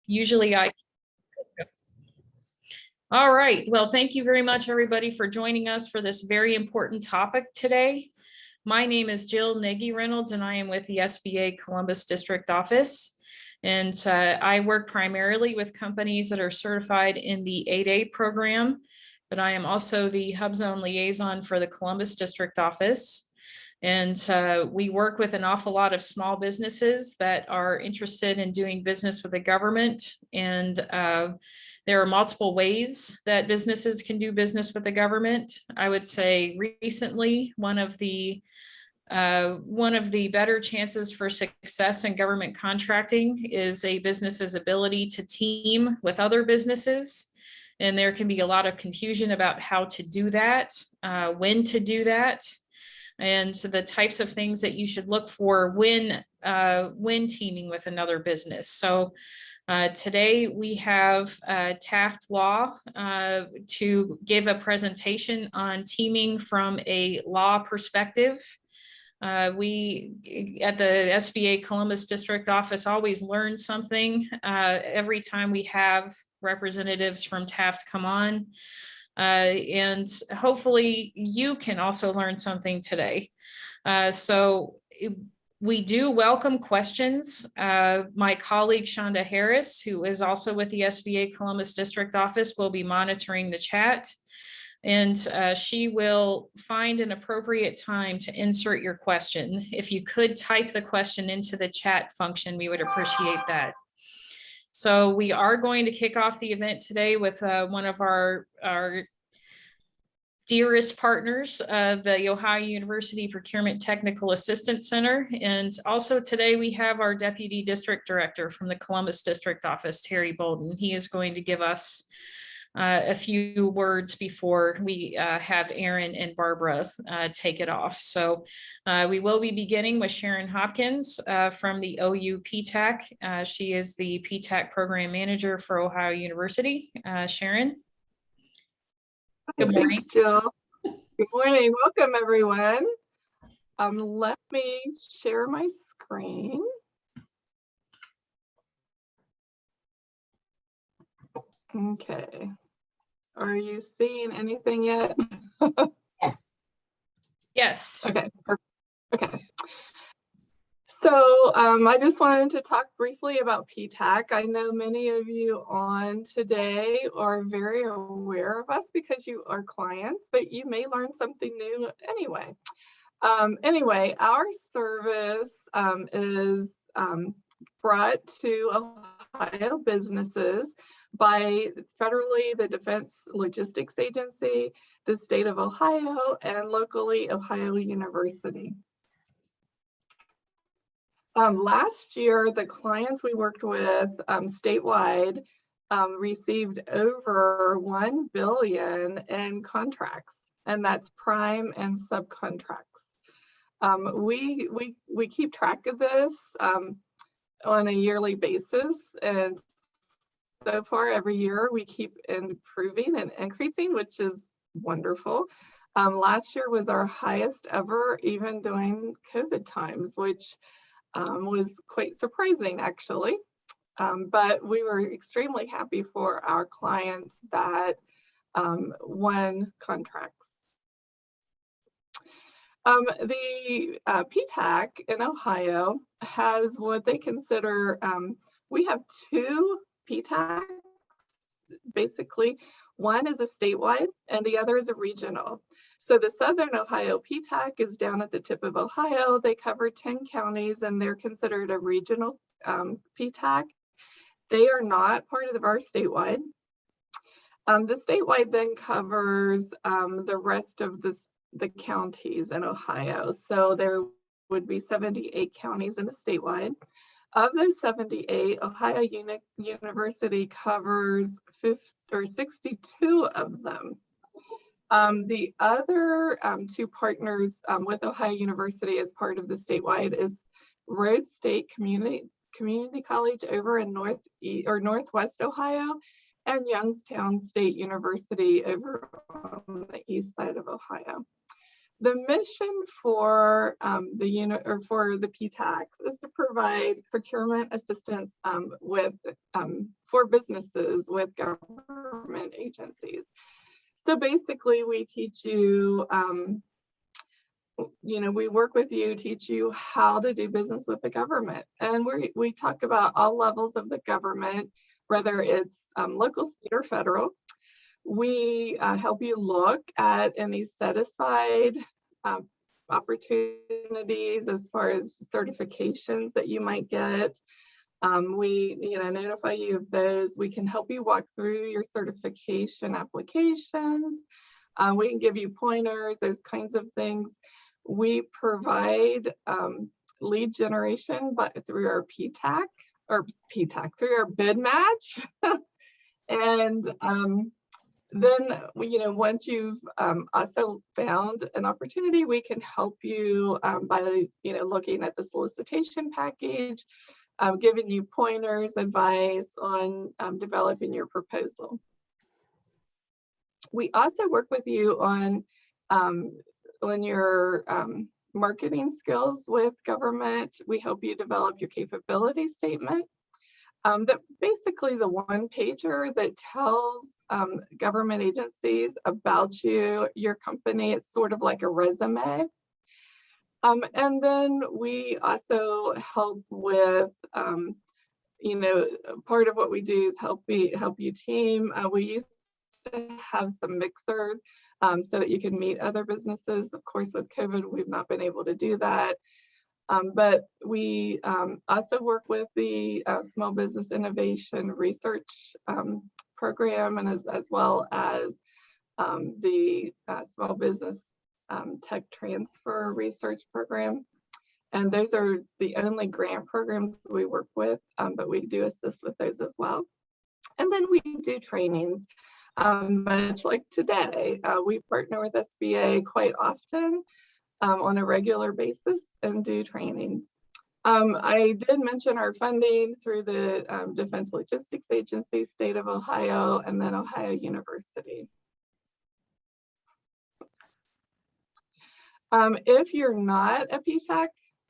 Usually I. All right. Well, thank you very much, everybody, for joining us for this very important topic today. My name is Jill Nagy Reynolds, and I am with the SBA Columbus District Office. And I work primarily with companies that are certified in the 8A program, but I am also the Hub Zone liaison for the Columbus District Office. And we work with an awful lot of small businesses that are interested in doing business with the government. And there are multiple ways that businesses can do business with the government. I would say recently, one of the better chances for success in government contracting is a business's ability to team with other businesses. And there can be a lot of confusion about how to do that, when to do that. And so the types of things that you should look for when teaming with another business. So today we have Taft Law to give a presentation on teaming from a law perspective. We at the SBA Columbus District Office always learn something every time we have representatives from Taft come on. And hopefully you can also learn something today. We do welcome questions. My colleague Shonda Harris, who is also with the SBA Columbus District Office, will be monitoring the chat. And she will find an appropriate time to insert your question. If you could type the question into the chat function, we would appreciate that. So we are going to kick off the event today with one of our dearest partners, the Ohio University Procurement Technical Assistance Center. And also today we have our Deputy District Director from the Columbus District Office, Terry Bolden. He is going to give us a few words before we have Aaron and Barbara take it off. So we will be beginning with Sharon Hopkins from the OU PTAC. She is the PTAC Program Manager for Ohio University. Sharon. Good morning. Thanks, Jill. Good morning. Welcome, everyone. Let me share my screen. Okay. Are you seeing anything yet? Yes. Okay. Okay. So I just wanted to talk briefly about PTAC. I know many of you on today are very aware of us because you are clients, but you may learn something new anyway. Anyway, our service is brought to Ohio businesses by federally the Defense Logistics Agency, the state of Ohio, and locally Ohio University. Last year, the clients we worked with statewide received over $1 billion in contracts, and that's prime and subcontracts. We keep track of this on a yearly basis, and so far every year we keep improving and increasing, which is wonderful. Last year was our highest ever, even during COVID times, which was quite surprising actually, but we were extremely happy for our clients that won contracts. The PTAC in Ohio has what they consider, we have two PTACs, basically. One is a statewide and the other is a regional. So the Southern Ohio PTAC is down at the tip of Ohio. They cover 10 counties and they're considered a regional PTAC. They are not part of our statewide. The statewide then covers the rest of the counties in Ohio. So there would be 78 counties in the statewide. Of those 78, Ohio University covers 62 of them. The other two partners with Ohio University as part of the statewide is Rhodes State Community College over in Northwest Ohio, and Youngstown State University over on the east side of Ohio. The mission for the unit or for the PTACs is to provide procurement assistance for businesses with government agencies. So basically, we teach you, we work with you, teach you how to do business with the government, and we talk about all levels of the government, whether it's local, state, or federal. We help you look at any set aside opportunities as far as certifications that you might get. We notify you of those. We can help you walk through your certification applications. We can give you pointers, those kinds of things. We provide lead generation through our through our bid match. And then, once you've also found an opportunity, we can help you by, looking at the solicitation package, giving you pointers, advice on developing your proposal. We also work with you on your marketing skills with government. We help you develop your capability statement. That basically is a one-pager that tells government agencies about you, your company. It's sort of like a resume. And then we also help with, part of what we do is help you team. We used to have some mixers so that you can meet other businesses. Of course, with COVID, we've not been able to do that. But we also work with the Small Business Innovation Research Program, and as well as the Small Business Tech Transfer Research Program. And those are the only grant programs we work with, but we do assist with those as well. And then we do trainings, much like today. We partner with SBA quite often on a regular basis and do trainings. I did mention our funding through the Defense Logistics Agency, State of Ohio, and then Ohio University. If you're not a PTAC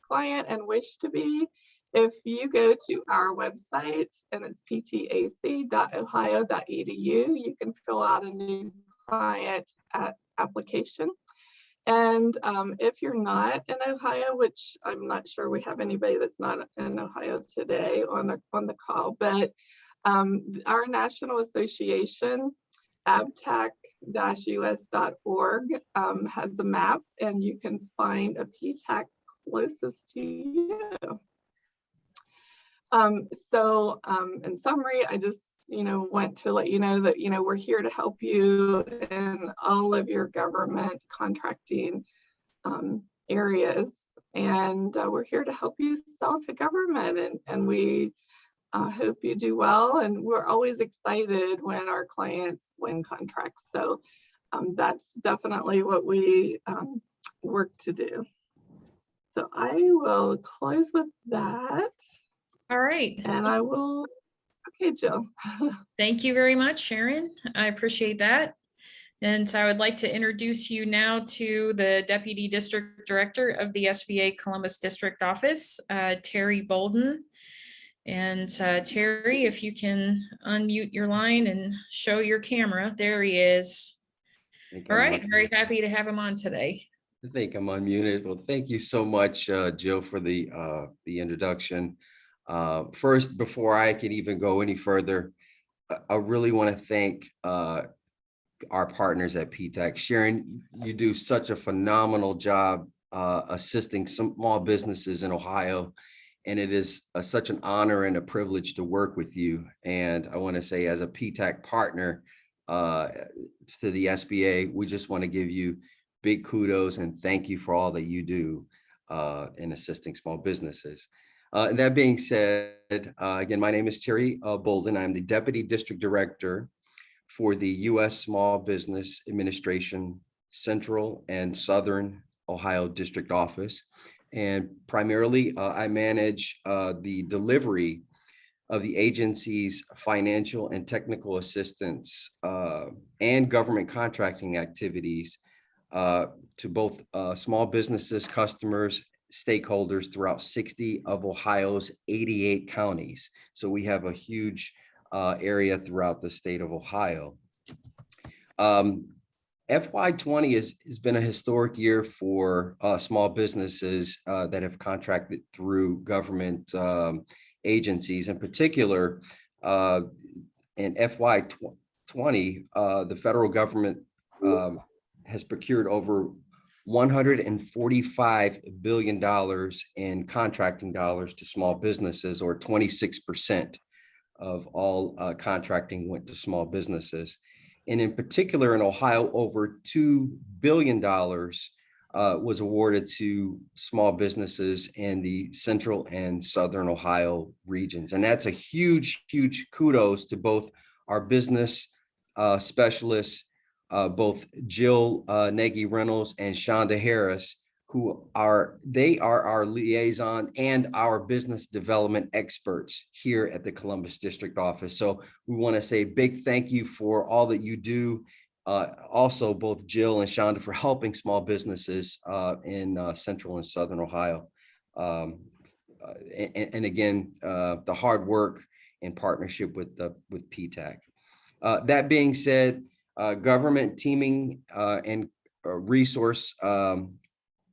client and wish to be, if you go to our website, and it's ptac.ohio.edu, you can fill out a new client application. And if you're not in Ohio, which I'm not sure we have anybody that's not in Ohio today on the call, but our national association, abtac-us.org, has a map, and you can find a PTAC closest to you. So in summary, I just want to let you know that we're here to help you in all of your government contracting areas, and we're here to help you sell to government, and we hope you do well. And we're always excited when our clients win contracts, so that's definitely what we work to do. So I will close with that. All right. And I will, okay, Jill. Thank you very much, Sharon. I appreciate that. And I would like to introduce you now to the Deputy District Director of the SBA Columbus District Office, Terry Bolden. And Terry, if you can unmute your line and show your camera. There he is. All right, very happy to have him on today. I think I'm unmuted. Well, thank you so much, Jill, for the introduction. First, before I can even go any further, I really want to thank our partners at PTAC. Sharon, you do such a phenomenal job assisting small businesses in Ohio, and it is such an honor and a privilege to work with you. And I want to say, as a PTAC partner to the SBA, we just want to give you big kudos and thank you for all that you do in assisting small businesses. And that being said, again, my name is Terry Bolden. I'm the Deputy District Director for the U.S. Small Business Administration Central and Southern Ohio District Office. And primarily, I manage the delivery of the agency's financial and technical assistance and government contracting activities to both small businesses, customers, stakeholders throughout 60 of Ohio's 88 counties. So we have a huge area throughout the state of Ohio. FY20 has been a historic year for small businesses that have contracted through government agencies. In particular, in FY20, the federal government has procured over $145 billion in contracting dollars to small businesses, or 26% of all contracting went to small businesses. And in particular, in Ohio, over $2 billion was awarded to small businesses in the central and southern Ohio regions. And that's a huge, huge kudos to both our business specialists, both Jill Nagy Reynolds and Shonda Harris, who are our liaison and our business development experts here at the Columbus District Office. So we want to say a big thank you for all that you do. Also, both Jill and Shonda for helping small businesses in central and southern Ohio. And again, the hard work in partnership with PTAC. That being said, government teaming and resource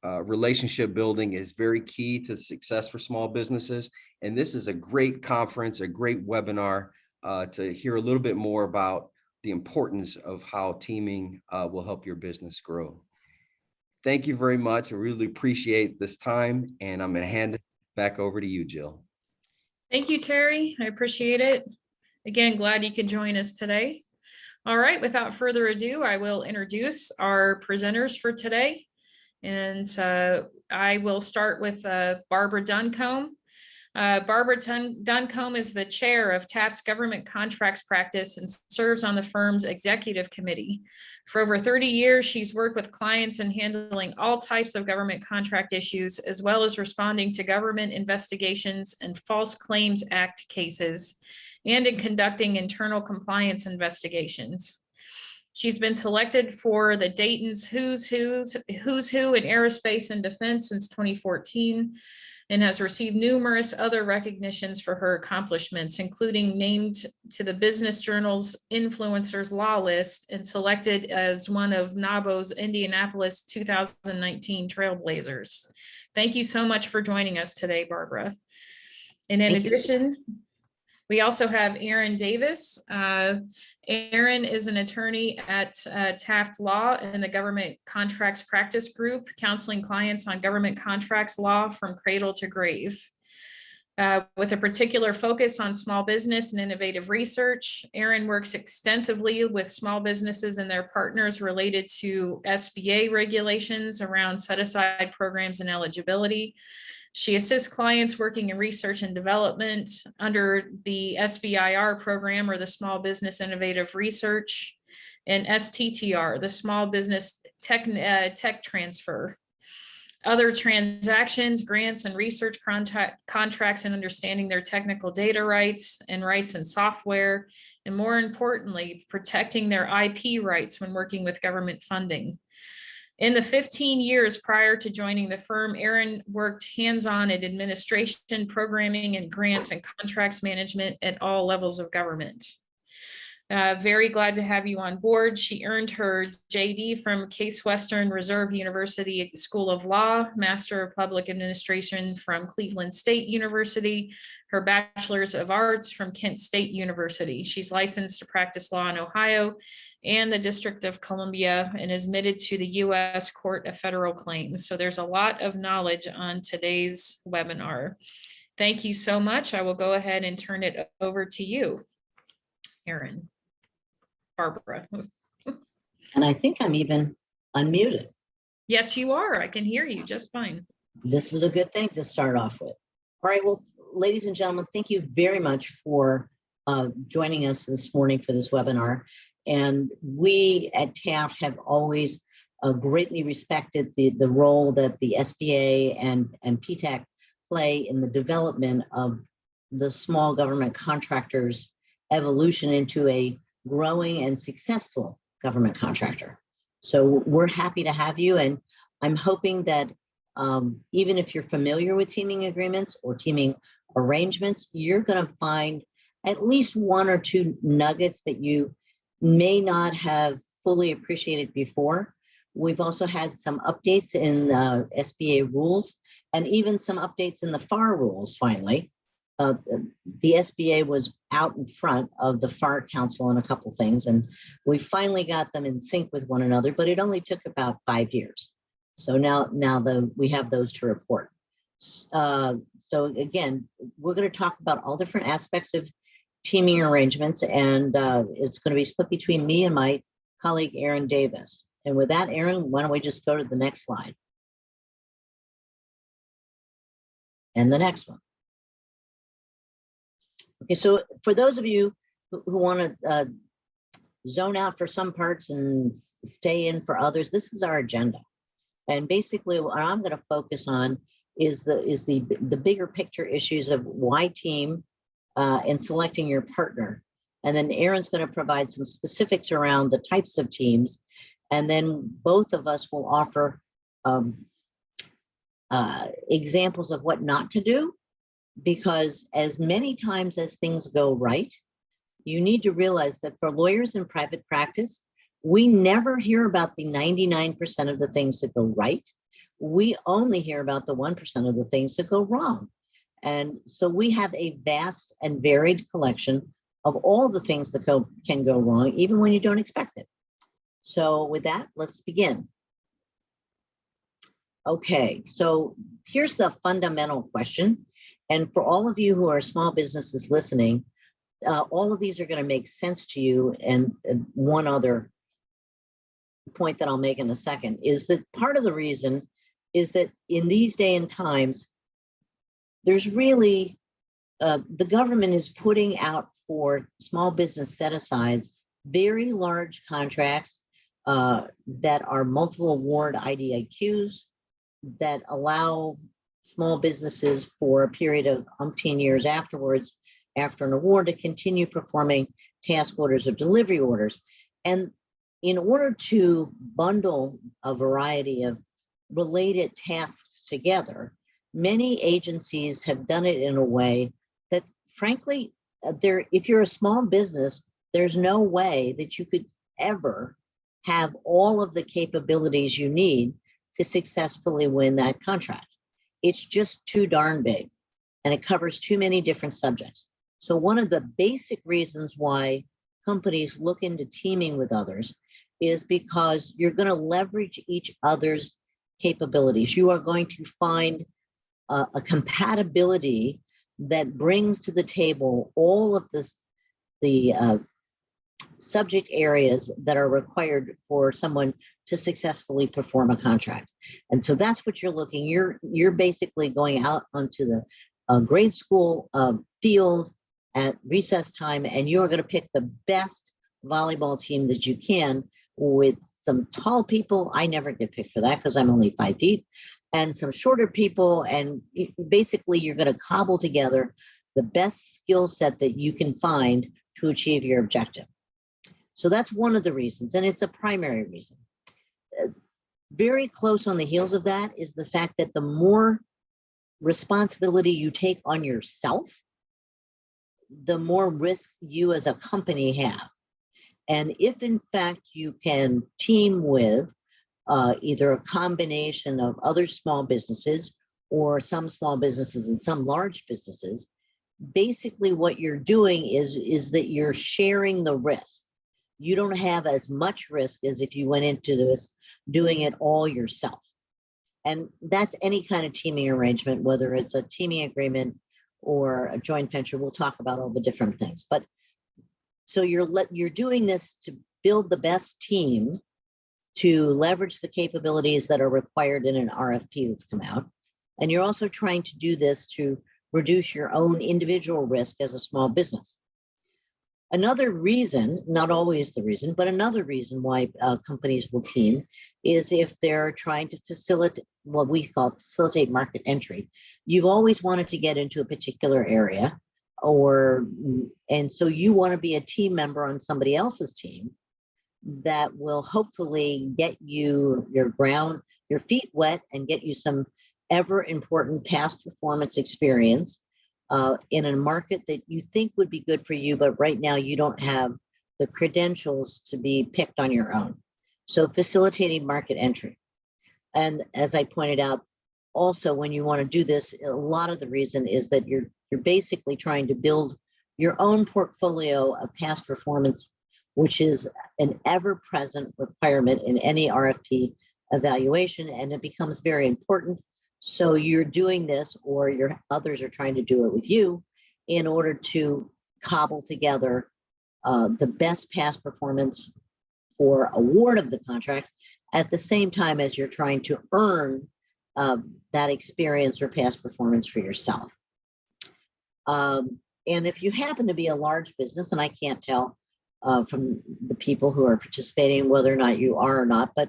relationship building is very key to success for small businesses. And this is a great conference, a great webinar to hear a little bit more about the importance of how teaming will help your business grow. Thank you very much. I really appreciate this time, and I'm going to hand it back over to you, Jill. Thank you, Terry. I appreciate it. Again, glad you could join us today. All right, without further ado, I will introduce our presenters for today. And I will start with Barbara Duncombe. Barbara Duncombe is the chair of Taft's Government Contracts Practice and serves on the firm's executive committee. For over 30 years, she's worked with clients in handling all types of government contract issues, as well as responding to government investigations and False Claims Act cases, and in conducting internal compliance investigations. She's been selected for the Dayton's Who's Who in Aerospace and Defense since 2014, and has received numerous other recognitions for her accomplishments, including named to the Business Journal's Influencers Law list and selected as one of NABO's Indianapolis 2019 Trailblazers. Thank you so much for joining us today, Barbara. And in addition, we also have Aaron Davis. Aaron is an attorney at Taft Law in the Government Contracts Practice Group, counseling clients on government contracts law from cradle to grave. With a particular focus on small business and innovative research, Aaron works extensively with small businesses and their partners related to SBA regulations around set-aside programs and eligibility. She assists clients working in research and development under the SBIR program, or the Small Business Innovative Research, and STTR, the Small Business Tech Transfer. Other transactions, grants, and research contracts, and understanding their technical data rights and rights in software, and more importantly, protecting their IP rights when working with government funding. In the 15 years prior to joining the firm, Aaron worked hands-on in administration, programming, and grants and contracts management at all levels of government. Very glad to have you on board. She earned her JD from Case Western Reserve University School of Law, Master of Public Administration from Cleveland State University, her Bachelor's of Arts from Kent State University. She's licensed to practice law in Ohio and the District of Columbia, and is admitted to the U.S. Court of Federal Claims. So there's a lot of knowledge on today's webinar. Thank you so much. I will go ahead and turn it over to you, Aaron. Barbara. And I think I'm even unmuted. Yes, you are. I can hear you just fine. This is a good thing to start off with. All right, well, ladies and gentlemen, thank you very much for joining us this morning for this webinar. And we at Taft have always greatly respected the role that the SBA and PTAC play in the development of the small government contractors' evolution into a growing and successful government contractor. So we're happy to have you. And I'm hoping that even if you're familiar with teaming agreements or teaming arrangements, you're going to find at least one or two nuggets that you may not have fully appreciated before. We've also had some updates in SBA rules and even some updates in the FAR rules finally. The SBA was out in front of the FAR Council on a couple things, and we finally got them in sync with one another, but it only took about 5 years. So now we have those to report. So again, we're going to talk about all different aspects of teaming arrangements, and it's going to be split between me and my colleague, Aaron Davis. And with that, Aaron, why don't we just go to the next slide? And the next one. Okay, so for those of you who want to zone out for some parts and stay in for others, this is our agenda. And basically what I'm going to focus on is the bigger picture issues of why team and selecting your partner. And then Aaron's going to provide some specifics around the types of teams. And then both of us will offer examples of what not to do, because as many times as things go right, you need to realize that for lawyers in private practice, we never hear about the 99% of the things that go right. We only hear about the 1% of the things that go wrong. And so we have a vast and varied collection of all the things that can go wrong, even when you don't expect it. So with that, let's begin. Okay, so here's the fundamental question. And for all of you who are small businesses listening, all of these are going to make sense to you. And one other point that I'll make in a second is that part of the reason is that in these days and times, there's really, the government is putting out for small business set-asides very large contracts that are multiple award IDIQs that allow small businesses for a period of umpteen years afterwards, after an award, to continue performing task orders or delivery orders. And in order to bundle a variety of related tasks together, many agencies have done it in a way that, frankly, if you're a small business, there's no way that you could ever have all of the capabilities you need to successfully win that contract. It's just too darn big, and it covers too many different subjects. So one of the basic reasons why companies look into teaming with others is because you're going to leverage each other's capabilities. You are going to find a compatibility that brings to the table all of the subject areas that are required for someone to successfully perform a contract. And so that's what you're looking. You're basically going out onto the grade school field at recess time, and you're going to pick the best volleyball team that you can with some tall people. I never get picked for that because I'm only 5 feet, and some shorter people. And basically you're going to cobble together the best skill set that you can find to achieve your objective. So that's one of the reasons, and it's a primary reason. Very close on the heels of that is the fact that the more responsibility you take on yourself, the more risk you as a company have. And if in fact you can team with either a combination of other small businesses or some small businesses and some large businesses, basically what you're doing is that you're sharing the risk. You don't have as much risk as if you went into this doing it all yourself. And that's any kind of teaming arrangement, whether it's a teaming agreement or a joint venture. We'll talk about all the different things. But so you're doing this to build the best team, to leverage the capabilities that are required in an RFP that's come out. And you're also trying to do this to reduce your own individual risk as a small business. Another reason, not always the reason, but another reason why companies will team is if they're trying to facilitate what we call facilitate market entry. You've always wanted to get into a particular area, and so you want to be a team member on somebody else's team that will hopefully get you your feet wet and get you some ever important past performance experience in a market that you think would be good for you, but right now you don't have the credentials to be picked on your own. So facilitating market entry. And as I pointed out, also when you want to do this, a lot of the reason is that you're basically trying to build your own portfolio of past performance, which is an ever-present requirement in any RFP evaluation, and it becomes very important. So you're doing this, or your others are trying to do it with you in order to cobble together the best past performance for award of the contract at the same time as you're trying to earn that experience or past performance for yourself. And if you happen to be a large business, and I can't tell from the people who are participating whether or not you are or not, but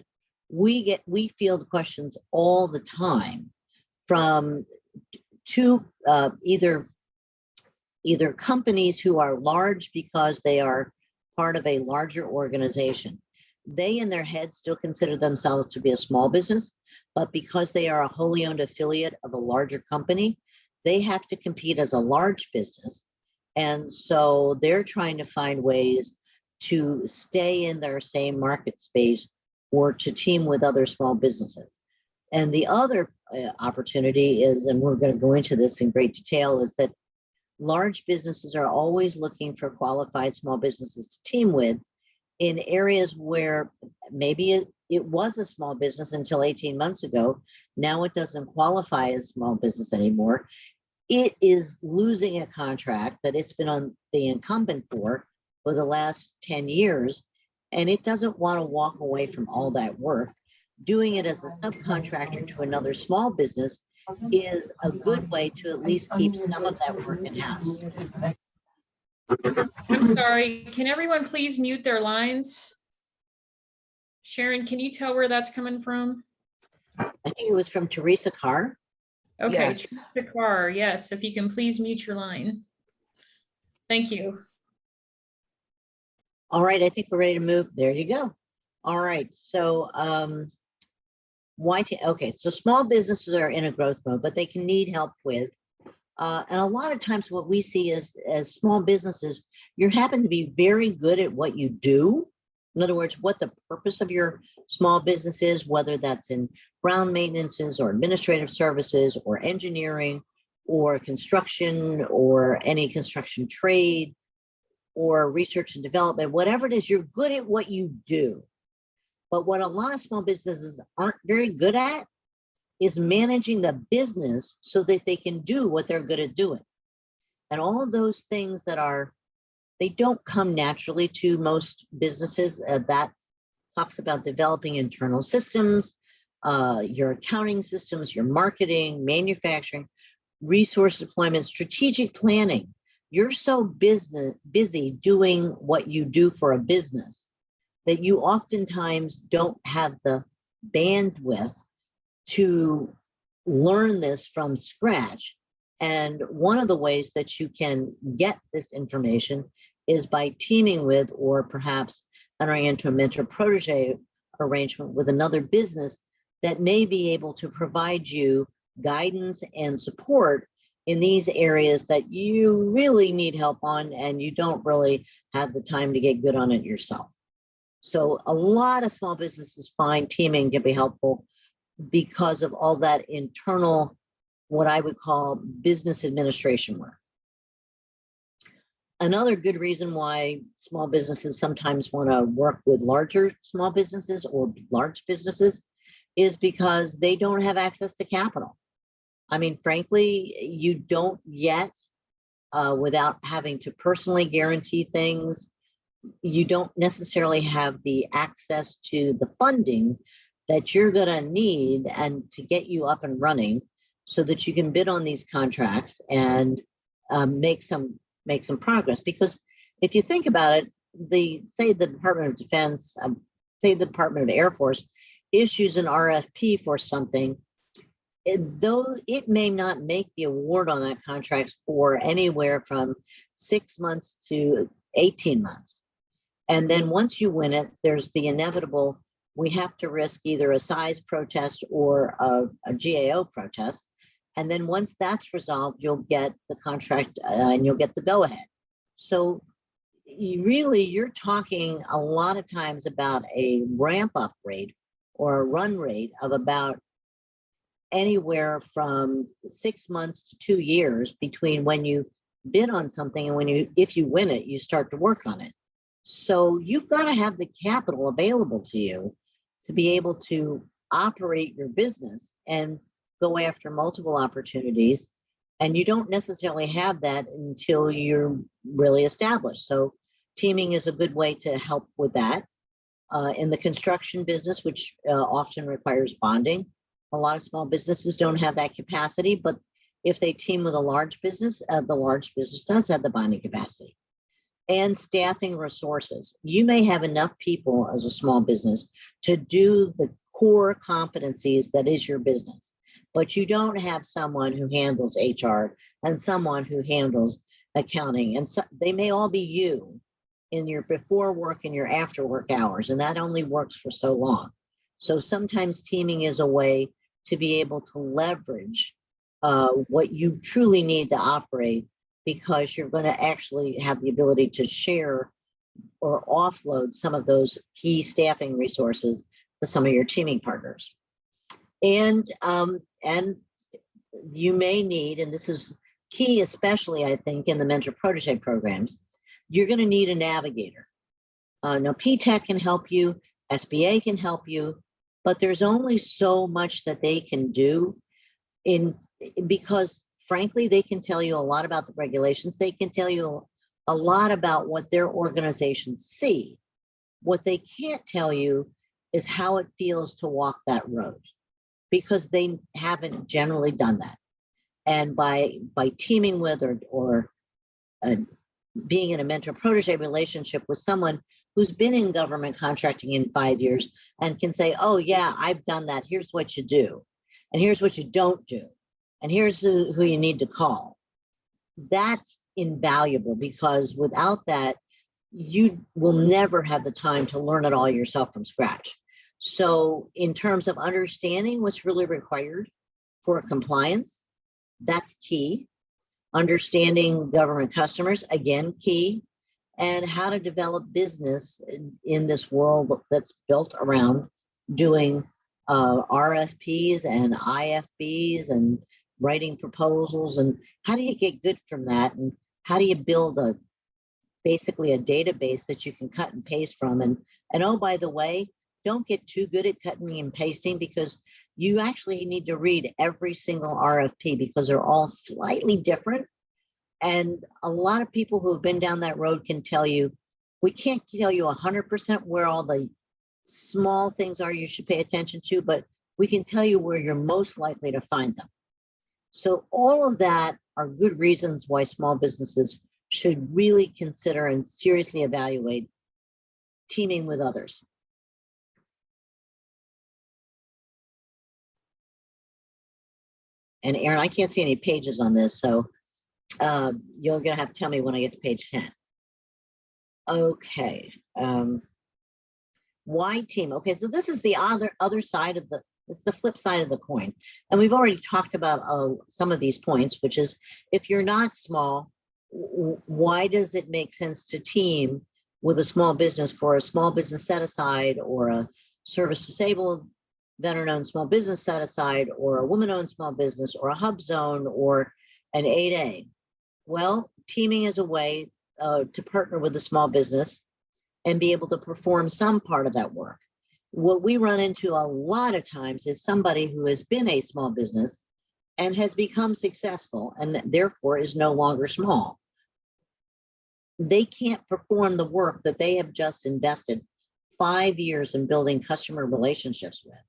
we field questions all the time from either companies who are large because they are part of a larger organization. They in their heads still consider themselves to be a small business, but because they are a wholly owned affiliate of a larger company, they have to compete as a large business. And so they're trying to find ways to stay in their same market space or to team with other small businesses. And the other opportunity is, and we're going to go into this in great detail, is that large businesses are always looking for qualified small businesses to team with in areas where maybe it was a small business until 18 months ago. Now it doesn't qualify as small business anymore. It is losing a contract that it's been on the incumbent for the last 10 years, and it doesn't want to walk away from all that work. Doing it as a subcontractor to another small business is a good way to at least keep some of that work in-house. I'm sorry, can everyone please mute their lines? Sharon, can you tell where that's coming from? I think it was from Teresa Carr. Okay, Yes. Teresa Carr, yes, if you can please mute your line. Thank you. All right, I think we're ready to move. There you go. All right, so okay, so small businesses are in a growth mode, but they can need help with. And a lot of times what we see is, as small businesses, you happen to be very good at what you do. In other words, what the purpose of your small business is, whether that's in ground maintenances or administrative services or engineering or construction or any construction trade or research and development, whatever it is, you're good at what you do. But what a lot of small businesses aren't very good at is managing the business so that they can do what they're good at doing. And all of those things they don't come naturally to most businesses. That talks about developing internal systems, your accounting systems, your marketing, manufacturing, resource deployment, strategic planning. You're so busy doing what you do for a business that you oftentimes don't have the bandwidth to learn this from scratch. And one of the ways that you can get this information is by teaming with, or perhaps entering into a mentor-protege arrangement with another business that may be able to provide you guidance and support in these areas that you really need help on and you don't really have the time to get good on it yourself. So a lot of small businesses find teaming can be helpful because of all that internal, what I would call business administration work. Another good reason why small businesses sometimes want to work with larger small businesses or large businesses is because they don't have access to capital. I mean, frankly, you don't yet, without having to personally guarantee things, you don't necessarily have the access to the funding that you're going to need and to get you up and running so that you can bid on these contracts and make some progress. Because if you think about it, say the Department of Defense, say the Department of Air Force issues an RFP for something, though it may not make the award on that contract for anywhere from 6 months to 18 months. And then once you win it, there's the inevitable, we have to risk either a size protest or a GAO protest. And then once that's resolved, you'll get the contract and you'll get the go ahead. So you're talking a lot of times about a ramp up rate or a run rate of about anywhere from 6 months to 2 years between when you bid on something and when if you win it, you start to work on it. So you've got to have the capital available to you to be able to operate your business and go after multiple opportunities. And you don't necessarily have that until you're really established. So teaming is a good way to help with that. In the construction business, which often requires bonding, a lot of small businesses don't have that capacity, but if they team with a large business, the large business does have the bonding capacity. And staffing resources. You may have enough people as a small business to do the core competencies that is your business, but you don't have someone who handles HR and someone who handles accounting. And so they may all be you in your before work and your after work hours, and that only works for so long. So sometimes teaming is a way to be able to leverage what you truly need to operate, because you're going to actually have the ability to share or offload some of those key staffing resources to some of your teaming partners. And you may need, and this is key, especially I think in the mentor protege programs, you're going to need a navigator. Now PTAC can help you, SBA can help you, but there's only so much that they can do because frankly, they can tell you a lot about the regulations. They can tell you a lot about what their organizations see. What they can't tell you is how it feels to walk that road, because they haven't generally done that. And by teaming with or being in a mentor protege relationship with someone who's been in government contracting in 5 years and can say, oh yeah, I've done that. Here's what you do. And here's what you don't do. And here's who you need to call. That's invaluable, because without that, you will never have the time to learn it all yourself from scratch. So in terms of understanding what's really required for compliance, that's key. Understanding government customers, again, key. And how to develop business in this world that's built around doing RFPs and IFBs and writing proposals, and how do you get good from that, and how do you build basically a database that you can cut and paste from. And oh, by the way, don't get too good at cutting and pasting, because you actually need to read every single RFP, because they're all slightly different. And a lot of people who have been down that road can tell you, we can't tell you 100% where all the small things are you should pay attention to, but we can tell you where you're most likely to find them. So all of that are good reasons why small businesses should really consider and seriously evaluate teaming with others. And Aaron, I can't see any pages on this, so you're gonna have to tell me when I get to page 10. Okay. Why team? Okay, so this is the other side of it's the flip side of the coin. And we've already talked about some of these points, which is, if you're not small, why does it make sense to team with a small business for a small business set aside, or a service disabled veteran-owned small business set aside, or a woman-owned small business, or a hub zone, or an 8A? Well, teaming is a way to partner with a small business and be able to perform some part of that work. What we run into a lot of times is somebody who has been a small business and has become successful and therefore is no longer small. They can't perform the work that they have just invested 5 years in building customer relationships with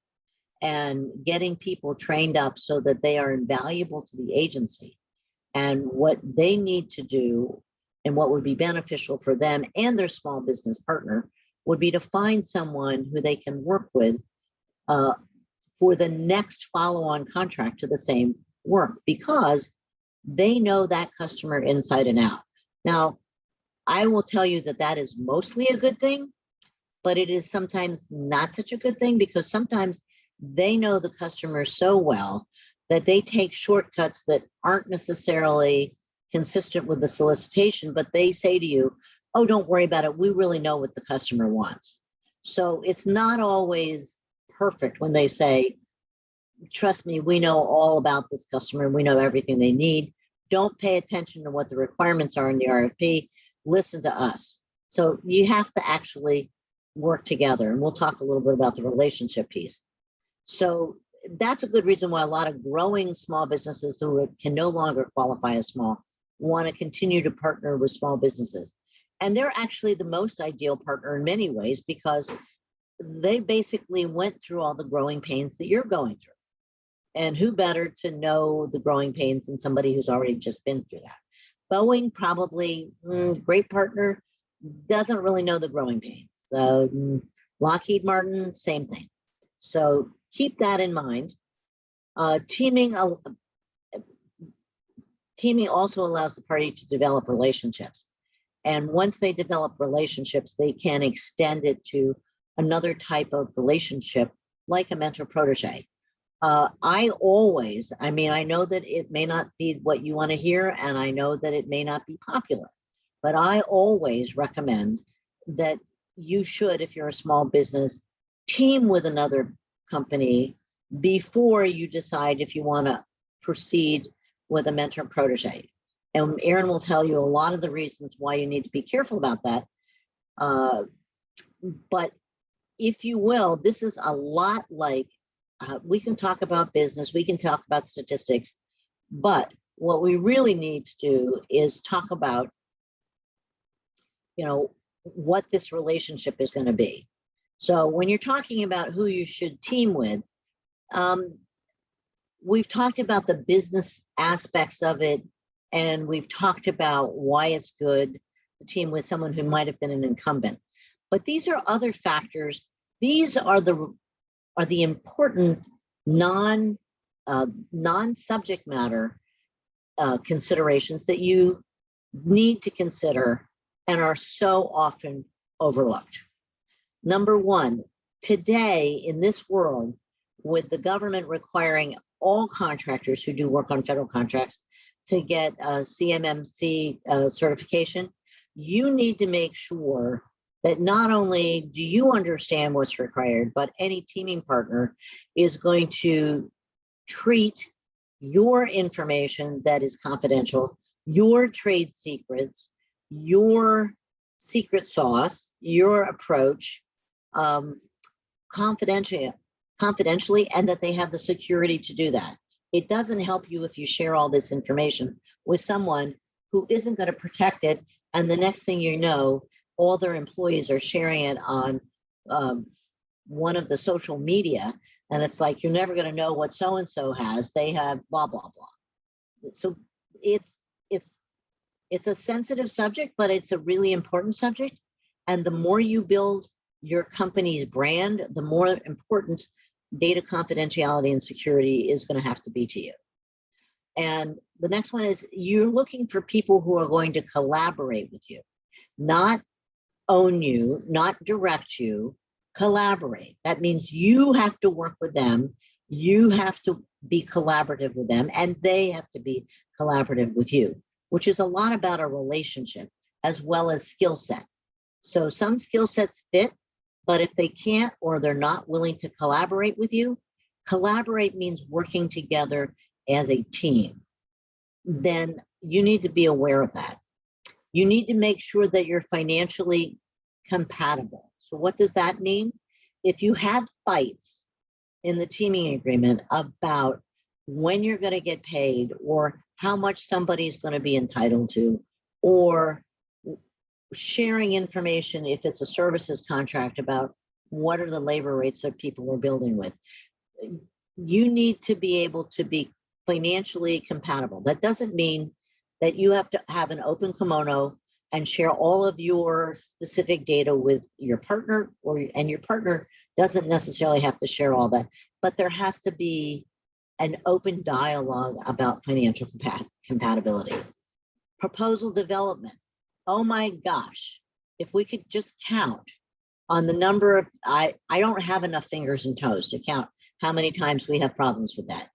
and getting people trained up so that they are invaluable to the agency. And what they need to do, and what would be beneficial for them and their small business partner, would be to find someone who they can work with for the next follow-on contract to the same work, because they know that customer inside and out. Now, I will tell you that that is mostly a good thing, but it is sometimes not such a good thing because sometimes they know the customer so well that they take shortcuts that aren't necessarily consistent with the solicitation, but they say to you, oh, don't worry about it. We really know what the customer wants. So it's not always perfect when they say, trust me, we know all about this customer and we know everything they need. Don't pay attention to what the requirements are in the RFP. Listen to us. So you have to actually work together. And we'll talk a little bit about the relationship piece. So that's a good reason why a lot of growing small businesses who can no longer qualify as small want to continue to partner with small businesses. And they're actually the most ideal partner in many ways because they basically went through all the growing pains that you're going through. And who better to know the growing pains than somebody who's already just been through that? Boeing, probably great partner, doesn't really know the growing pains. Lockheed Martin, same thing. So keep that in mind. Teaming also allows the party to develop relationships. And once they develop relationships, they can extend it to another type of relationship, like a mentor-protege. I know that it may not be what you want to hear, and I know that it may not be popular, but I always recommend that you should, if you're a small business, team with another company before you decide if you want to proceed with a mentor-protege. And Erin will tell you a lot of the reasons why you need to be careful about that. But if you will, this is a lot like, we can talk about business, we can talk about statistics, but what we really need to do is talk about, what this relationship is going to be. So when you're talking about who you should team with, we've talked about the business aspects of it, and we've talked about why it's good to team with someone who might have been an incumbent. But these are other factors. These are the important non-subject matter considerations that you need to consider and are so often overlooked. Number one, today in this world, with the government requiring all contractors who do work on federal contracts to get a CMMC certification, you need to make sure that not only do you understand what's required, but any teaming partner is going to treat your information that is confidential, your trade secrets, your secret sauce, your approach confidentially, and that they have the security to do that. It doesn't help you if you share all this information with someone who isn't going to protect it, and the next thing you know, all their employees are sharing it on one of the social media, and it's like, you're never going to know what so-and-so has. They have blah, blah, blah. So it's a sensitive subject, but it's a really important subject. And the more you build your company's brand, the more important data confidentiality and security is going to have to be to you. And the next one is, you're looking for people who are going to collaborate with you, not own you, not direct you, collaborate. That means you have to work with them, you have to be collaborative with them, and they have to be collaborative with you, which is a lot about a relationship as well as skill set. So some skill sets fit, but if they can't or they're not willing to collaborate with you, collaborate means working together as a team. Then you need to be aware of that. You need to make sure that you're financially compatible. So what does that mean? If you have fights in the teaming agreement about when you're going to get paid, or how much somebody's going to be entitled to, or sharing information if it's a services contract about what are the labor rates that people are building with, you need to be able to be financially compatible. That doesn't mean that you have to have an open kimono and share all of your specific data with your partner, and your partner doesn't necessarily have to share all that, but there has to be an open dialogue about financial compatibility. Proposal development. Oh my gosh, if we could just count on the number of, I don't have enough fingers and toes to count how many times we have problems with that.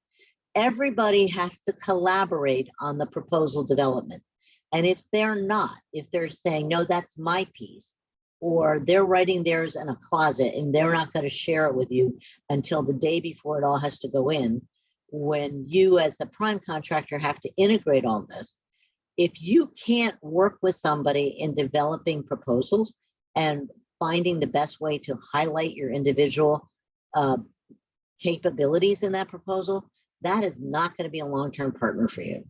Everybody has to collaborate on the proposal development. And if they're not, if they're saying, no, that's my piece, or they're writing theirs in a closet and they're not going to share it with you until the day before it all has to go in, when you as the prime contractor have to integrate all this, if you can't work with somebody in developing proposals and finding the best way to highlight your individual capabilities in that proposal, that is not going to be a long-term partner for you.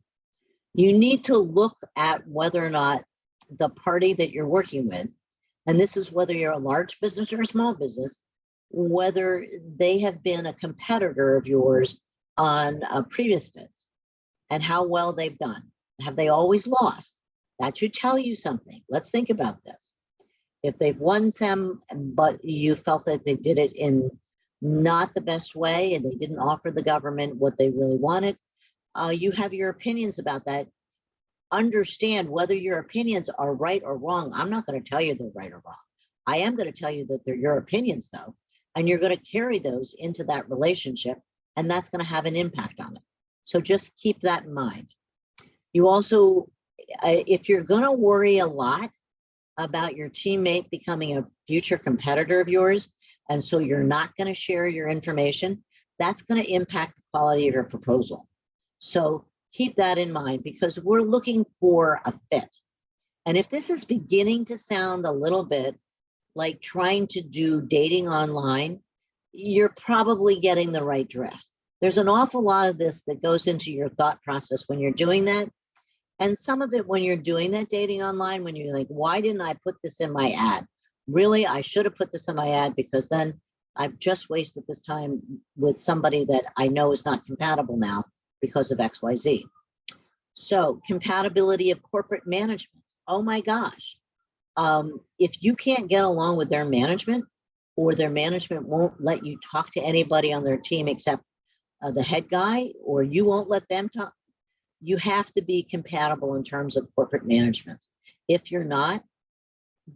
You need to look at whether or not the party that you're working with, and this is whether you're a large business or a small business, whether they have been a competitor of yours on previous bids and how well they've done. Have they always lost? That should tell you something. Let's think about this. If they've won some, but you felt that they did it in not the best way and they didn't offer the government what they really wanted, you have your opinions about that. Understand whether your opinions are right or wrong. I'm not going to tell you they're right or wrong. I am going to tell you that they're your opinions, though, and you're going to carry those into that relationship, and that's going to have an impact on it. So just keep that in mind. You also, if you're going to worry a lot about your teammate becoming a future competitor of yours, and so you're not going to share your information, that's going to impact the quality of your proposal. So keep that in mind, because we're looking for a fit. And if this is beginning to sound a little bit like trying to do dating online, you're probably getting the right drift. There's an awful lot of this that goes into your thought process when you're doing that. And some of it when you're doing that dating online, when you're like, why didn't I put this in my ad? Really, I should have put this in my ad, because then I've just wasted this time with somebody that I know is not compatible now because of XYZ. So compatibility of corporate management. Oh my gosh. If you can't get along with their management, or their management won't let you talk to anybody on their team except the head guy, or you won't let them talk, you have to be compatible in terms of corporate management. If you're not,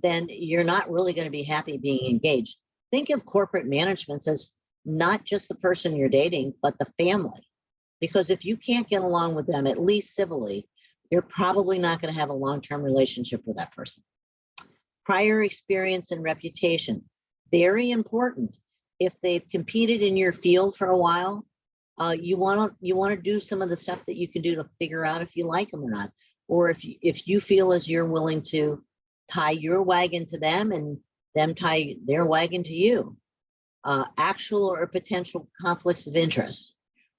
then you're not really going to be happy being engaged. Think of corporate management as not just the person you're dating, but the family. Because if you can't get along with them, at least civilly, you're probably not going to have a long-term relationship with that person. Prior experience and reputation, very important. If they've competed in your field for a while, you want to do some of the stuff that you can do to figure out if you like them or not, or if you feel as you're willing to tie your wagon to them and them tie their wagon to you. Actual or potential conflicts of interest.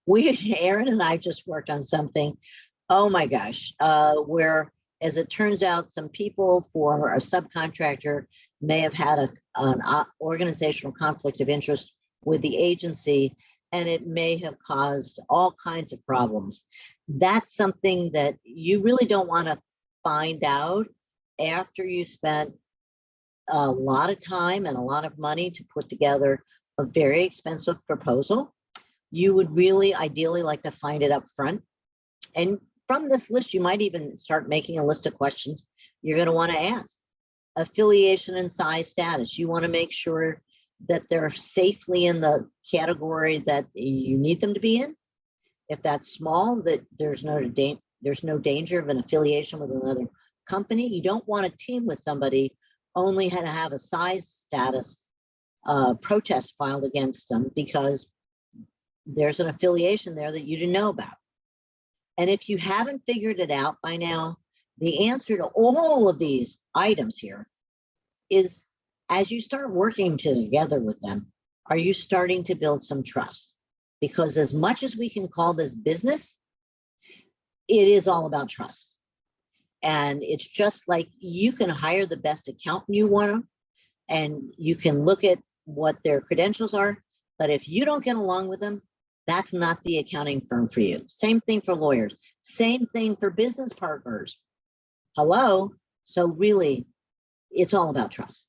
Aaron and I just worked on something, oh my gosh, where, as it turns out, some people for a subcontractor may have had an organizational conflict of interest with the agency, and it may have caused all kinds of problems. That's something that you really don't want to find out after you spent a lot of time and a lot of money to put together a very expensive proposal. You would really ideally like to find it up front. And from this list, you might even start making a list of questions you're going to want to ask. Affiliation and size status. You want to make sure that they're safely in the category that you need them to be in. If that's small, that there's no danger of an affiliation with another company. You don't want to team with somebody only to have a size status protest filed against them because there's an affiliation there that you didn't know about. And if you haven't figured it out by now, the answer to all of these items here is, as you start working together with them, are you starting to build some trust? Because as much as we can call this business, it is all about trust. And it's just like you can hire the best accountant you want, and you can look at what their credentials are, but if you don't get along with them, that's not the accounting firm for you. Same thing for lawyers, same thing for business partners. Hello? So really, it's all about trust.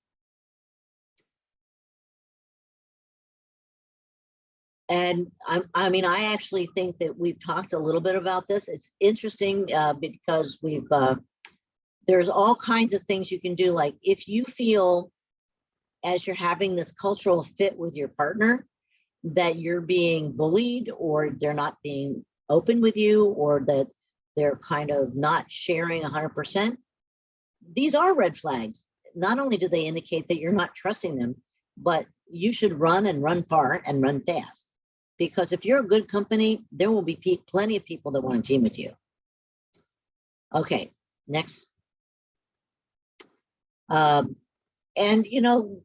And I mean, I actually think that we've talked a little bit about this. It's interesting because There's all kinds of things you can do. Like if you feel as you're having this cultural fit with your partner that you're being bullied, or they're not being open with you, or that they're kind of not sharing 100%, these are red flags. Not only do they indicate that you're not trusting them, but you should run and run far and run fast. Because if you're a good company, there will be plenty of people that want to team with you. Okay, next. And you know,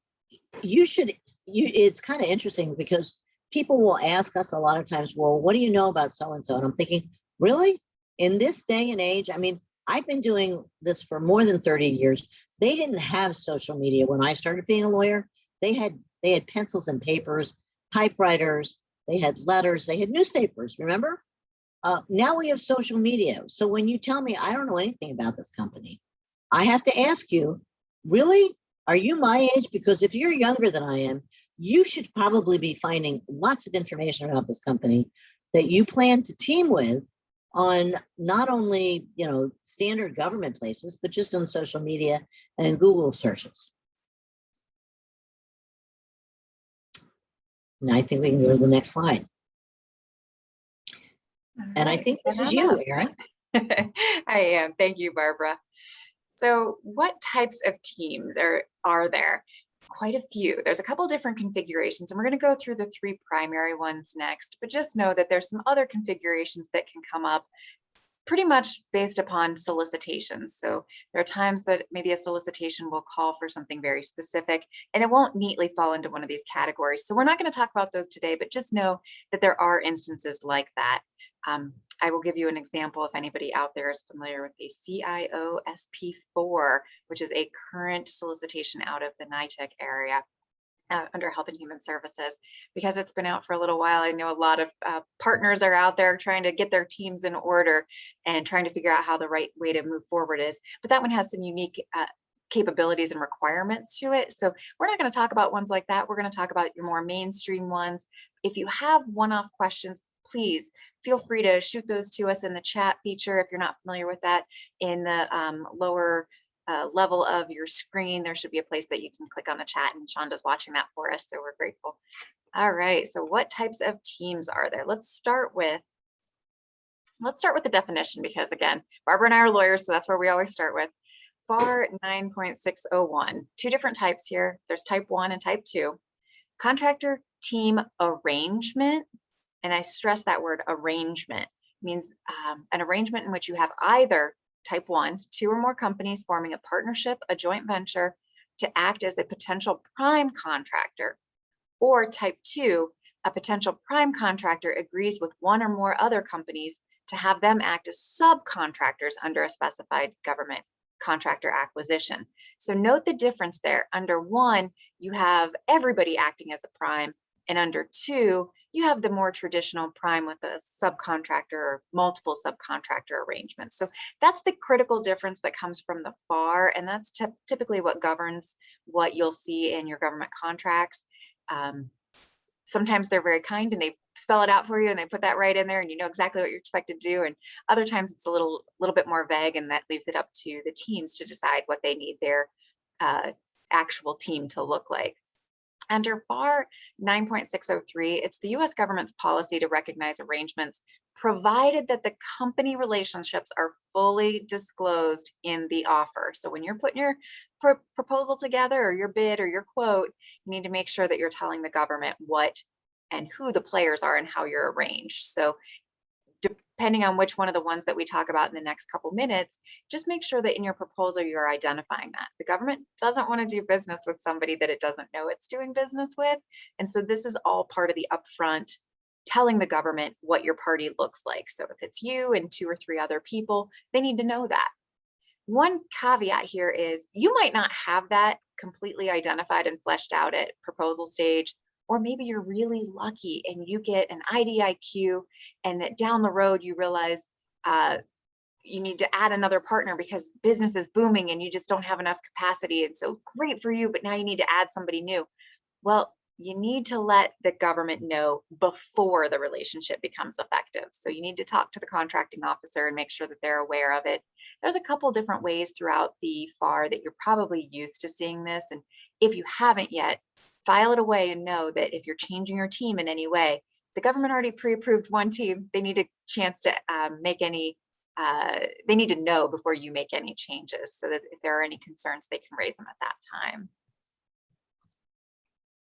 it's kind of interesting because people will ask us a lot of times, well, what do you know about so-and-so? And I'm thinking, really? In this day and age, I mean, I've been doing this for more than 30 years. They didn't have social media when I started being a lawyer. They had pencils and papers, typewriters, they had letters, they had newspapers, remember? Now we have social media. So when you tell me I don't know anything about this company, I have to ask you, really? Are you my age? Because if you're younger than I am, you should probably be finding lots of information about this company that you plan to team with on not only, you know, standard government places, but just on social media and Google searches. And I think we can go to the next slide. And I think this is you, Erin. I am. Thank you, Barbara. So what types of teams are there? Quite a few. There's a couple different configurations, and we're going to go through the three primary ones next, but just know that there's some other configurations that can come up pretty much based upon solicitations. So there are times that maybe a solicitation will call for something very specific, and it won't neatly fall into one of these categories. So we're not going to talk about those today, but just know that there are instances like that. I will give you an example if anybody out there is familiar with the CIO SP4, which is a current solicitation out of the NITEC area under Health and Human Services. Because it's been out for a little while, I know a lot of partners are out there trying to get their teams in order and trying to figure out how the right way to move forward is. But that one has some unique capabilities and requirements to it. So we're not going to talk about ones like that. We're going to talk about your more mainstream ones. If you have one-off questions, please feel free to shoot those to us in the chat feature. If you're not familiar with that, in the lower level of your screen, there should be a place that you can click on the chat, and Shonda's watching that for us, so we're grateful. All right, so what types of teams are there? Let's start with the definition, because again, Barbara and I are lawyers, so that's where we always start with. FAR 9.601, two different types here. There's type 1 and type 2. Contractor team arrangement, and I stress that word arrangement, means an arrangement in which you have either type 1, 2 or more companies forming a partnership, a joint venture to act as a potential prime contractor, or type 2, a potential prime contractor agrees with one or more other companies to have them act as subcontractors under a specified government contractor acquisition. So note the difference there. Under 1, you have everybody acting as a prime, and under 2, you have the more traditional prime with a subcontractor or multiple subcontractor arrangements. So that's the critical difference that comes from the FAR, and that's typically what governs what you'll see in your government contracts. Sometimes they're very kind and they spell it out for you and they put that right in there and you know exactly what you're expected to do. And other times it's a little bit more vague, and that leaves it up to the teams to decide what they need their actual team to look like. Under FAR 9.603, it's the U.S. government's policy to recognize arrangements provided that the company relationships are fully disclosed in the offer. So when you're putting your proposal together, or your bid or your quote, you need to make sure that you're telling the government what and who the players are and how you're arranged. So depending on which one of the ones that we talk about in the next couple minutes, just make sure that in your proposal you're identifying that. The government doesn't want to do business with somebody that it doesn't know it's doing business with. And so this is all part of the upfront telling the government what your party looks like. So if it's you and 2 or 3 other people, they need to know that. One caveat here is you might not have that completely identified and fleshed out at proposal stage, or maybe you're really lucky and you get an IDIQ, and that down the road you realize you need to add another partner because business is booming and you just don't have enough capacity. And so great for you, but now you need to add somebody new. Well, you need to let the government know before the relationship becomes effective. So you need to talk to the contracting officer and make sure that they're aware of it. There's a couple different ways throughout the FAR that you're probably used to seeing this. And if you haven't yet, file it away and know that if you're changing your team in any way, the government already pre-approved one team. They need a chance to make any, they need to know before you make any changes, so that if there are any concerns, they can raise them at that time.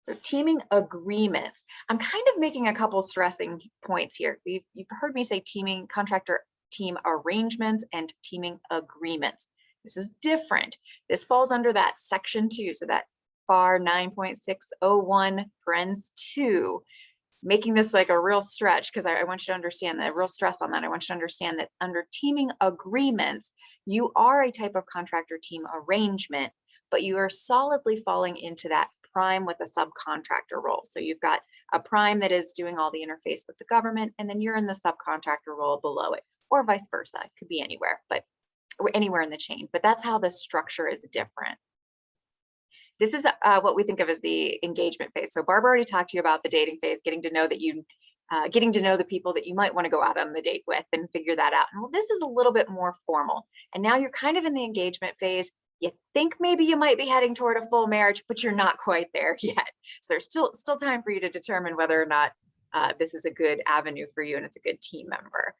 So teaming agreements. I'm kind of making a couple stressing points here. You've heard me say teaming, contractor team arrangements and teaming agreements. This is different. This falls under that section 2. So that FAR 9.601 parens 2, making this like a real stretch, because I want you to understand that, real stress on that. I want you to understand that under teaming agreements, you are a type of contractor team arrangement, but you are solidly falling into that prime with a subcontractor role. So you've got a prime that is doing all the interface with the government, and then you're in the subcontractor role below it, or vice versa. It could be anywhere, but anywhere in the chain. But that's how the structure is different. This is what we think of as the engagement phase. So Barbara already talked to you about the dating phase, getting to know that you, getting to know the people that you might want to go out on the date with and figure that out. And well, this is a little bit more formal. And now you're kind of in the engagement phase. You think maybe you might be heading toward a full marriage, but you're not quite there yet. So there's still time for you to determine whether or not this is a good avenue for you and it's a good team member.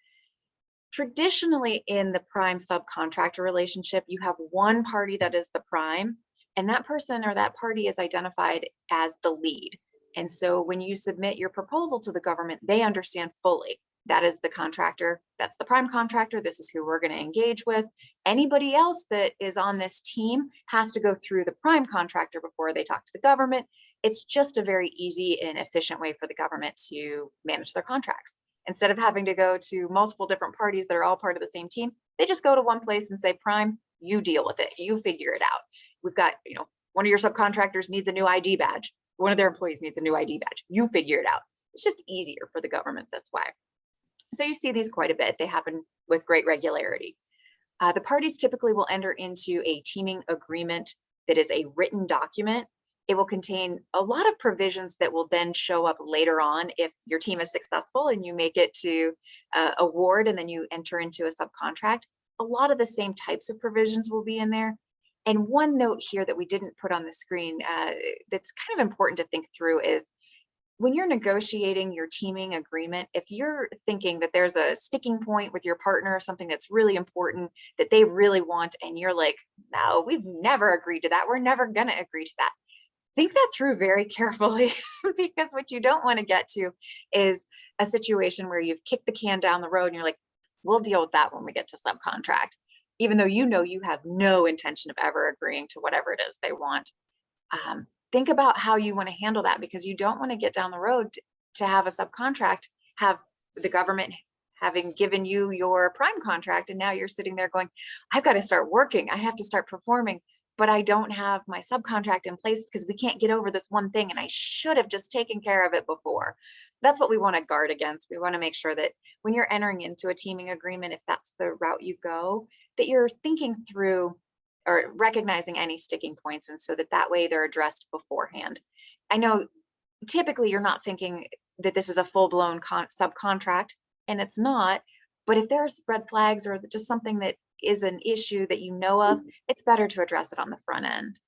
Traditionally, in the prime subcontractor relationship, you have one party that is the prime, and that person or that party is identified as the lead. And so when you submit your proposal to the government, they understand fully that is the contractor, that's the prime contractor, this is who we're going to engage with. Anybody else that is on this team has to go through the prime contractor before they talk to the government. It's just a very easy and efficient way for the government to manage their contracts. Instead of having to go to multiple different parties that are all part of the same team, they just go to one place and say, prime, you deal with it, you figure it out. We've got, one of your subcontractors needs a new ID badge. One of their employees needs a new ID badge. You figure it out. It's just easier for the government this way. So you see these quite a bit. They happen with great regularity. The parties typically will enter into a teaming agreement that is a written document. It will contain a lot of provisions that will then show up later on if your team is successful and you make it to award and then you enter into a subcontract. A lot of the same types of provisions will be in there. And one note here that we didn't put on the screen that's kind of important to think through is when you're negotiating your teaming agreement, if you're thinking that there's a sticking point with your partner, something that's really important that they really want, and you're like, no, we've never agreed to that. We're never going to agree to that. Think that through very carefully, because what you don't want to get to is a situation where you've kicked the can down the road and you're like, we'll deal with that when we get to subcontract, even though you have no intention of ever agreeing to whatever it is they want. Think about how you want to handle that, because you don't want to get down the road to have a subcontract, have the government having given you your prime contract, and now you're sitting there going, I've got to start working, I have to start performing, but I don't have my subcontract in place because we can't get over this one thing and I should have just taken care of it before. That's what we want to guard against. We want to make sure that when you're entering into a teaming agreement, if that's the route you go, that you're thinking through or recognizing any sticking points, and so that way they're addressed beforehand. I know typically you're not thinking that this is a full-blown subcontract, and it's not, but if there's red flags or just something that is an issue that you know of, it's better to address it on the front end.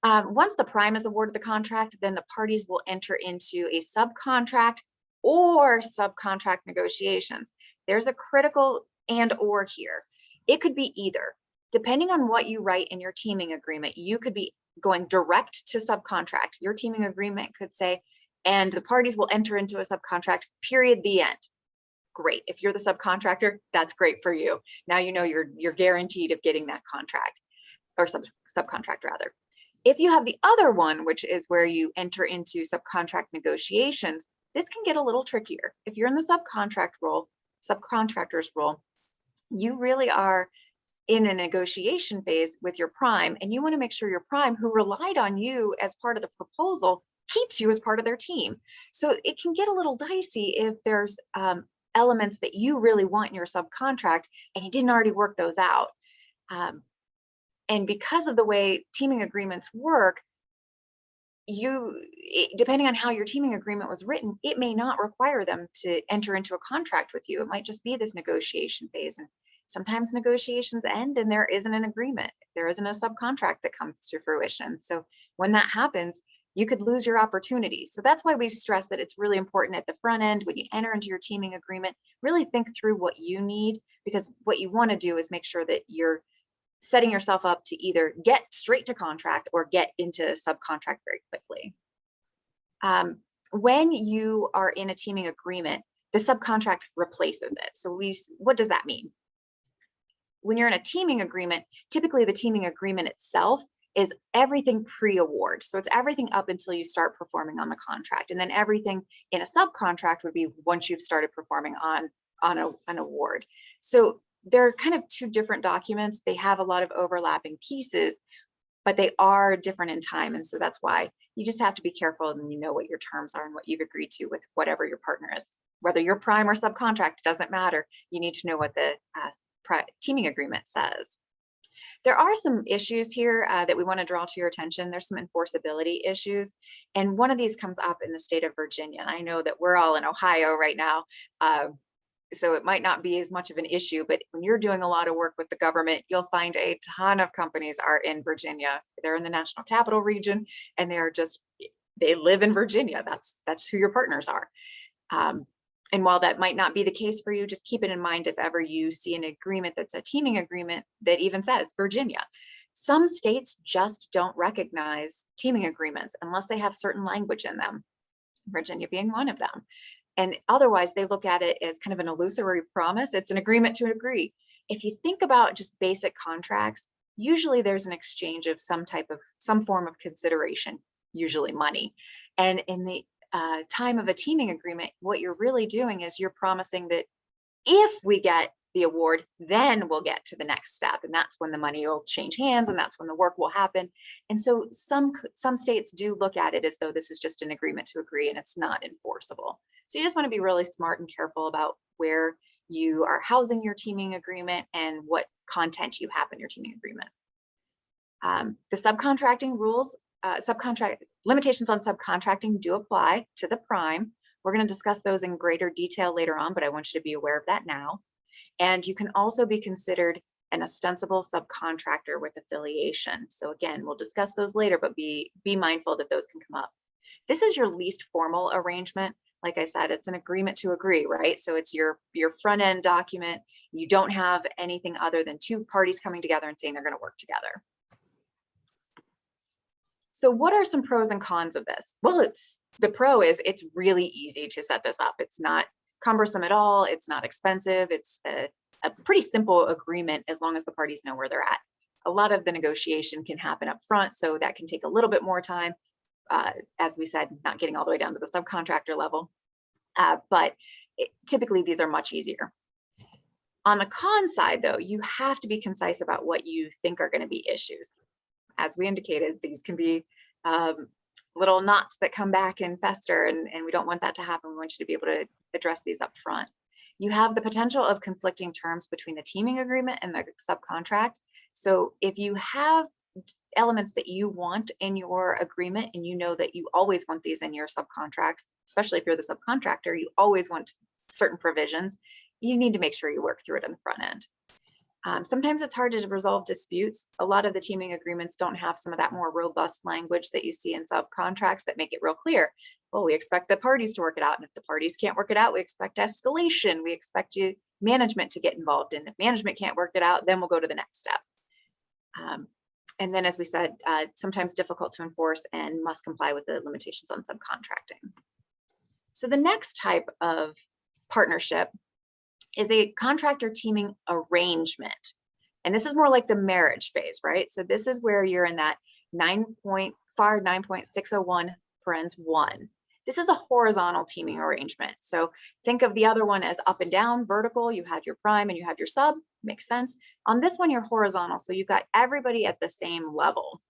Once the prime is awarded the contract, then the parties will enter into a subcontract or subcontract negotiations. There's a critical and or here. It could be either. Depending on what you write in your teaming agreement, you could be going direct to subcontract. Your teaming agreement could say, and the parties will enter into a subcontract, period, the end. Great. If you're the subcontractor, that's great for you. Now you know you're guaranteed of getting that contract, or subcontract rather. If you have the other one, which is where you enter into subcontract negotiations, this can get a little trickier. If you're in the subcontractor's role, you really are in a negotiation phase with your prime, and you want to make sure your prime, who relied on you as part of the proposal, keeps you as part of their team. So it can get a little dicey if there's elements that you really want in your subcontract and you didn't already work those out. And because of the way teaming agreements work, depending on how your teaming agreement was written, it may not require them to enter into a contract with you. It might just be this negotiation phase. And sometimes negotiations end and there isn't an agreement. There isn't a subcontract that comes to fruition. So when that happens, you could lose your opportunity. So that's why we stress that it's really important at the front end when you enter into your teaming agreement, really think through what you need, because what you want to do is make sure that you're setting yourself up to either get straight to contract or get into subcontract very quickly. When you are in a teaming agreement, the subcontract replaces it. So what does that mean? When you're in a teaming agreement, typically the teaming agreement itself is everything pre-award. So it's everything up until you start performing on the contract. And then everything in a subcontract would be once you've started performing on an award. So they're kind of two different documents. They have a lot of overlapping pieces, but they are different in time. And so that's why you just have to be careful and you know what your terms are and what you've agreed to with whatever your partner is. Whether you're prime or subcontract, it doesn't matter. You need to know what the teaming agreement says. There are some issues here that we want to draw to your attention. There's some enforceability issues. And one of these comes up in the state of Virginia. And I know that we're all in Ohio right now. So it might not be as much of an issue, but when you're doing a lot of work with the government, you'll find a ton of companies are in Virginia. They're in the National Capital Region and they live in Virginia. That's who your partners are. And while that might not be the case for you, just keep it in mind if ever you see an agreement that's a teaming agreement that even says Virginia. Some states just don't recognize teaming agreements unless they have certain language in them, Virginia being one of them. And otherwise, they look at it as kind of an illusory promise. It's an agreement to agree. If you think about just basic contracts, usually there's an exchange of some form of consideration, usually money. And in the time of a teaming agreement, what you're really doing is you're promising that if we get the award, then we'll get to the next step. And that's when the money will change hands and that's when the work will happen. And so some states do look at it as though this is just an agreement to agree and it's not enforceable. So you just want to be really smart and careful about where you are housing your teaming agreement and what content you have in your teaming agreement. The subcontracting rules, limitations on subcontracting do apply to the prime. We're going to discuss those in greater detail later on, but I want you to be aware of that now. And you can also be considered an ostensible subcontractor with affiliation. So again, we'll discuss those later, but be mindful that those can come up. This is your least formal arrangement. Like I said, it's an agreement to agree, right? So it's your front end document. You don't have anything other than two parties coming together and saying they're going to work together. So what are some pros and cons of this? Well, the pro is it's really easy to set this up. It's not cumbersome at all. It's not expensive. It's a pretty simple agreement as long as the parties know where they're at. A lot of the negotiation can happen up front, so that can take a little bit more time. As we said, not getting all the way down to the subcontractor level, but typically these are much easier. On the con side, though, you have to be concise about what you think are going to be issues. As we indicated, these can be little knots that come back and fester, and we don't want that to happen. We want you to be able to address these up front. You have the potential of conflicting terms between the teaming agreement and the subcontract. So if you have elements that you want in your agreement and you know that you always want these in your subcontracts, especially if you're the subcontractor, you always want certain provisions, you need to make sure you work through it in the front end. Sometimes it's hard to resolve disputes. A lot of the teaming agreements don't have some of that more robust language that you see in subcontracts that make it real clear. Well, we expect the parties to work it out. And if the parties can't work it out, we expect escalation. We expect management to get involved. And if management can't work it out, then we'll go to the next step. And then, as we said, sometimes difficult to enforce and must comply with the limitations on subcontracting. So the next type of partnership is a contractor teaming arrangement. And this is more like the marriage phase, right? So this is where you're in that 9.601 parens 1. This is a horizontal teaming arrangement. So think of the other one as up and down, vertical. You had your prime and you had your sub, makes sense. On this one, you're horizontal. So you've got everybody at the same level.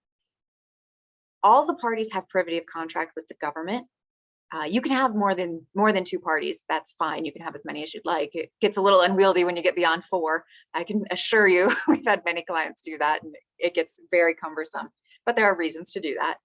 All the parties have privity of contract with the government. You can have more than two parties. That's fine. You can have as many as you'd like. It gets a little unwieldy when you get beyond 4. I can assure you, we've had many clients do that, and it gets very cumbersome. But there are reasons to do that.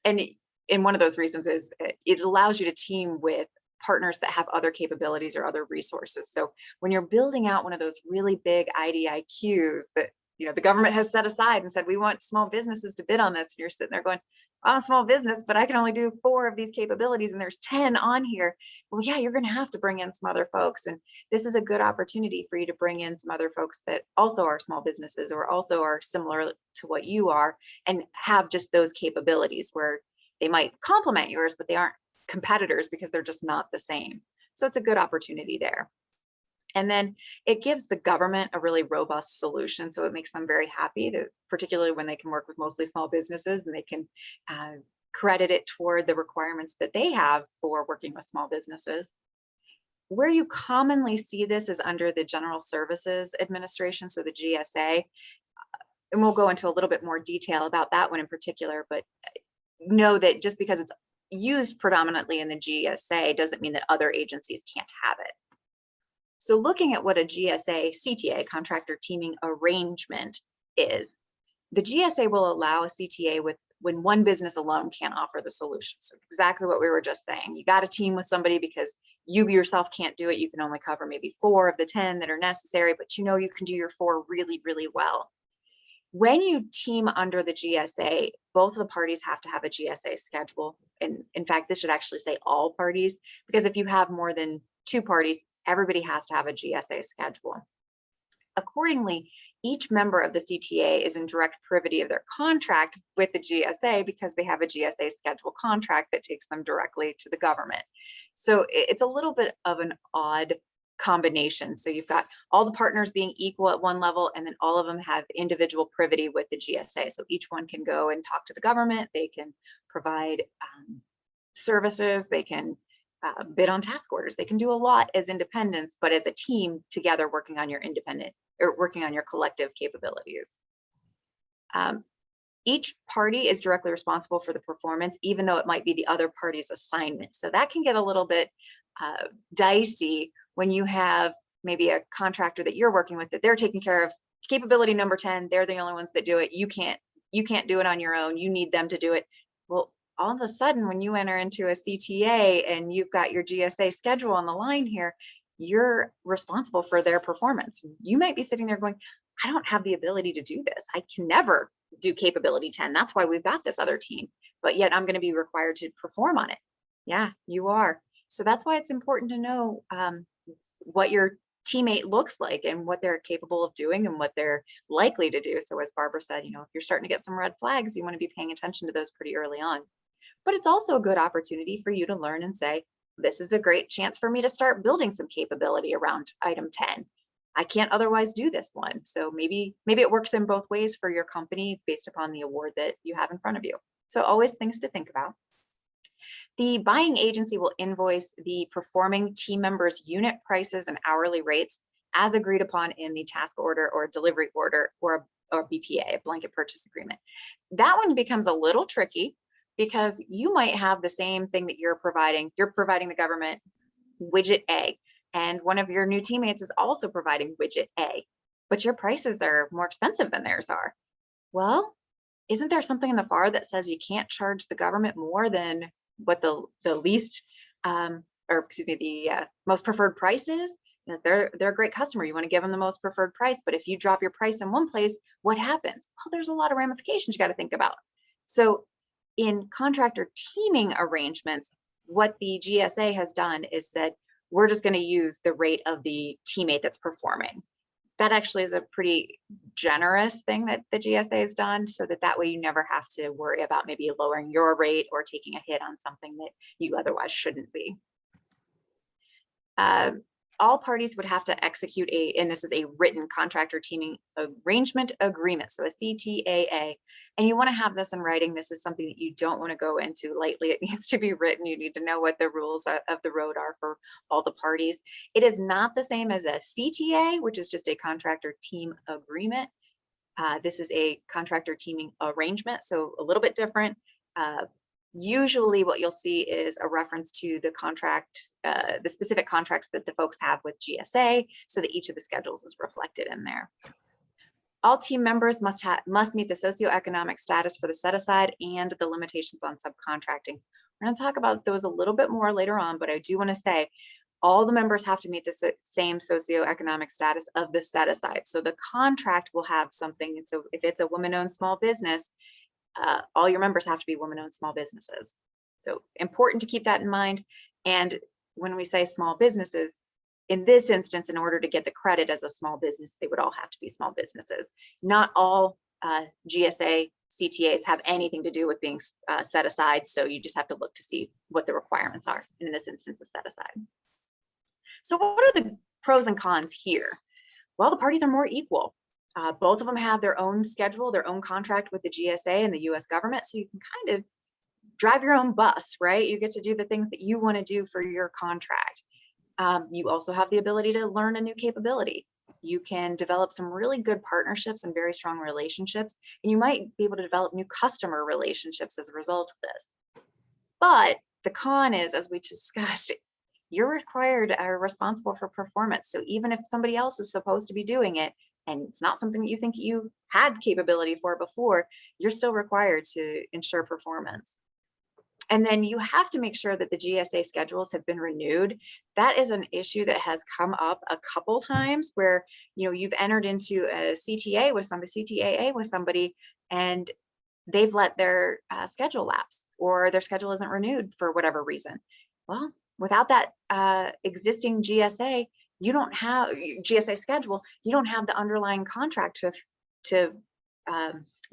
And one of those reasons is it allows you to team with partners that have other capabilities or other resources. So when you're building out one of those really big IDIQs that the government has set aside and said, we want small businesses to bid on this, and you're sitting there going, I'm a small business, but I can only do 4 of these capabilities and there's 10 on here. Well, yeah, you're going to have to bring in some other folks. And this is a good opportunity for you to bring in some other folks that also are small businesses or also are similar to what you are and have just those capabilities where they might complement yours, but they aren't competitors because they're just not the same. So it's a good opportunity there. And then it gives the government a really robust solution. So it makes them very happy, that particularly when they can work with mostly small businesses and they can credit it toward the requirements that they have for working with small businesses. Where you commonly see this is under the General Services Administration, so the GSA. And we'll go into a little bit more detail about that one in particular, but know that just because it's used predominantly in the GSA doesn't mean that other agencies can't have it. So looking at what a GSA CTA, contractor teaming arrangement, is, the GSA will allow a CTA when one business alone can't offer the solution. So exactly what we were just saying. You got to team with somebody because you yourself can't do it. You can only cover maybe 4 of the 10 that are necessary, but you can do your 4 really, really well. When you team under the GSA, both of the parties have to have a GSA schedule. And in fact, this should actually say all parties, because if you have more than 2 parties, everybody has to have a GSA schedule. Accordingly, each member of the CTA is in direct privity of their contract with the GSA because they have a GSA schedule contract that takes them directly to the government. So it's a little bit of an odd combination. So you've got all the partners being equal at one level, and then all of them have individual privity with the GSA. So each one can go and talk to the government. They can provide services. They can bid on task orders. They can do a lot as independents, but as a team together working on your independent or working on your collective capabilities. Each party is directly responsible for the performance, even though it might be the other party's assignment. So that can get a little bit dicey when you have maybe a contractor that you're working with that they're taking care of capability number 10. They're the only ones that do it. You can't do it on your own. You need them to do it. Well, all of a sudden, when you enter into a CTA and you've got your GSA schedule on the line here, you're responsible for their performance. You might be sitting there going, I don't have the ability to do this. I can never do capability 10. That's why we've got this other team, but yet I'm going to be required to perform on it. Yeah, you are. So that's why it's important to know what your teammate looks like and what they're capable of doing and what they're likely to do. So as Barbara said, if you're starting to get some red flags, you want to be paying attention to those pretty early on. But it's also a good opportunity for you to learn and say, this is a great chance for me to start building some capability around item 10. I can't otherwise do this one. So maybe it works in both ways for your company based upon the award that you have in front of you. So always things to think about. The buying agency will invoice the performing team members' unit prices and hourly rates as agreed upon in the task order or delivery order or BPA, a blanket purchase agreement. That one becomes a little tricky because you might have the same thing that you're providing the government widget A, and one of your new teammates is also providing widget A, but your prices are more expensive than theirs are. Well, isn't there something in the FAR that says you can't charge the government more than what the least, the most preferred price is? They're a great customer. You want to give them the most preferred price, but if you drop your price in one place, what happens? Well, there's a lot of ramifications you got to think about. So in contractor teaming arrangements, what the GSA has done is said, we're just going to use the rate of the teammate that's performing. That actually is a pretty generous thing that the GSA has done, so that way you never have to worry about maybe lowering your rate or taking a hit on something that you otherwise shouldn't be. All parties would have to execute and this is a written contractor teaming arrangement agreement, so a CTAA. And you want to have this in writing. This is something that you don't want to go into lightly. It needs to be written. You need to know what the rules of the road are for all the parties. It is not the same as a CTA, which is just a contractor team agreement. This is a contractor teaming arrangement, so a little bit different. Usually what you'll see is a reference to the contract, the specific contracts that the folks have with GSA, so that each of the schedules is reflected in there. All team members must meet the socioeconomic status for the set aside and the limitations on subcontracting. We're going to talk about those a little bit more later on, but I do want to say all the members have to meet the same socioeconomic status of the set aside. So the contract will have something. And so if it's a woman-owned small business, all your members have to be women-owned small businesses. So important to keep that in mind. And when we say small businesses, in this instance, in order to get the credit as a small business, they would all have to be small businesses. Not all GSA CTAs have anything to do with being set aside. So you just have to look to see what the requirements are. In this instance, a set aside. So what are the pros and cons here? Well, the parties are more equal. Both of them have their own schedule, their own contract with the GSA and the US government. So you can kind of drive your own bus, right? You get to do the things that you want to do for your contract. You also have the ability to learn a new capability. You can develop some really good partnerships and very strong relationships, and you might be able to develop new customer relationships as a result of this. But the con is, as we discussed, you're required or responsible for performance. So even if somebody else is supposed to be doing it, and it's not something that you think you had capability for before, you're still required to ensure performance. And then you have to make sure that the GSA schedules have been renewed. That is an issue that has come up a couple times where, you know, you've entered into a CTA with somebody, CTAA with somebody, and they've let their schedule lapse, or their schedule isn't renewed for whatever reason. Well, without that existing GSA, you don't have GSA schedule, you don't have the underlying contract to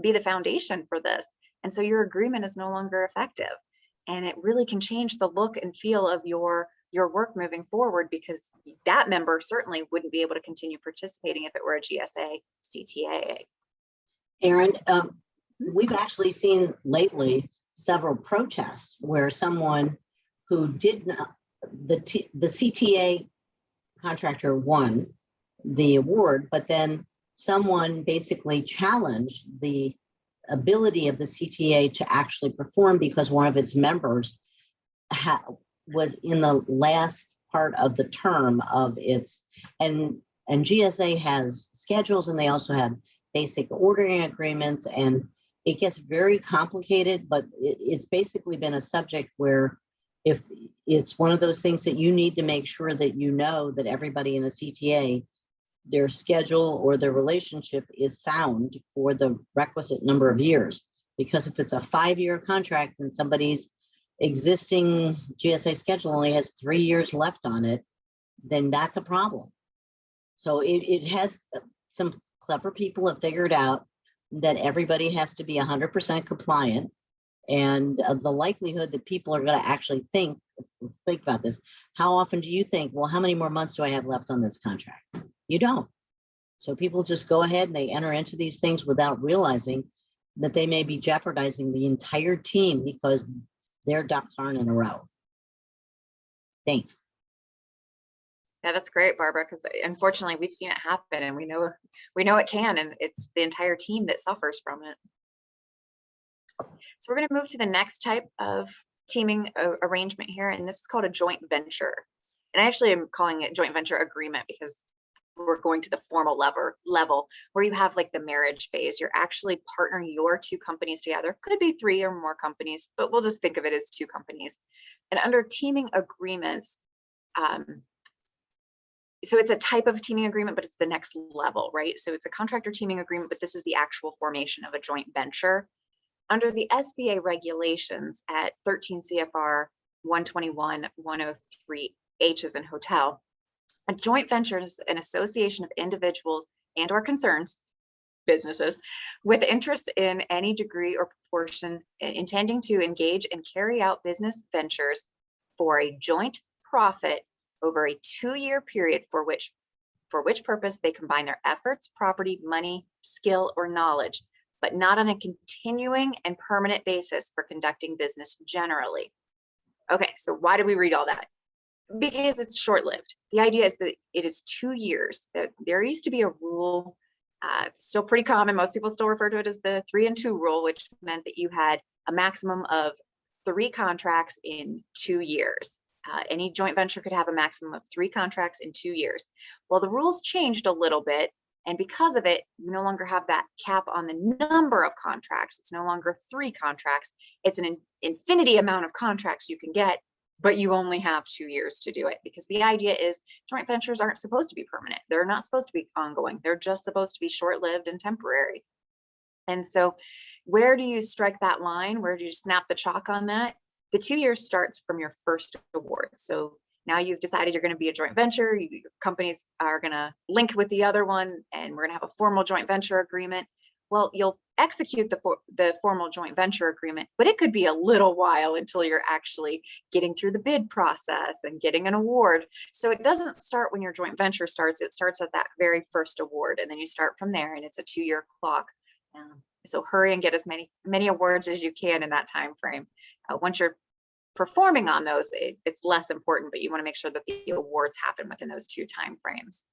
be the foundation for this. And so your agreement is no longer effective. And it really can change the look and feel of your work moving forward, because that member certainly wouldn't be able to continue participating if it were a GSA CTAA. Aaron, we've actually seen lately several protests where someone who did not, the CTA contractor won the award, but then someone basically challenged the ability of the CTA to actually perform because one of its members was in the last part of the term of its, and GSA has schedules, and they also have basic ordering agreements, and it gets very complicated, but it's basically been a subject where if it's one of those things that you need to make sure that you know that everybody in a CTA, their schedule or their relationship is sound for the requisite number of years. Because if it's a 5-year contract and somebody's existing GSA schedule only has 3 years left on it, then that's a problem. So it has, some clever people have figured out that everybody has to be 100% compliant. And the likelihood that people are going to actually think about this. How often do you think, well, how many more months do I have left on this contract? You don't. So people just go ahead and they enter into these things without realizing that they may be jeopardizing the entire team because their ducks aren't in a row. Thanks. Yeah, that's great, Barbara, because unfortunately we've seen it happen, and we know it can, and it's the entire team that suffers from it. So we're going to move to the next type of teaming arrangement here, and this is called a joint venture. And I actually am calling it joint venture agreement because we're going to the formal level where you have like the marriage phase. You're actually partnering your two companies together. Could be 3 or more companies, but we'll just think of it as 2 companies. And under teaming agreements, so it's a type of teaming agreement, but it's the next level, right? So it's a contractor teaming agreement, but this is the actual formation of a joint venture. Under the SBA regulations at 13 CFR 121-103 H as in hotel, a joint venture is an association of individuals and or concerns, businesses, with interest in any degree or proportion intending to engage and carry out business ventures for a joint profit over a 2-year period for which purpose they combine their efforts, property, money, skill, or knowledge, but not on a continuing and permanent basis for conducting business generally. Okay, so why do we read all that? Because it's short-lived. The idea is that it is 2 years. There used to be a rule, it's still pretty common. Most people still refer to it as the 3 and 2 rule, which meant that you had a maximum of 3 contracts in 2 years. Any joint venture could have a maximum of 3 contracts in 2 years. Well, the rules changed a little bit And because of it, you no longer have that cap on the number of contracts. It's no longer 3 contracts. It's an infinity amount of contracts you can get, but you only have 2 years to do it, because the idea is joint ventures aren't supposed to be permanent. They're not supposed to be ongoing. They're just supposed to be short-lived and temporary. And so where do you strike that line? Where do you snap the chalk on that? The 2 years starts from your first award. So now you've decided you're going to be a joint venture. Your companies are going to link with the other one, and we're going to have a formal joint venture agreement. Well, you'll execute the formal joint venture agreement, but it could be a little while until you're actually getting through the bid process and getting an award. So it doesn't start when your joint venture starts. It starts at that very first award, and then you start from there, and it's a 2-year clock. So hurry and get as many awards as you can in that time frame. Once you're performing on those, it's less important, but you want to make sure that the awards happen within those 2 time frames.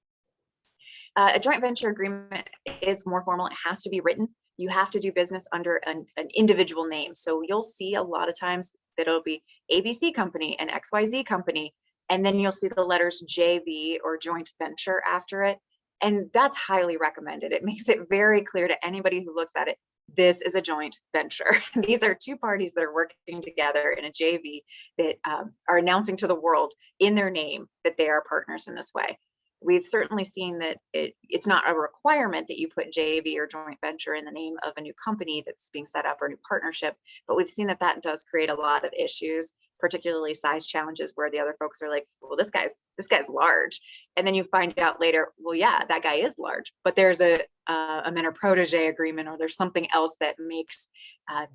A joint venture agreement is more formal. It has to be written. You have to do business under an individual name. So you'll see a lot of times that it'll be ABC company and XYZ company, and then you'll see the letters JV or joint venture after it. And that's highly recommended. It makes it very clear to anybody who looks at it, this is a joint venture. These are 2 parties that are working together in a JV that are announcing to the world in their name that they are partners in this way. We've certainly seen that it's not a requirement that you put JV or joint venture in the name of a new company that's being set up or a new partnership, but we've seen that that does create a lot of issues, particularly size challenges, where the other folks are like, well, this guy's large. And then you find out later, well, yeah, that guy is large, but there's a mentor protege agreement, or there's something else that makes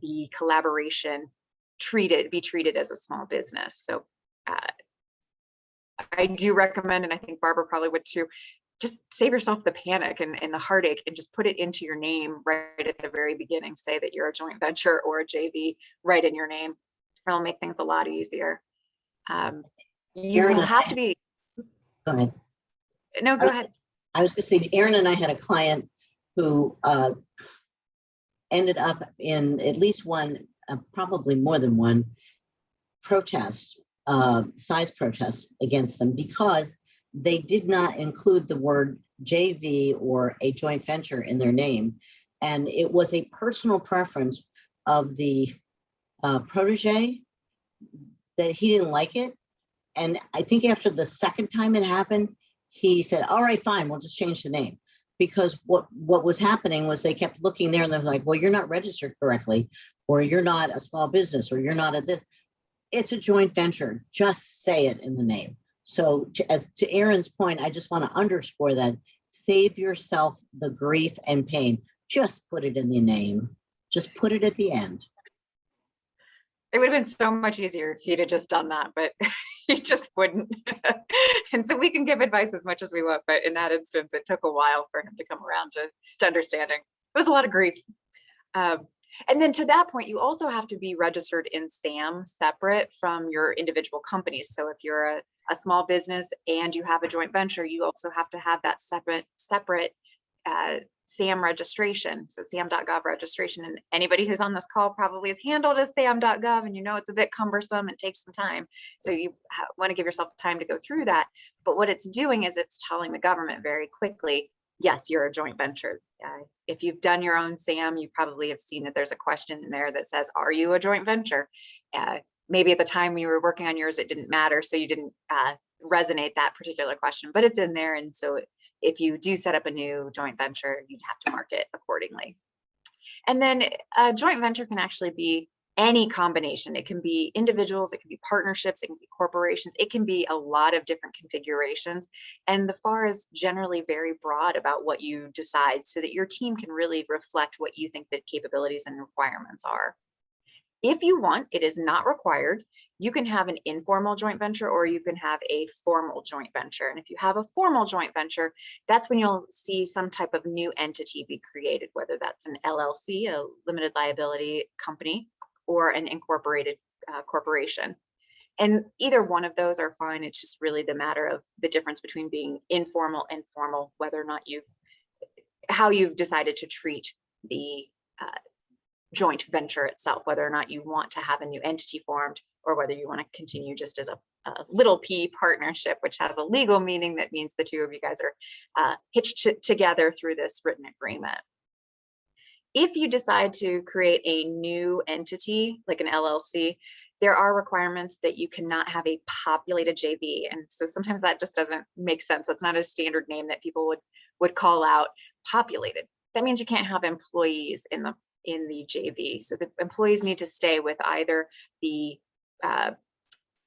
the collaboration be treated as a small business. So I do recommend, and I think Barbara probably would too, just save yourself the panic and the heartache, and just put it into your name right at the very beginning. Say that you're a joint venture or a JV right in your name. It'll make things a lot easier. You Erin, have to be. Go ahead. No, go ahead. I was going to say, Erin and I had a client who ended up in at least one, probably more than one, protest, size protests against them, because they did not include the word JV or a joint venture in their name. And it was a personal preference of the protege that he didn't like it. And I think after the second time it happened, he said, all right, fine, we'll just change the name. Because what was happening was they kept looking there and they're like, well, you're not registered correctly, or you're not a small business, or you're not a this. It's a joint venture. Just say it in the name. So to Erin's point, I just want to underscore that. Save yourself the grief and pain. Just put it in the name. Just put it at the end. It would have been so much easier if he'd have just done that, but he just wouldn't. And so we can give advice as much as we want, but in that instance, it took a while for him to come around to understanding. It was a lot of grief. And then to that point, you also have to be registered in SAM separate from your individual companies. So if you're a small business and you have a joint venture, you also have to have that separate SAM registration. So SAM.gov registration. And anybody who's on this call probably is handled as SAM.gov, and you know it's a bit cumbersome and takes some time. So you want to give yourself time to go through that. But what it's doing is it's telling the government very quickly, yes, you're a joint venture. If you've done your own SAM, you probably have seen that there's a question in there that says, are you a joint venture? Maybe at the time you were working on yours, it didn't matter, so you didn't resonate that particular question, but it's in there. And so if you do set up a new joint venture, you'd have to mark it accordingly. And then a joint venture can actually be any combination. It can be individuals, it can be partnerships, it can be corporations, it can be a lot of different configurations. And the FAR is generally very broad about what you decide so that your team can really reflect what you think the capabilities and requirements are. If you want, it is not required. You can have an informal joint venture, or you can have a formal joint venture. And if you have a formal joint venture, that's when you'll see some type of new entity be created, whether that's an LLC, a limited liability company, or an incorporated corporation. And either one of those are fine. It's just really the matter of the difference between being informal and formal, whether or not how you've decided to treat the joint venture itself, whether or not you want to have a new entity formed or whether you want to continue just as a little p partnership, which has a legal meaning that means the two of you guys are hitched together through this written agreement. If you decide to create a new entity, like an LLC, there are requirements that you cannot have a populated JV. And so sometimes that just doesn't make sense. That's not a standard name that people would call out. Populated. That means you can't have employees in the JV. So the employees need to stay with either the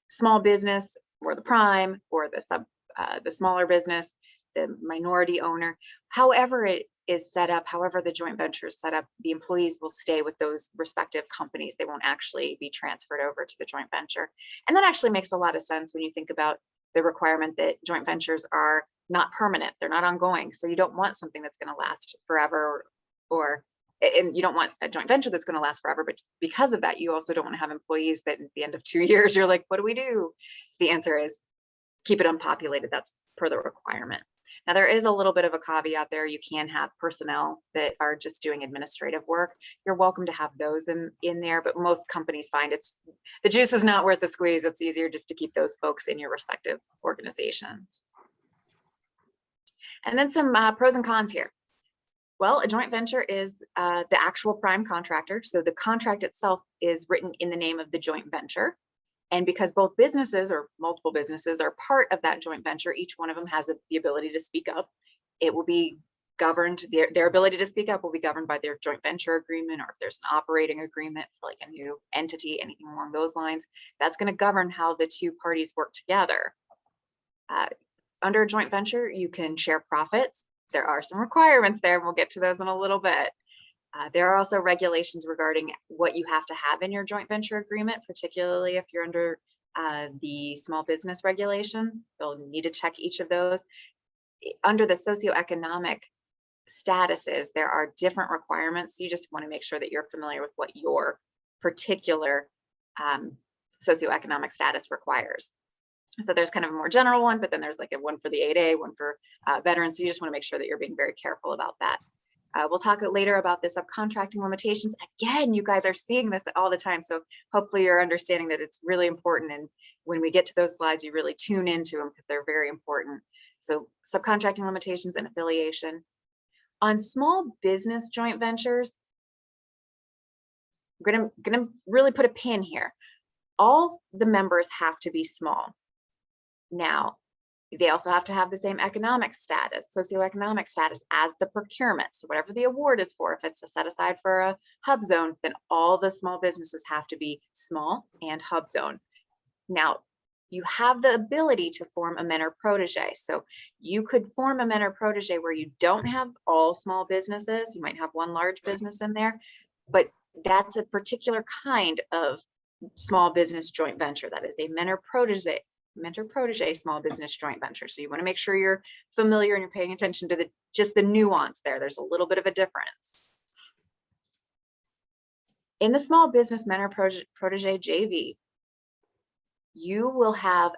small business or the prime or the smaller business, the minority owner. However it is set up, however the joint venture is set up, the employees will stay with those respective companies. They won't actually be transferred over to the joint venture. And that actually makes a lot of sense when you think about the requirement that joint ventures are not permanent, they're not ongoing. So you don't want something that's going to last forever, and you don't want a joint venture that's going to last forever. But because of that, you also don't want to have employees that at the end of 2 years, you're like, what do we do? The answer is keep it unpopulated. That's per the requirement. Now, there is a little bit of a caveat there. You can have personnel that are just doing administrative work. You're welcome to have those in there, but most companies find the juice is not worth the squeeze. It's easier just to keep those folks in your respective organizations. And then some pros and cons here. Well, a joint venture is the actual prime contractor. So the contract itself is written in the name of the joint venture. And because both businesses or multiple businesses are part of that joint venture, each one of them has the ability to speak up. It will be governed, their ability to speak up will be governed by their joint venture agreement, or if there's an operating agreement for like a new entity, anything along those lines, that's going to govern how the two parties work together. Under a joint venture, you can share profits. There are some requirements there, and we'll get to those in a little bit. There are also regulations regarding what you have to have in your joint venture agreement, particularly if you're under the small business regulations. You'll need to check each of those. Under the socioeconomic statuses, there are different requirements. So you just want to make sure that you're familiar with what your particular socioeconomic status requires. So there's kind of a more general one, but then there's like a one for the 8A, one for veterans. So you just want to make sure that you're being very careful about that. We'll talk later about the subcontracting limitations. Again, you guys are seeing this all the time. So hopefully you're understanding that it's really important. And when we get to those slides, you really tune into them because they're very important. So subcontracting limitations and affiliation. On small business joint ventures, I'm gonna really put a pin here. All the members have to be small. Now, they also have to have the same economic status, socioeconomic status as the procurement. So whatever the award is for, if it's a set aside for a hub zone, then all the small businesses have to be small and hub zone. Now, you have the ability to form a mentor protege. So you could form a mentor protege where you don't have all small businesses. You might have one large business in there, but that's a particular kind of small business joint venture. That is a mentor protege small business joint venture. So you want to make sure you're familiar and you're paying attention to just the nuance there. There's a little bit of a difference. In the small business mentor protege JV, you will have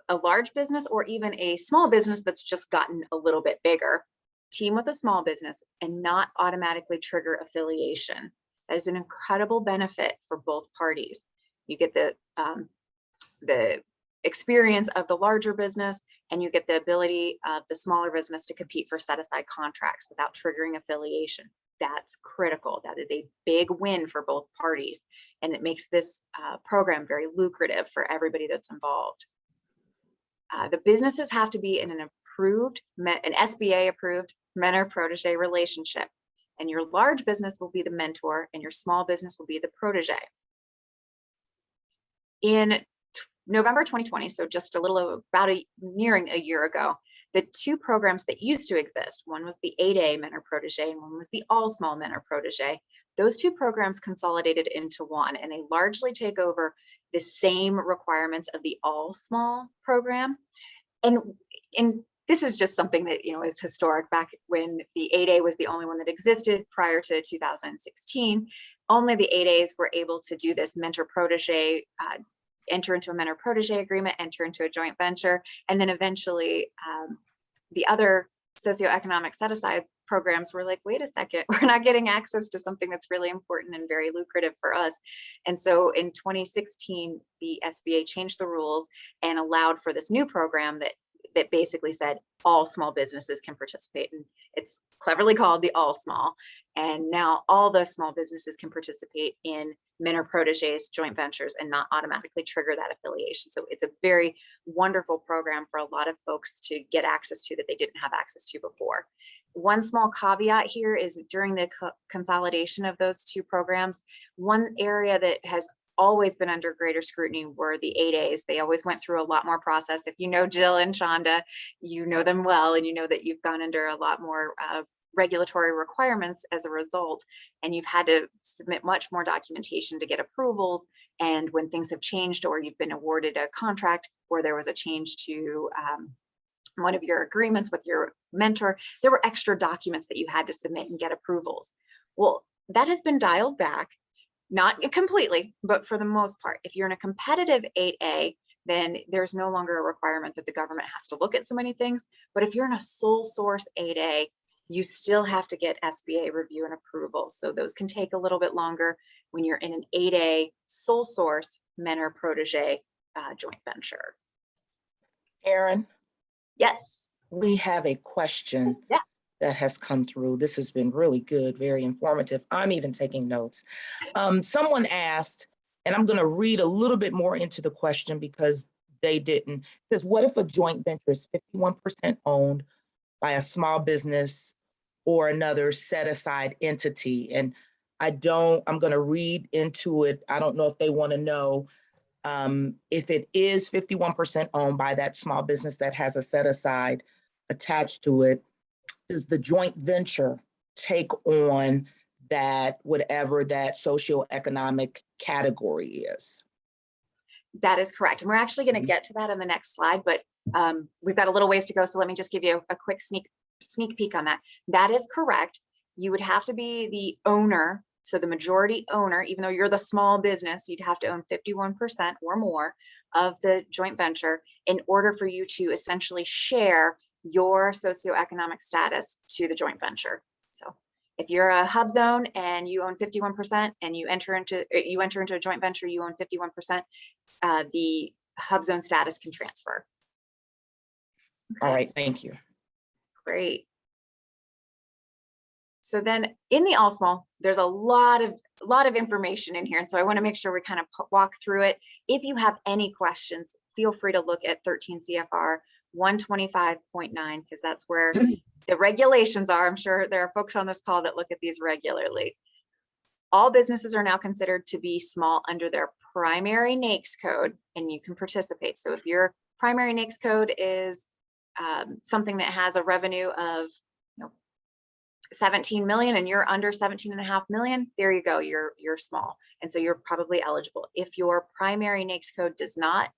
a large business or even a small business that's just gotten a little bit bigger, team with a small business and not automatically trigger affiliation. That is an incredible benefit for both parties. You get the experience of the larger business and you get the ability of the smaller business to compete for set aside contracts without triggering affiliation. That's critical. That is a big win for both parties. And it makes this program very lucrative for everybody that's involved. The businesses have to be in an SBA approved mentor protege relationship. And your large business will be the mentor and your small business will be the protege. In November 2020, so just a little nearing a year ago, the two programs that used to exist, one was the 8A mentor protege and one was the all small mentor protege. Those two programs consolidated into one and they largely take over the same requirements of the all small program. And this is just something that is historic. Back when the 8A was the only one that existed prior to 2016, only the 8As were able to do this mentor protege, enter into a mentor protege agreement, enter into a joint venture, and then eventually the other socioeconomic set aside programs were like, wait a second, we're not getting access to something that's really important and very lucrative for us. And so in 2016, the SBA changed the rules and allowed for this new program that basically said all small businesses can participate. And it's cleverly called the All Small. And now all the small businesses can participate in mentor proteges, joint ventures, and not automatically trigger that affiliation. So it's a very wonderful program for a lot of folks to get access to that they didn't have access to before. One small caveat here is during the consolidation of those two programs, one area that has always been under greater scrutiny were the 8As. They always went through a lot more process. If you know Jill and Shonda, you know them well, and you know that you've gone under a lot more regulatory requirements as a result, and you've had to submit much more documentation to get approvals. And when things have changed, or you've been awarded a contract, or there was a change to one of your agreements with your mentor, there were extra documents that you had to submit and get approvals. Well, that has been dialed back. Not completely, but for the most part. If you're in a competitive 8A, then there's no longer a requirement that the government has to look at so many things. But if you're in a sole source 8A, you still have to get SBA review and approval. So those can take a little bit longer when you're in an 8A sole source mentor protege joint venture. Erin, Yes. we have a question. Yeah. That has come through. This has been really good, very informative. I'm even taking notes. Someone asked, and I'm going to read a little bit more into the question because they didn't. It says, what if a joint venture is 51% owned by a small business or another set aside entity? And I'm going to read into it. I don't know if they want to know if it is 51% owned by that small business that has a set aside attached to it. Does the joint venture take on that, whatever that socioeconomic category is? That is correct. And we're actually going to get to that in the next slide, but we've got a little ways to go. So let me just give you a quick sneak peek on that. That is correct. You would have to be the owner. So the majority owner, even though you're the small business, you'd have to own 51% or more of the joint venture in order for you to essentially share your socioeconomic status to the joint venture. So if you're a hub zone and you own 51% and you enter into a joint venture, you own 51%, the hub zone status can transfer. Okay. All right, thank you. Great. So then in the all small, there's a lot of information in here. And so I want to make sure we kind of walk through it. If you have any questions, feel free to look at 13 CFR 125.9, because that's where the regulations are. I'm sure there are folks on this call that look at these regularly. All businesses are now considered to be small under their primary NAICS code, and you can participate. So if your primary NAICS code is something that has a revenue of 17 million and you're under 17.5 million, there you go, you're small. And so you're probably eligible. If your primary NAICS code does not,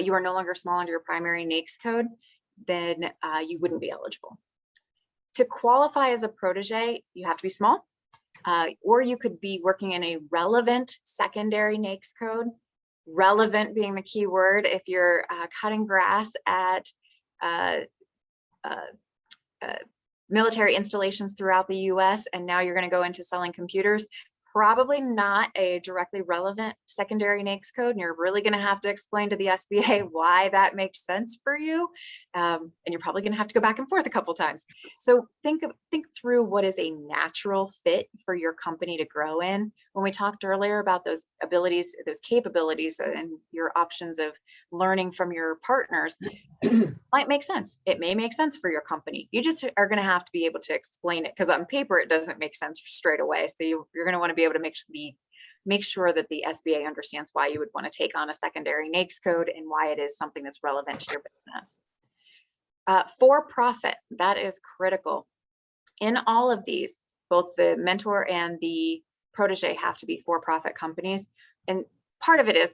you are no longer small under your primary NAICS code, then you wouldn't be eligible. To qualify as a protege, you have to be small, or you could be working in a relevant secondary NAICS code. Relevant being the key word. If you're cutting grass at military installations throughout the US, and now you're going to go into selling computers, probably not a directly relevant secondary NAICS code, and you're really going to have to explain to the SBA why that makes sense for you, and you're probably going to have to go back and forth a couple times. So think through what is a natural fit for your company to grow in. When we talked earlier about those abilities, those capabilities, and your options of learning from your partners, might make sense. It may make sense for your company. You just are going to have to be able to explain it, because on paper it doesn't make sense straight away. So you're going to want to be able to make sure that the SBA understands why you would want to take on a secondary NAICS code and why it is something that's relevant to your business. For profit, that is critical. In all of these, both the mentor and the protege have to be for-profit companies. And part of it is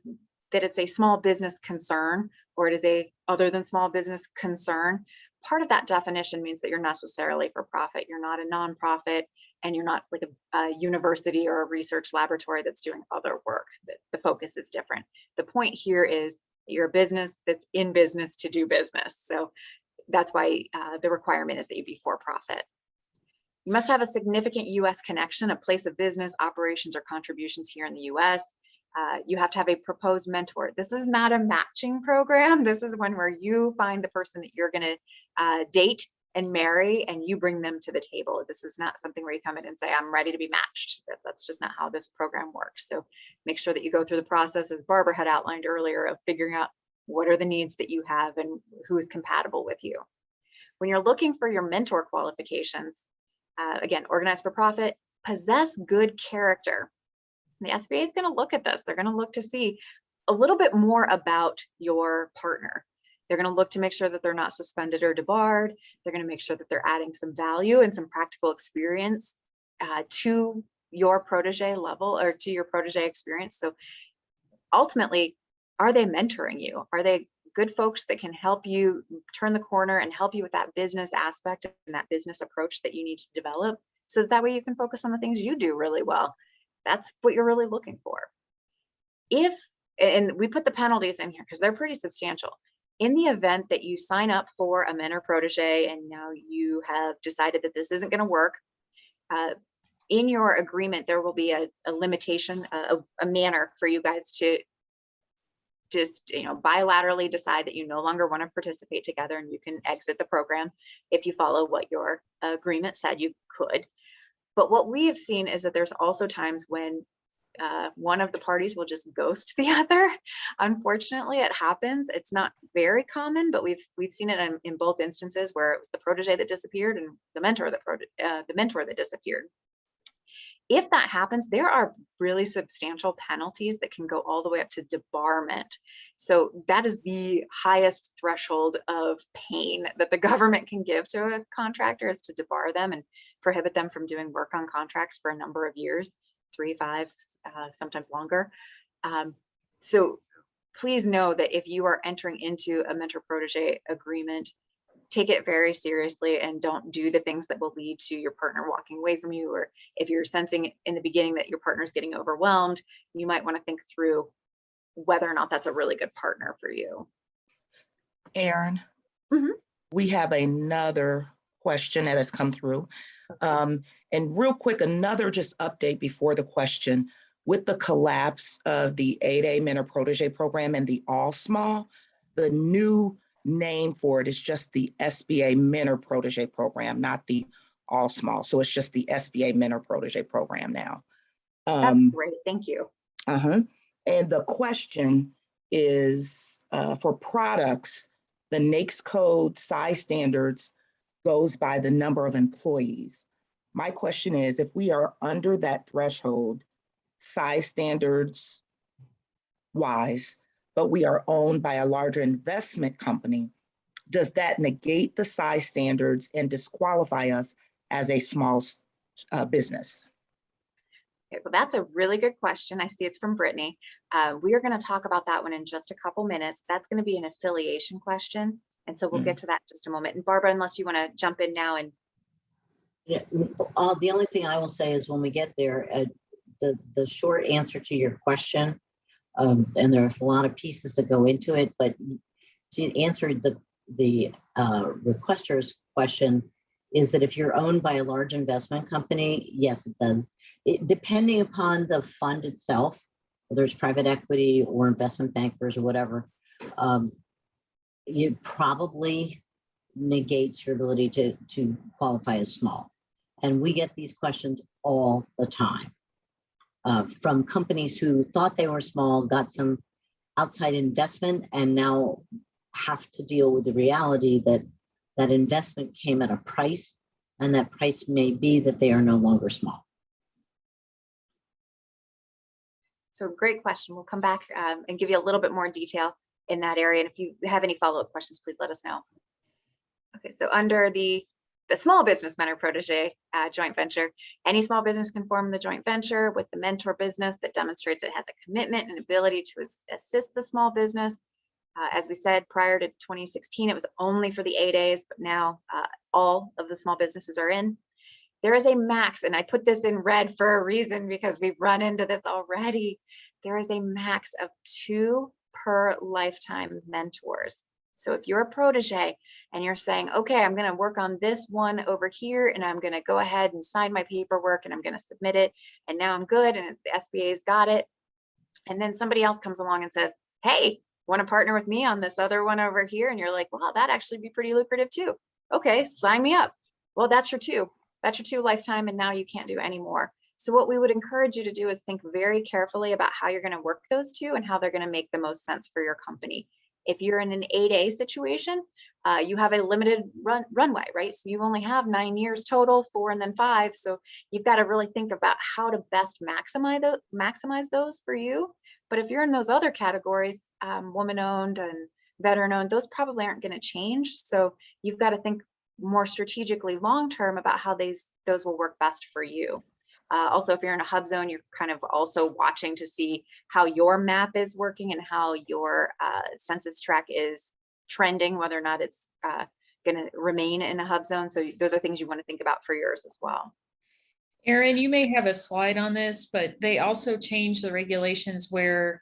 that it's a small business concern, or it is a other than small business concern. Part of that definition means that you're necessarily for profit. You're not a nonprofit, and you're not like a university or a research laboratory that's doing other work. The focus is different. The point here is you're a business that's in business to do business. So that's why the requirement is that you be for profit. You must have a significant US connection, a place of business, operations, or contributions here in the US. You have to have a proposed mentor. This is not a matching program. This is one where you find the person that you're going to date and marry, and you bring them to the table. This is not something where you come in and say, I'm ready to be matched. That's just not how this program works. So make sure that you go through the process, as Barbara had outlined earlier, of figuring out what are the needs that you have and who is compatible with you. When you're looking for your mentor qualifications, again, organized for profit, possess good character. The SBA is going to look at this. They're going to look to see a little bit more about your partner. They're going to look to make sure that they're not suspended or debarred. They're going to make sure that they're adding some value and some practical experience to your protege level, or to your protege experience. So ultimately, are they mentoring you? Are they good folks that can help you turn the corner and help you with that business aspect and that business approach that you need to develop, so that way you can focus on the things you do really well? That's what you're really looking for. And we put the penalties in here because they're pretty substantial. In the event that you sign up for a mentor protege and now you have decided that this isn't going to work, in your agreement, there will be a limitation, a manner for you guys to just, bilaterally decide that you no longer want to participate together, and you can exit the program if you follow what your agreement said you could. But what we have seen is that there's also times when one of the parties will just ghost the other. Unfortunately, it happens. It's not very common, but we've seen it in both instances where it was the protege that disappeared and the mentor that disappeared. If that happens, there are really substantial penalties that can go all the way up to debarment. So that is the highest threshold of pain that the government can give to a contractor, is to debar them and prohibit them from doing work on contracts for a number of years, 3, 5, sometimes longer. So please know that if you are entering into a mentor protege agreement, take it very seriously and don't do the things that will lead to your partner walking away from you. Or if you're sensing in the beginning that your partner's getting overwhelmed, you might want to think through whether or not that's a really good partner for you. Erin, we have another question that has come through. And real quick, another just update before the question. With the collapse of the 8A mentor protege program and the all small, the new name for it is just the SBA mentor protege program, not the all small. So it's just the SBA mentor protege program now. That's great. Thank you. And the question is, for products, the NAICS code size standards goes by the number of employees. My question is, if we are under that threshold, size standards wise, but we are owned by a larger investment company, does that negate the size standards and disqualify us as a small business? Okay, well, that's a really good question. I see it's from Brittany. We are going to talk about that one in just a couple minutes. That's going to be an affiliation question. And so we'll get to that in just a moment. And Barbara, unless you want to jump in now and. Yeah, the only thing I will say is when we get there, the short answer to your question, and there's a lot of pieces that go into it, but to answer the requester's question is that if you're owned by a large investment company, yes, it does. Depending upon the fund itself, whether it's private equity or investment bankers or whatever, it probably negates your ability to qualify as small. And we get these questions all the time from companies who thought they were small, got some outside investment, and now have to deal with the reality that that investment came at a price, and that price may be that they are no longer small. So great question. We'll come back and give you a little bit more detail in that area. And if you have any follow-up questions, please let us know. Okay, so under the small business mentor protege joint venture, any small business can form the joint venture with the mentor business that demonstrates it has a commitment and ability to assist the small business. As we said, prior to 2016, it was only for the 8As, but now all of the small businesses are in. There is a max, and I put this in red for a reason because we've run into this already. There is a max of 2 per lifetime mentors. So if you're a protege and you're saying, okay, I'm going to work on this one over here and I'm going to go ahead and sign my paperwork and I'm going to submit it and now I'm good and the SBA's got it. And then somebody else comes along and says, hey, want to partner with me on this other one over here? And you're like, well, that'd actually be pretty lucrative too. Okay, sign me up. Well, that's your two lifetime, and now you can't do any more. So what we would encourage you to do is think very carefully about how you're going to work those two and how they're going to make the most sense for your company. If you're in an 8A situation, you have a limited runway, right? So you only have 9 years total, 4 and then 5. So you've got to really think about how to best maximize those for you. But if you're in those other categories, woman-owned and veteran-owned, those probably aren't going to change. So you've got to think more strategically long-term about how those will work best for you. Also, if you're in a hub zone, you're kind of also watching to see how your map is working and how your census tract is trending, whether or not it's going to remain in a hub zone. So those are things you want to think about for yours as well. Erin, you may have a slide on this, but they also changed the regulations where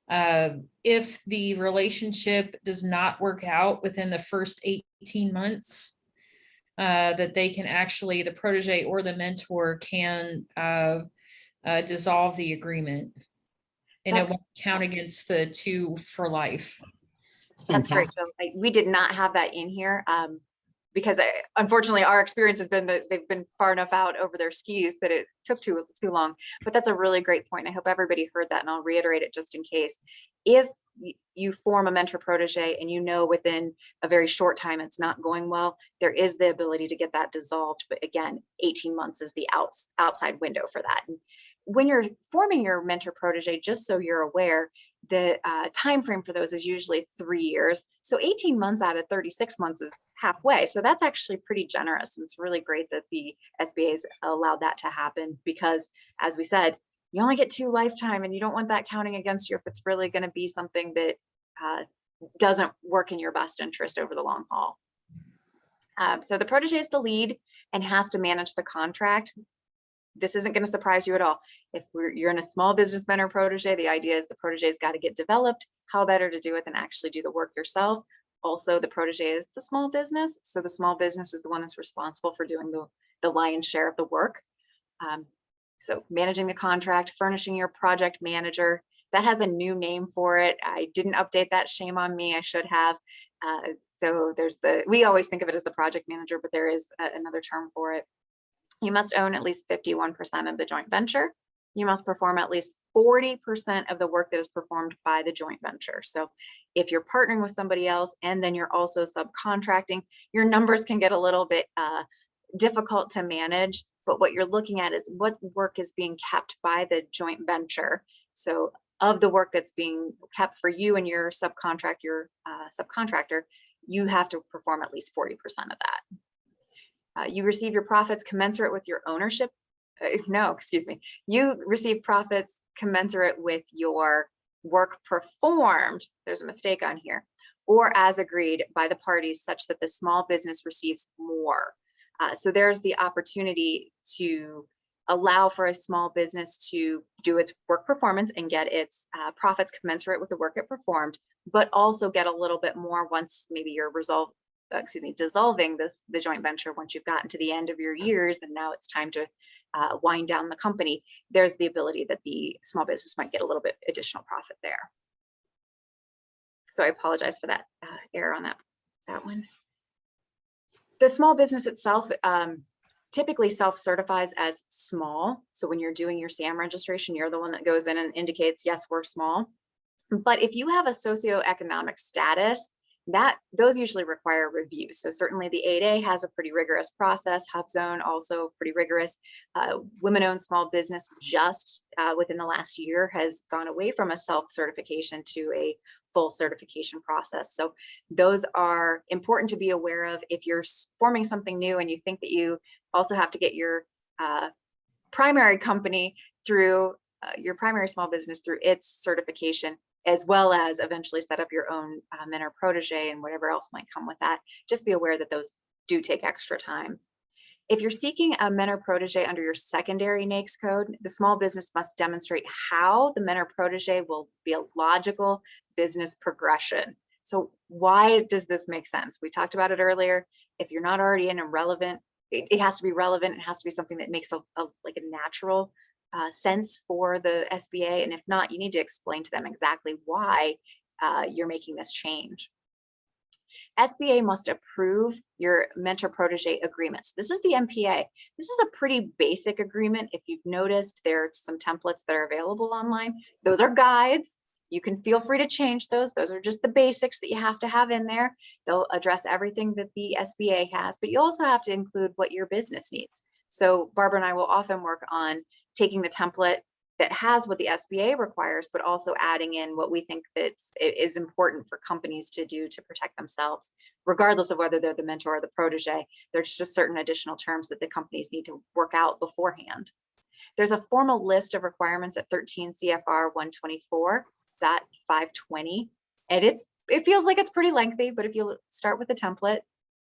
if the relationship does not work out within the first 18 months, that they can actually, the protege or the mentor can dissolve the agreement. And it won't count against the 2 for life. That's great. So we did not have that in here because unfortunately our experience has been that they've been far enough out over their skis that it took too long. But that's a really great point. I hope everybody heard that, and I'll reiterate it just in case. If you form a mentor protege and you know within a very short time it's not going well, there is the ability to get that dissolved. But again, 18 months is the outside window for that. And when you're forming your mentor protege, just so you're aware, the time frame for those is usually 3 years. So 18 months out of 36 months is halfway. So that's actually pretty generous. And it's really great that the SBA's allowed that to happen because, as we said, you only get 2 lifetime and you don't want that counting against you if it's really going to be something that doesn't work in your best interest over the long haul. So the protege is the lead and has to manage the contract. This isn't going to surprise you at all. If you're in a small business mentor protege, the idea is the protege's got to get developed. How better to do it than actually do the work yourself? Also, the protege is the small business. So the small business is the one that's responsible for doing the lion's share of the work. So managing the contract, furnishing your project manager, that has a new name for it. I didn't update that, shame on me, I should have. So we always think of it as the project manager, but there is another term for it. You must own at least 51% of the joint venture. You must perform at least 40% of the work that is performed by the joint venture. So if you're partnering with somebody else and then you're also subcontracting, your numbers can get a little bit difficult to manage. But what you're looking at is what work is being kept by the joint venture. So of the work that's being kept for you and your subcontractor, you have to perform at least 40% of that. You receive your profits commensurate with your ownership. You receive profits commensurate with your work performed. There's a mistake on here. Or as agreed by the parties such that the small business receives more. So there's the opportunity to allow for a small business to do its work performance and get its profits commensurate with the work it performed, but also get a little bit more once maybe you're dissolving the joint venture once you've gotten to the end of your years and now it's time to wind down the company. There's the ability that the small business might get a little bit additional profit there. So I apologize for that error on that one. The small business itself typically self-certifies as small. So when you're doing your SAM registration, you're the one that goes in and indicates, yes, we're small. But if you have a socioeconomic status, those usually require review. So certainly the 8A has a pretty rigorous process. Hub Zone also pretty rigorous. Women-owned small business just within the last year has gone away from a self-certification to a full certification process. So those are important to be aware of if you're forming something new and you think that you also have to get your primary company through your primary small business through its certification, as well as eventually set up your own mentor protege and whatever else might come with that. Just be aware that those do take extra time. If you're seeking a mentor protege under your secondary NAICS code, the small business must demonstrate how the mentor protege will be a logical business progression. So why does this make sense? We talked about it earlier. If you're not already in a relevant, it has to be relevant. It has to be something that makes like a natural sense for the SBA. And if not, you need to explain to them exactly why you're making this change. SBA must approve your mentor protege agreements. This is the MPA. This is a pretty basic agreement. If you've noticed, there's some templates that are available online. Those are guides. You can feel free to change those. Those are just the basics that you have to have in there. They'll address everything that the SBA has, but you also have to include what your business needs. So Barbara and I will often work on taking the template that has what the SBA requires, but also adding in what we think that is important for companies to do to protect themselves, regardless of whether they're the mentor or the protege. There's just certain additional terms that the companies need to work out beforehand. There's a formal list of requirements at 13 CFR 124.520, and it feels like it's pretty lengthy, but if you start with the template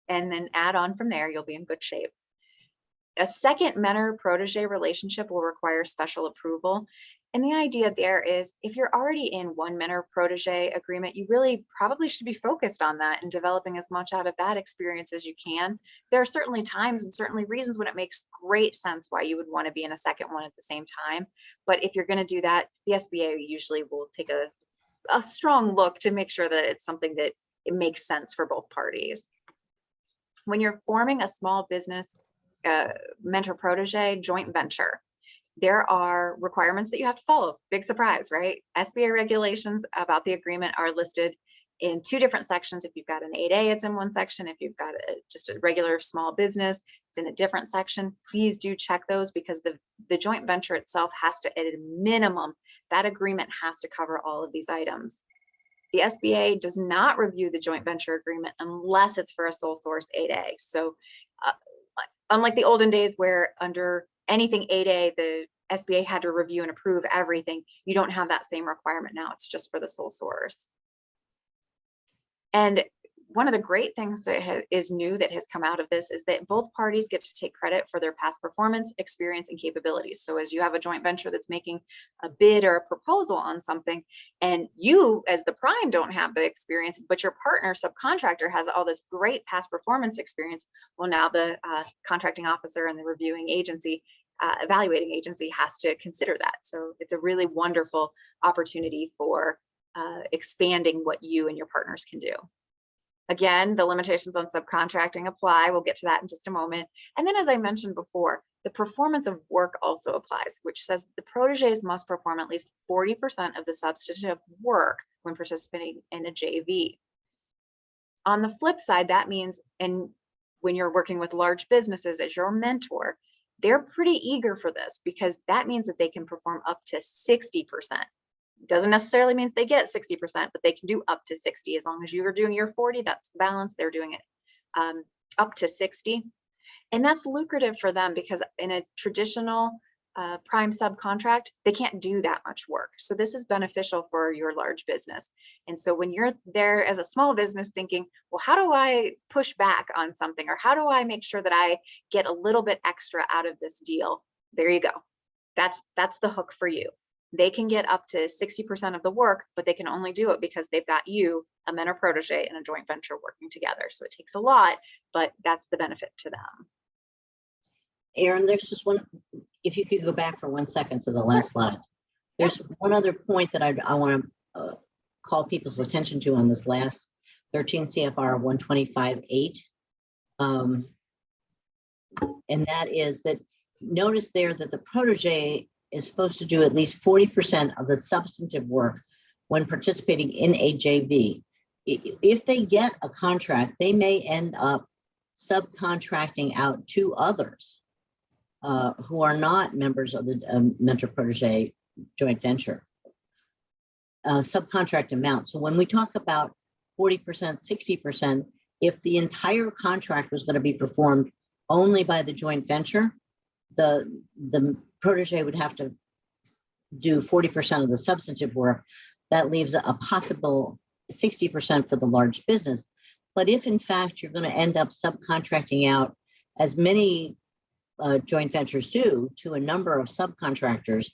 and then add on from there, you'll be in good shape. A second mentor-protege relationship will require special approval. And the idea there is if you're already in one mentor-protege agreement, you really probably should be focused on that and developing as much out of that experience as you can. There are certainly times and certainly reasons when it makes great sense why you would want to be in a second one at the same time. But if you're going to do that, the SBA usually will take a strong look to make sure that it's something that it makes sense for both parties. When you're forming a small business mentor protege joint venture, there are requirements that you have to follow. Big surprise, right? SBA regulations about the agreement are listed in two different sections. If you've got an 8A, it's in one section. If you've got just a regular small business, it's in a different section. Please do check those, because the joint venture itself has to, at a minimum, that agreement has to cover all of these items. The SBA does not review the joint venture agreement unless it's for a sole source 8A. So unlike the olden days where under anything 8A, the SBA had to review and approve everything, you don't have that same requirement now. It's just for the sole source. And one of the great things that is new that has come out of this is that both parties get to take credit for their past performance, experience, and capabilities. So as you have a joint venture that's making a bid or a proposal on something, and you as the prime don't have the experience, but your partner subcontractor has all this great past performance experience, well, now the contracting officer and the reviewing agency, evaluating agency has to consider that. So it's a really wonderful opportunity for expanding what you and your partners can do. Again, the limitations on subcontracting apply. We'll get to that in just a moment. And then, as I mentioned before, the performance of work also applies, which says the proteges must perform at least 40% of the substantive work when participating in a JV. On the flip side, that means, and when you're working with large businesses as your mentor, they're pretty eager for this, because that means that they can perform up to 60%. Doesn't necessarily mean they get 60%, but they can do up to 60. As long as you are doing your 40, that's the balance. They're doing it up to 60. And that's lucrative for them, because in a traditional prime subcontract, they can't do that much work. So this is beneficial for your large business. And so when you're there as a small business thinking, well, how do I push back on something? Or how do I make sure that I get a little bit extra out of this deal? There you go. That's the hook for you. They can get up to 60% of the work, but they can only do it because they've got you, a mentor protege, and a joint venture working together. So it takes a lot, but that's the benefit to them. Aaron, there's just one, if you could go back for 1 second to the last slide. There's one other point that I want to call people's attention to on this last 13 CFR 125.8. And that is that, notice there that the protege is supposed to do at least 40% of the substantive work when participating in a JV. If they get a contract, they may end up subcontracting out to others who are not members of the mentor protege joint venture subcontract amount. So when we talk about 40%, 60%, if the entire contract was going to be performed only by the joint venture, the protege would have to do 40% of the substantive work. That leaves a possible 60% for the large business. But if in fact you're going to end up subcontracting out, as many joint ventures do, to a number of subcontractors,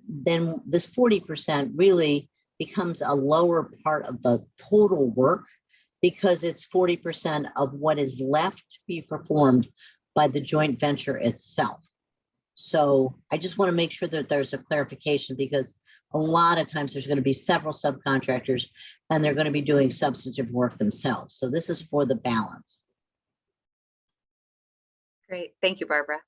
then this 40% really becomes a lower part of the total work because it's 40% of what is left to be performed by the joint venture itself. So I just want to make sure that there's a clarification, because a lot of times there's going to be several subcontractors and they're going to be doing substantive work themselves. So this is for the balance. Great, thank you, Barbara.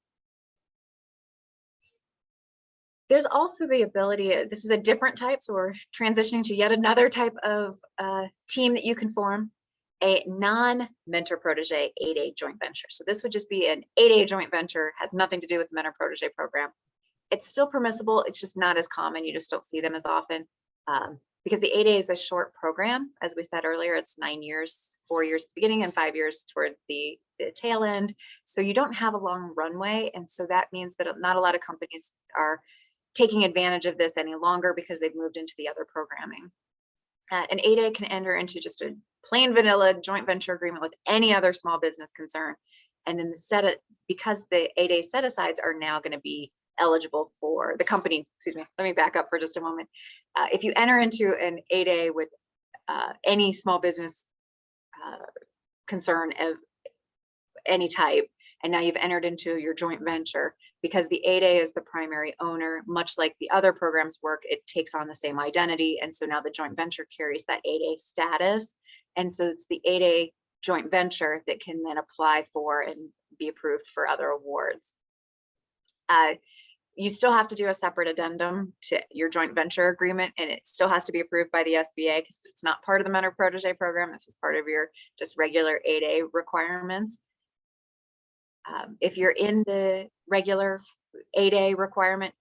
There's also the ability, this is a different type, so we're transitioning to yet another type of team that you can form, a non-mentor protege 8A joint venture. So this would just be an 8A joint venture, has nothing to do with the mentor protege program. It's still permissible, it's just not as common, you just don't see them as often. Because the 8A is a short program, as we said earlier, it's 9 years, 4 years at the beginning and 5 years toward the tail end. So you don't have a long runway. And so that means that not a lot of companies are taking advantage of this any longer because they've moved into the other programming. An 8A can enter into just a plain vanilla joint venture agreement with any other small business concern. And then because the 8A set-asides are now going to be eligible for the company, excuse me, let me back up for just a moment. If you enter into an 8A with any small business concern of any type, and now you've entered into your joint venture, because the 8A is the primary owner, much like the other programs work, it takes on the same identity. And so now the joint venture carries that 8A status. And so it's the 8A joint venture that can then apply for and be approved for other awards. You still have to do a separate addendum to your joint venture agreement, and it still has to be approved by the SBA because it's not part of the mentor protege program. This is part of your just regular 8A requirements. If you're in the regular 8A requirement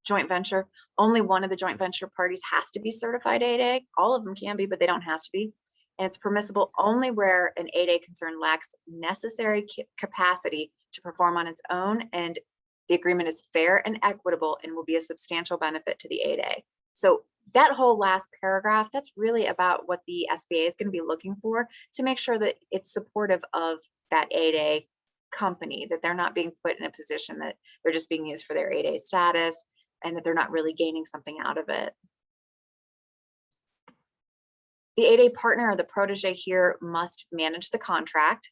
joint venture, only one of the joint venture parties has to be certified 8A. All of them can be, but they don't have to be. And it's permissible only where an 8A concern lacks necessary capacity to perform on its own, and the agreement is fair and equitable and will be a substantial benefit to the 8A. So that whole last paragraph, that's really about what the SBA is going to be looking for to make sure that it's supportive of that 8A company, that they're not being put in a position that they're just being used for their 8A status and that they're not really gaining something out of it. The 8A partner or the protege here must manage the contract.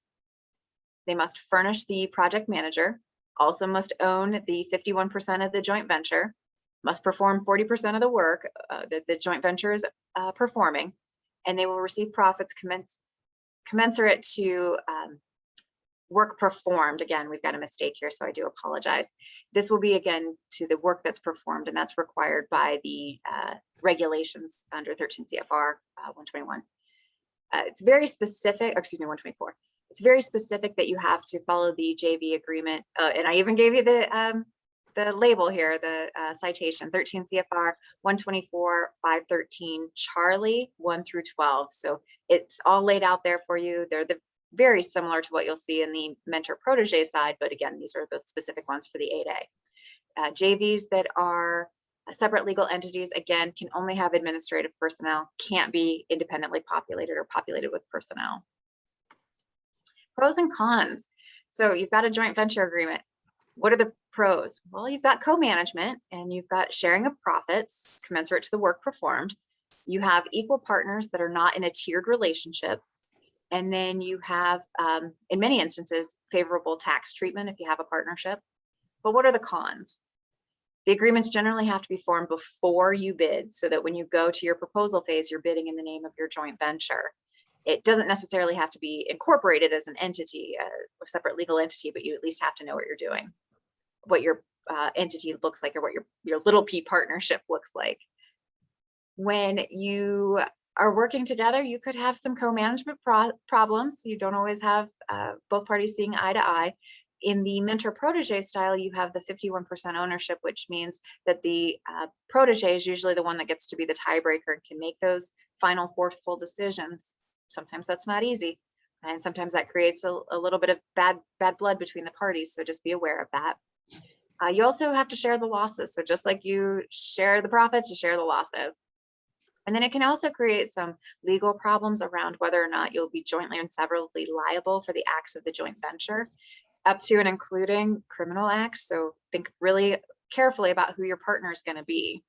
They must furnish the project manager, also must own the 51% of the joint venture, must perform 40% of the work that the joint venture is performing, and they will receive profits commensurate to work performed. Again, we've got a mistake here, so I do apologize. This will be again to the work that's performed, and that's required by the regulations under 13 CFR 121. It's very specific, excuse me, 124. It's very specific that you have to follow the JV agreement, and I even gave you the label here, the citation, 13 CFR 124.513 Charlie 1 through 12. So it's all laid out there for you. They're very similar to what you'll see in the mentor protege side, but again, these are the specific ones for the 8A. JVs that are separate legal entities, again, can only have administrative personnel, can't be independently populated or populated with personnel. Pros and cons. So you've got a joint venture agreement. What are the pros? Well, you've got co-management and you've got sharing of profits commensurate to the work performed. You have equal partners that are not in a tiered relationship. And then you have, in many instances, favorable tax treatment if you have a partnership. But what are the cons? The agreements generally have to be formed before you bid so that when you go to your proposal phase, you're bidding in the name of your joint venture. It doesn't necessarily have to be incorporated as an entity, a separate legal entity, but you at least have to know what you're doing, what your entity looks like, or what your little p partnership looks like. When you are working together, you could have some co-management problems. You don't always have both parties seeing eye to eye. In the mentor protege style, you have the 51% ownership, which means that the protege is usually the one that gets to be the tiebreaker and can make those final forceful decisions. Sometimes that's not easy. And sometimes that creates a little bit of bad blood between the parties. So just be aware of that. You also have to share the losses. So just like you share the profits, you share the losses. And then it can also create some legal problems around whether or not you'll be jointly and severally liable for the acts of the joint venture, up to and including criminal acts. So think really carefully about who your partner is going to be.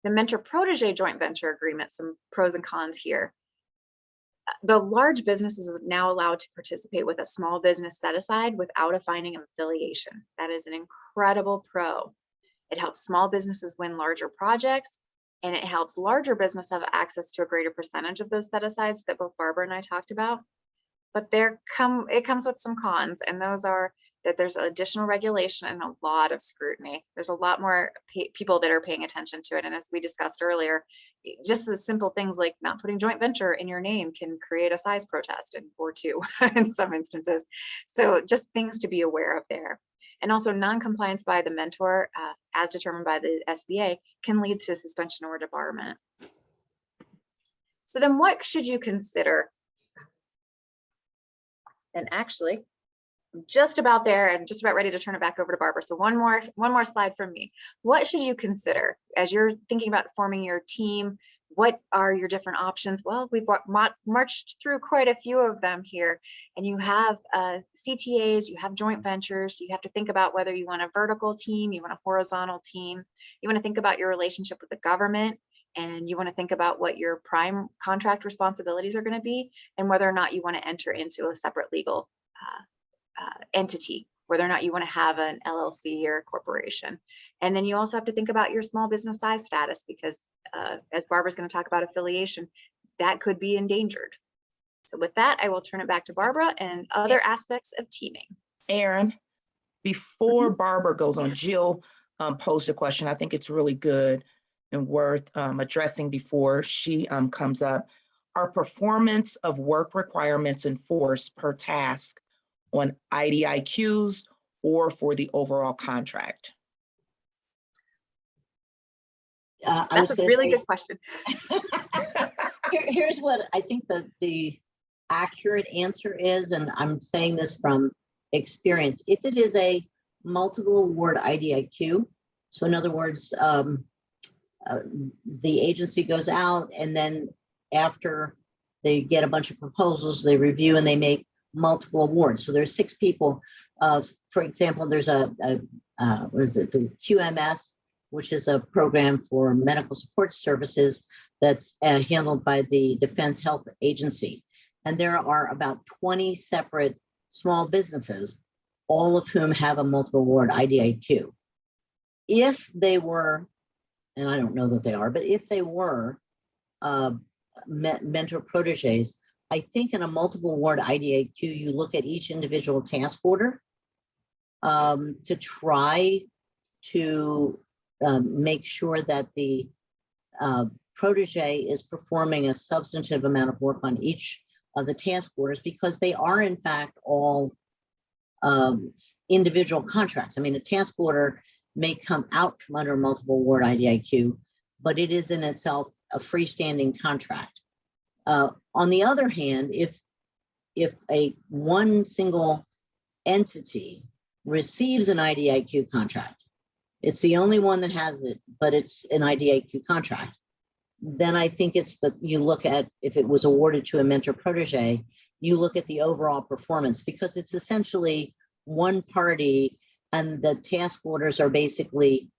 The mentor protege joint venture agreement, some pros and cons here. The large businesses are now allowed to participate with a small business set aside without a finding of affiliation. That is an incredible pro. It helps small businesses win larger projects, and it helps larger business have access to a greater percentage of those set asides that both Barbara and I talked about. But it comes with some cons, and those are that there's additional regulation and a lot of scrutiny. There's a lot more people that are paying attention to it. And as we discussed earlier, just the simple things like not putting joint venture in your name can create a size protest or two in some instances. So just things to be aware of there. And also non-compliance by the mentor, as determined by the SBA, can lead to suspension or debarment. So then what should you consider? And actually, I'm just about there and just about ready to turn it back over to Barbara. So one more slide from me. What should you consider as you're thinking about forming your team? What are your different options? Well, we've marched through quite a few of them here, and you have CTAs, you have joint ventures. You have to think about whether you want a vertical team, you want a horizontal team. You want to think about your relationship with the government, and you want to think about what your prime contract responsibilities are going to be, and whether or not you want to enter into a separate legal entity, whether or not you want to have an LLC or a corporation. And then you also have to think about your small business size status, because as Barbara's going to talk about affiliation, that could be endangered. So with that, I will turn it back to Barbara and other aspects of teaming. Aaron, before Barbara goes on, Jill posed a question. I think it's really good and worth addressing before she comes up. Are performance of work requirements enforced per task on IDIQs or for the overall contract? That's a really good question. Here's what I think the accurate answer is, and I'm saying this from experience. If it is a multiple award IDIQ, so in other words, the agency goes out, and then after they get a bunch of proposals, they review and they make multiple awards. So there's 6 people. For example, there's what is it, the QMS, which is a program for medical support services that's handled by the Defense Health Agency. And there are about 20 separate small businesses, all of whom have a multiple award IDIQ. If they were, and I don't know that they are, but if they were mentor proteges, I think in a multiple award IDIQ, you look at each individual task order to try to make sure that the protege is performing a substantive amount of work on each of the task orders, because they are in fact all individual contracts. I mean, a task order may come out from under a multiple award IDIQ, but it is in itself a freestanding contract. On the other hand, if one single entity receives an IDIQ contract, it's the only one that has it, but it's an IDIQ contract, then I think it's you look at, if it was awarded to a mentor protege, you look at the overall performance, because it's essentially one party and the task orders are basically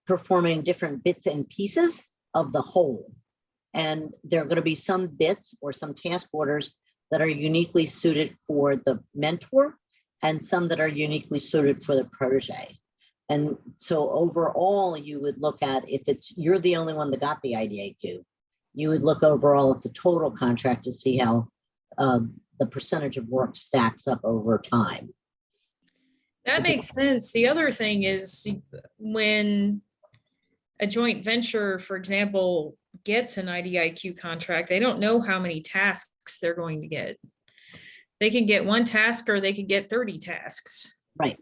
performing different bits and pieces of the whole. And there are going to be some bits or some task orders that are uniquely suited for the mentor and some that are uniquely suited for the protege. And so overall, you would look at, if you're the only one that got the IDIQ, you would look overall at the total contract to see how the percentage of work stacks up over time. That makes sense. The other thing is, when a joint venture, for example, gets an IDIQ contract, they don't know how many tasks they're going to get. They can get 1 task or they could get 30 tasks. Right.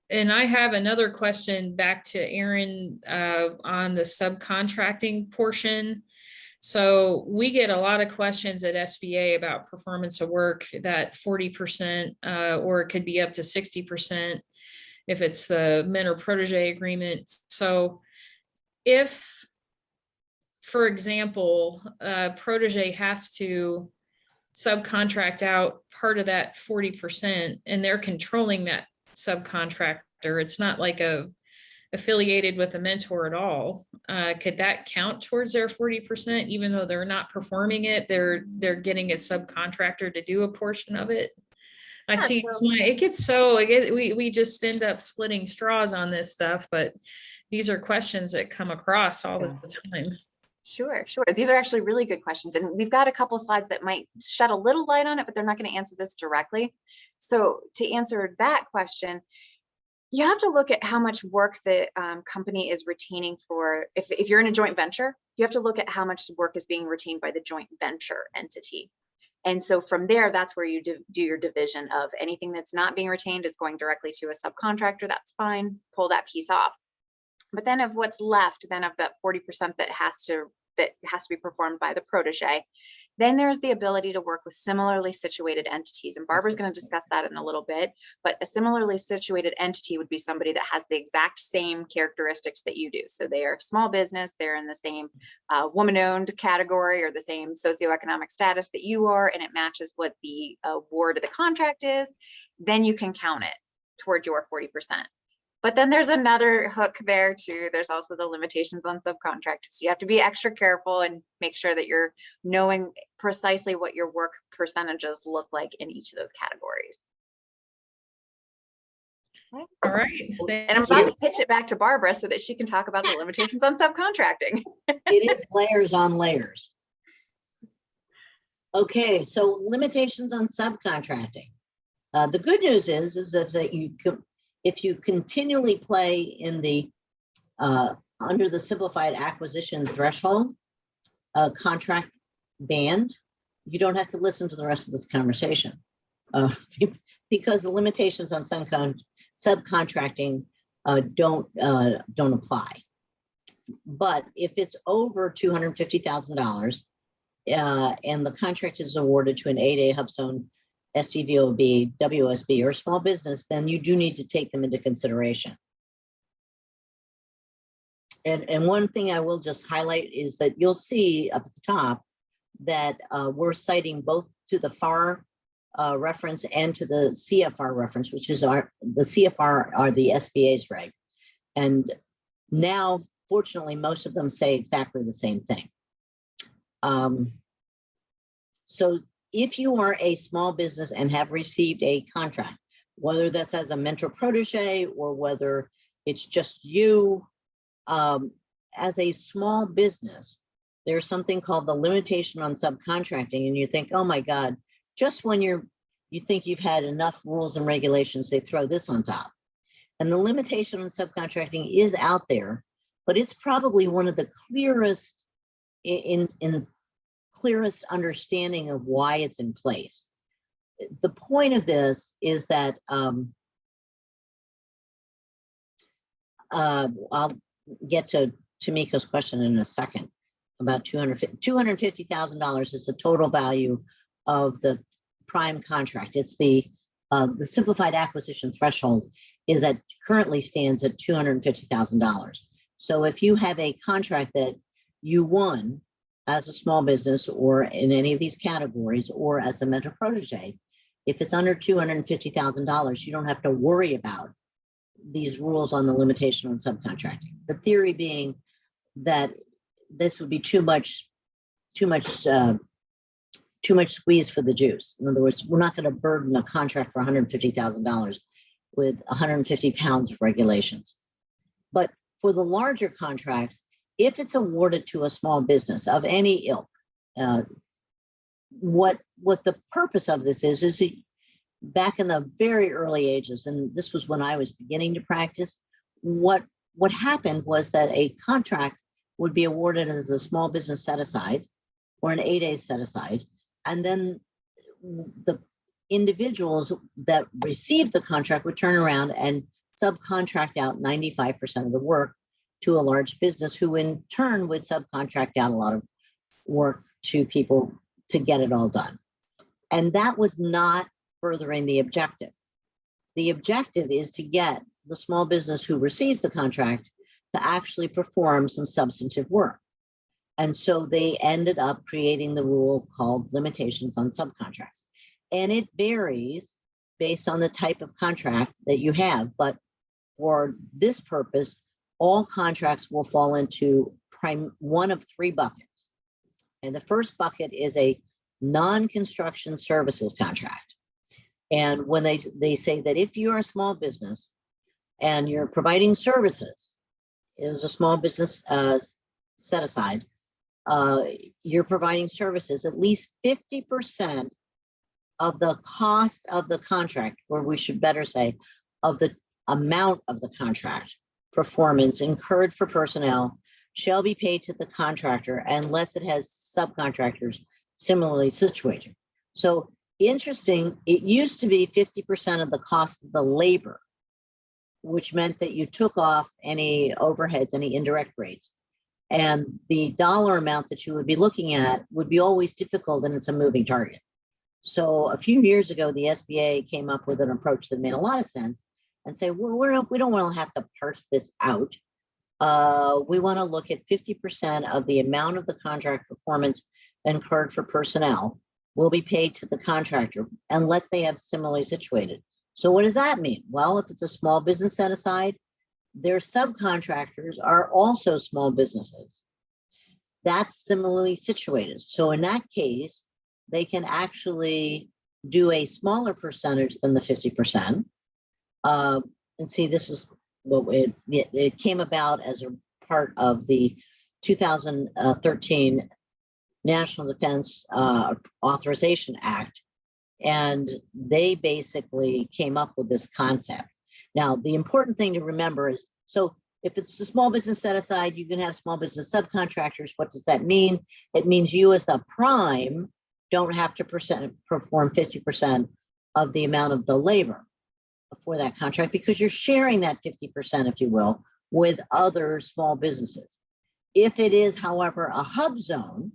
And I have another question back to Aaron on the subcontracting portion. So we get a lot of questions at SBA about performance of work, that 40%, or it could be up to 60% if it's the mentor protege agreement. So if, for example, protege has to subcontract out part of that 40% and they're controlling that subcontractor, it's not like a affiliated with a mentor at all, could that count towards their 40%, even though they're not performing it, they're getting a subcontractor to do a portion of it? I Yeah, see, so- we just end up splitting straws on this stuff, but these are questions that come across all the time. Sure, sure. These are actually really good questions. And we've got a couple slides that might shed a little light on it, but they're not going to answer this directly. So to answer that question, you have to look at how much work the company is retaining for, if you're in a joint venture, you have to look at how much work is being retained by the joint venture entity. And so from there, that's where you do your division of anything that's not being retained is going directly to a subcontractor. That's fine. Pull that piece off. But then of what's left, then of that 40% that has to be performed by the protege, then there's the ability to work with similarly situated entities. And Barbara's going to discuss that in a little bit, but a similarly situated entity would be somebody that has the exact same characteristics that you do. So they are small business, they're in the same woman-owned category or the same socioeconomic status that you are, and it matches what the award of the contract is, then you can count it toward your 40%. But then there's another hook there too. There's also the limitations on subcontractors. So you have to be extra careful and make sure that you're knowing precisely what your work percentages look like in each of those categories. All right. And I'm about to pitch it back to Barbara so that she can talk about the limitations on subcontracting. It is layers on layers. Okay, so limitations on subcontracting. The good news is that if you continually play in the under the simplified acquisition threshold contract band, you don't have to listen to the rest of this conversation because the limitations on subcontracting don't apply. But if it's over $250,000 and the contract is awarded to an 8A HUBZone STVOB, WSB, or small business, then you do need to take them into consideration. And one thing I will just highlight is that you'll see up at the top that we're citing both to the FAR reference and to the CFR reference, which is the CFR are the SBA's reg. And now, fortunately, most of them say exactly the same thing. So if you are a small business and have received a contract, whether that's as a mentor protege or whether it's just you, as a small business, there's something called the limitation on subcontracting, and you think, oh my God, just when you think you've had enough rules and regulations, they throw this on top. And the limitation on subcontracting is out there, but it's probably one of the clearest clearest understanding of why it's in place. The point of this is that I'll get to Tamika's question in a second about $250,000 is the total value of the prime contract. It's the simplified acquisition threshold is that currently stands at $250,000. So if you have a contract that you won as a small business or in any of these categories or as a mentor protege, if it's under $250,000, you don't have to worry about these rules on the limitation on subcontracting. The theory being that this would be too much squeeze for the juice. In other words, we're not going to burden a contract for $150,000 with 150 pounds of regulations. But for the larger contracts, if it's awarded to a small business of any ilk, what the purpose of this is back in the very early ages, and this was when I was beginning to practice, what happened was that a contract would be awarded as a small business set aside or an 8A set aside, and then the individuals that received the contract would turn around and subcontract out 95% of the work to a large business, who in turn would subcontract out a lot of work to people to get it all done. And that was not furthering the objective. The objective is to get the small business who receives the contract to actually perform some substantive work. And so they ended up creating the rule called limitations on subcontracts. And it varies based on the type of contract that you have. But for this purpose, all contracts will fall into one of three buckets. And the first bucket is a non-construction services contract. And when they say that if you're a small business and you're providing services, is a small business set aside, you're providing services, at least 50% of the cost of the contract, or we should better say, of the amount of the contract performance incurred for personnel shall be paid to the contractor unless it has subcontractors similarly situated. So interesting, it used to be 50% of the cost of the labor, which meant that you took off any overheads, any indirect rates. And the dollar amount that you would be looking at would be always difficult, and it's a moving target. So a few years ago, the SBA came up with an approach that made a lot of sense and say, well, we don't want to have to parse this out. We want to look at 50% of the amount of the contract performance incurred for personnel will be paid to the contractor unless they have similarly situated. So what does that mean? Well, if it's a small business set aside, their subcontractors are also small businesses. That's similarly situated. So in that case, they can actually do a smaller percentage than the 50%. And see, this is what it came about as a part of the 2013 National Defense Authorization Act. And they basically came up with this concept. Now, the important thing to remember is, so if it's a small business set aside, you can have small business subcontractors. What does that mean? It means you as the prime don't have to perform 50% of the amount of the labor for that contract, because you're sharing that 50%, if you will, with other small businesses. If it is, however, a hub zone,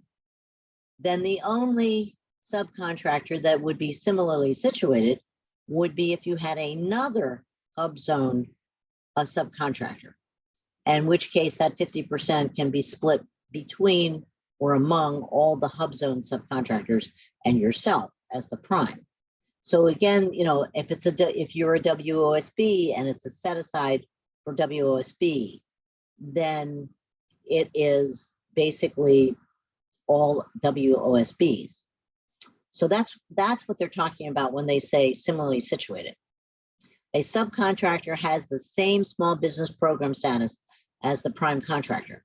then the only subcontractor that would be similarly situated would be if you had another hub zone subcontractor, in which case that 50% can be split between or among all the hub zone subcontractors and yourself as the prime. So again, you know, if you're a WOSB and it's a set aside for WOSB, then it is basically all WOSBs. So that's what they're talking about when they say similarly situated. A subcontractor has the same small business program status as the prime contractor.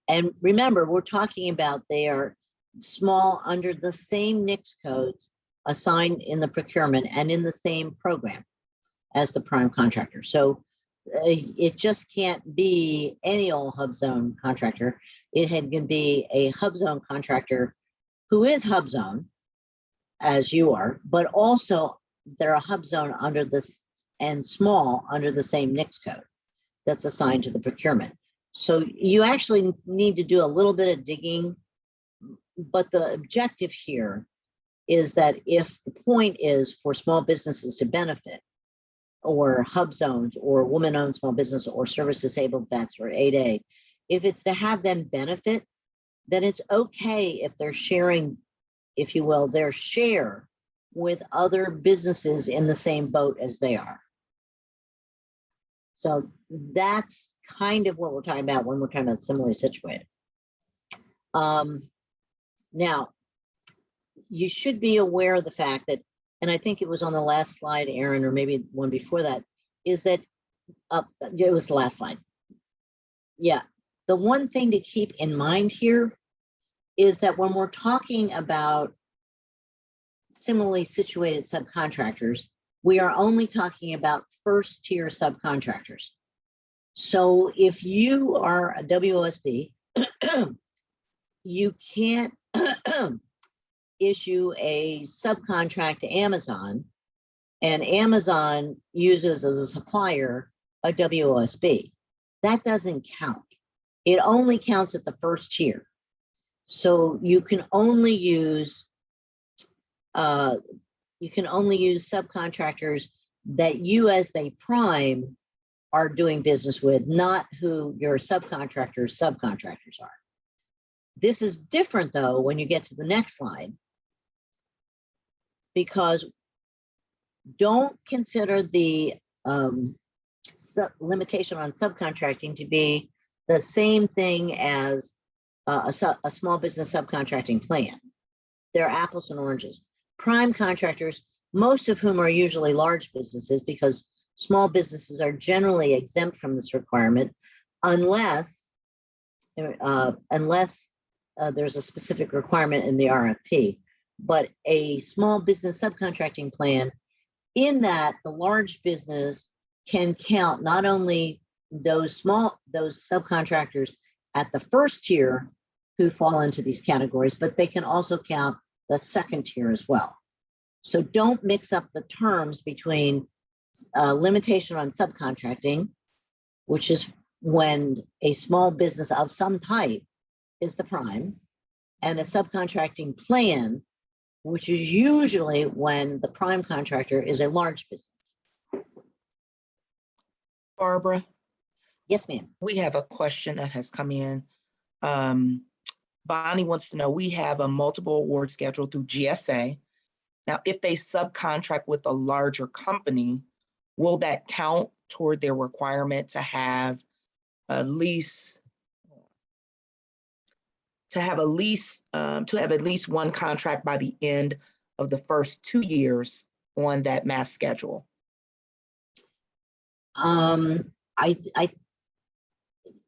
And remember, we're talking about they are small under the same NICS codes assigned in the procurement and in the same program as the prime contractor. So it just can't be any old hub zone contractor. It can be a hub zone contractor who is hub zone, as you are, but also they're a hub zone under this and small under the same NICS code that's assigned to the procurement. So you actually need to do a little bit of digging, but the objective here is that if the point is for small businesses to benefit, or hub zones, or woman-owned small business, or service disabled vets, or 8A, if it's to have them benefit, then it's okay if they're sharing, if you will, their share with other businesses in the same boat as they are. So that's kind of what we're talking about when we're talking about similarly situated. Now, you should be aware of the fact that, and I think it was on the last slide, Aaron, or maybe one before that, is that, it was the last slide. Yeah, the one thing to keep in mind here is that when we're talking about similarly situated subcontractors, we are only talking about first tier subcontractors. So if you are a WOSB, you can't issue a subcontract to Amazon, and Amazon uses as a supplier a WOSB. That doesn't count. It only counts at the first tier. So you can only use subcontractors that you as the prime are doing business with, not who your subcontractors are. This is different though when you get to the next slide, because don't consider the limitation on subcontracting to be the same thing as a small business subcontracting plan. They're apples and oranges. Prime contractors, most of whom are usually large businesses, because small businesses are generally exempt from this requirement unless there's a specific requirement in the RFP. But a small business subcontracting plan, in that the large business can count not only those subcontractors at the first tier who fall into these categories, but they can also count the second tier as well. So don't mix up the terms between limitation on subcontracting, which is when a small business of some type is the prime, and a subcontracting plan, which is usually when the prime contractor is a large business. Barbara, Yes, ma'am. we have a question that has come in. Bonnie wants to know, we have a multiple award schedule through GSA. Now, if they subcontract with a larger company, will that count toward their requirement to have at least one contract by the end of the first 2 years on that mass schedule?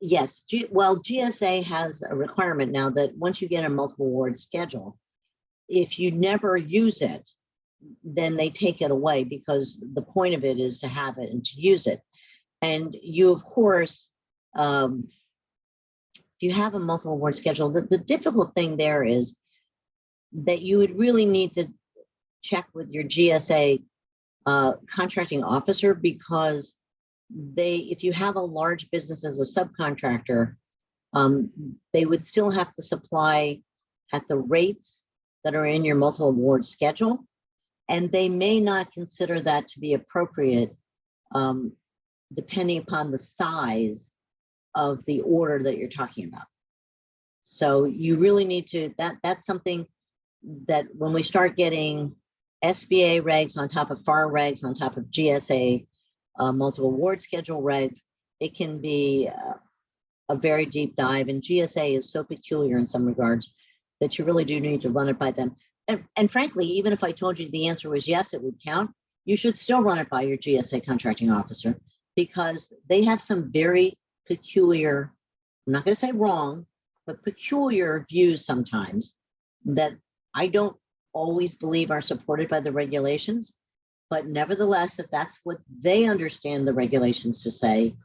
Yes, GSA has a requirement now that once you get a multiple award schedule, if you never use it, then they take it away, because the point of it is to have it and to use it. And you, of course, if you have a multiple award schedule, the difficult thing there is that you would really need to check with your GSA contracting officer, because if you have a large business as a subcontractor, they would still have to supply at the rates that are in your multiple award schedule. And they may not consider that to be appropriate, depending upon the size of the order that you're talking about. So you really need to, that's something that when we start getting SBA regs on top of FAR regs, on top of GSA multiple award schedule regs, it can be a very deep dive. And GSA is so peculiar in some regards that you really do need to run it by them. And frankly, even if I told you the answer was yes, it would count, you should still run it by your GSA contracting officer, because they have some very peculiar, I'm not going to say wrong, but peculiar views sometimes that I don't always believe are supported by the regulations. But nevertheless, if that's what they understand the regulations to say,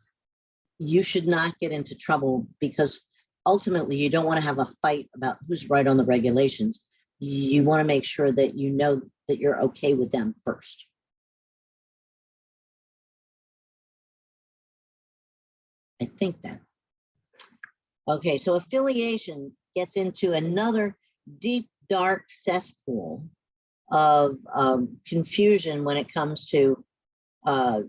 you should not get into trouble, because ultimately you don't want to have a fight about who's right on the regulations. You want to make sure that you know that you're okay with them first. I think that. Okay, so affiliation gets into another deep, dark cesspool of confusion when it comes to a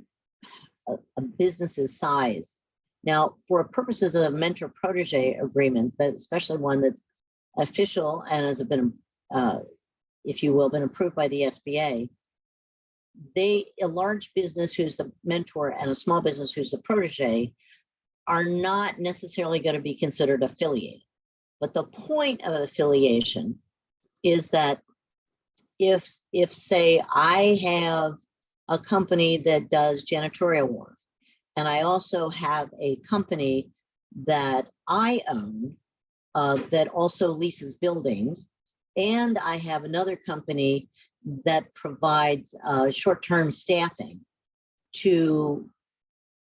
business's size. Now, for purposes of a mentor-protege agreement, that especially one that's official and has been, if you will, been approved by the SBA, a large business who's the mentor and a small business who's the protege are not necessarily going to be considered affiliated. But the point of affiliation is that if say I have a company that does janitorial work, and I also have a company that I own that also leases buildings, and I have another company that provides short-term staffing to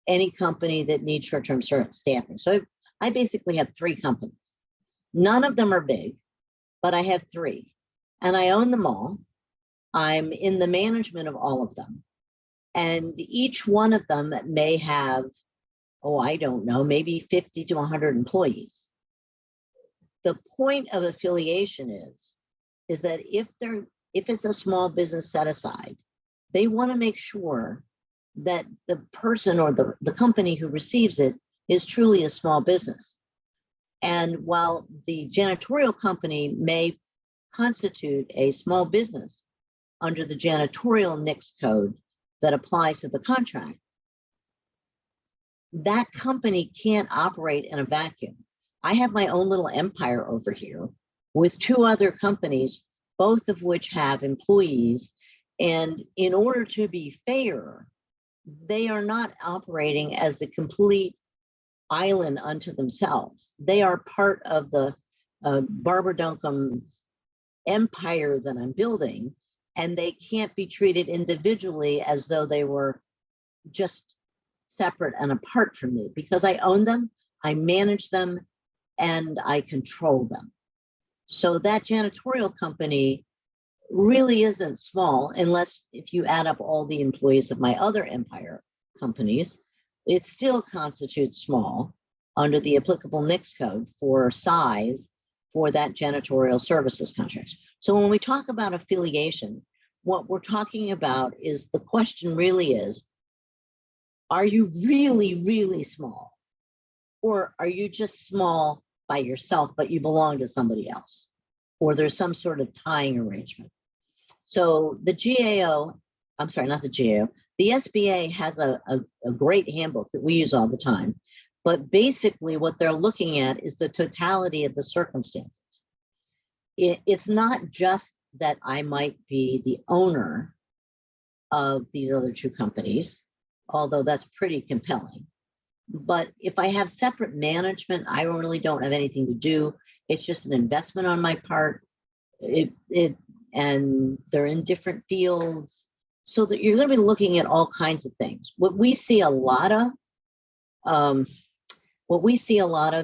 any company that needs short-term staffing. So I basically have 3 companies. None of them are big, but I have 3. And I own them all. I'm in the management of all of them. And each one of them may have, I don't know, maybe 50 to 100 employees. The point of affiliation is that if it's a small business set aside, they want to make sure that the person or the company who receives it is truly a small business. And while the janitorial company may constitute a small business under the janitorial NICS code that applies to the contract, that company can't operate in a vacuum. I have my own little empire over here with two other companies, both of which have employees. And in order to be fair, they are not operating as a complete island unto themselves. They are part of the Barbara Duncombe empire that I'm building, and they can't be treated individually as though they were just separate and apart from me, because I own them, I manage them, and I control them. So that janitorial company really isn't small, unless if you add up all the employees of my other empire companies, it still constitutes small under the applicable NICS code for size for that janitorial services contract. So when we talk about affiliation, what we're talking about is, the question really is, are you really, really small? Or are you just small by yourself, but you belong to somebody else? Or there's some sort of tying arrangement. So the GAO, I'm sorry, not the GAO, the SBA has a great handbook that we use all the time. But basically what they're looking at is the totality of the circumstances. It's not just that I might be the owner of these other two companies, although that's pretty compelling. But if I have separate management, I really don't have anything to do. It's just an investment on my part. And they're in different fields, so that you're going to be looking at all kinds of things. What we see a lot of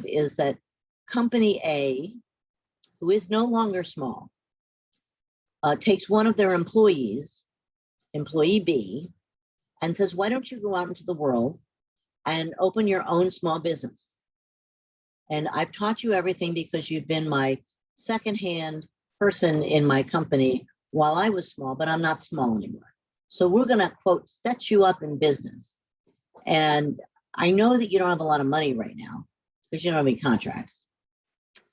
is that company A, who is no longer small, takes one of their employees, employee B, and says, why don't you go out into the world and open your own small business? And I've taught you everything because you've been my secondhand person in my company while I was small, but I'm not small anymore. So we're going to, quote, set you up in business. And I know that you don't have a lot of money right now because you don't have any contracts.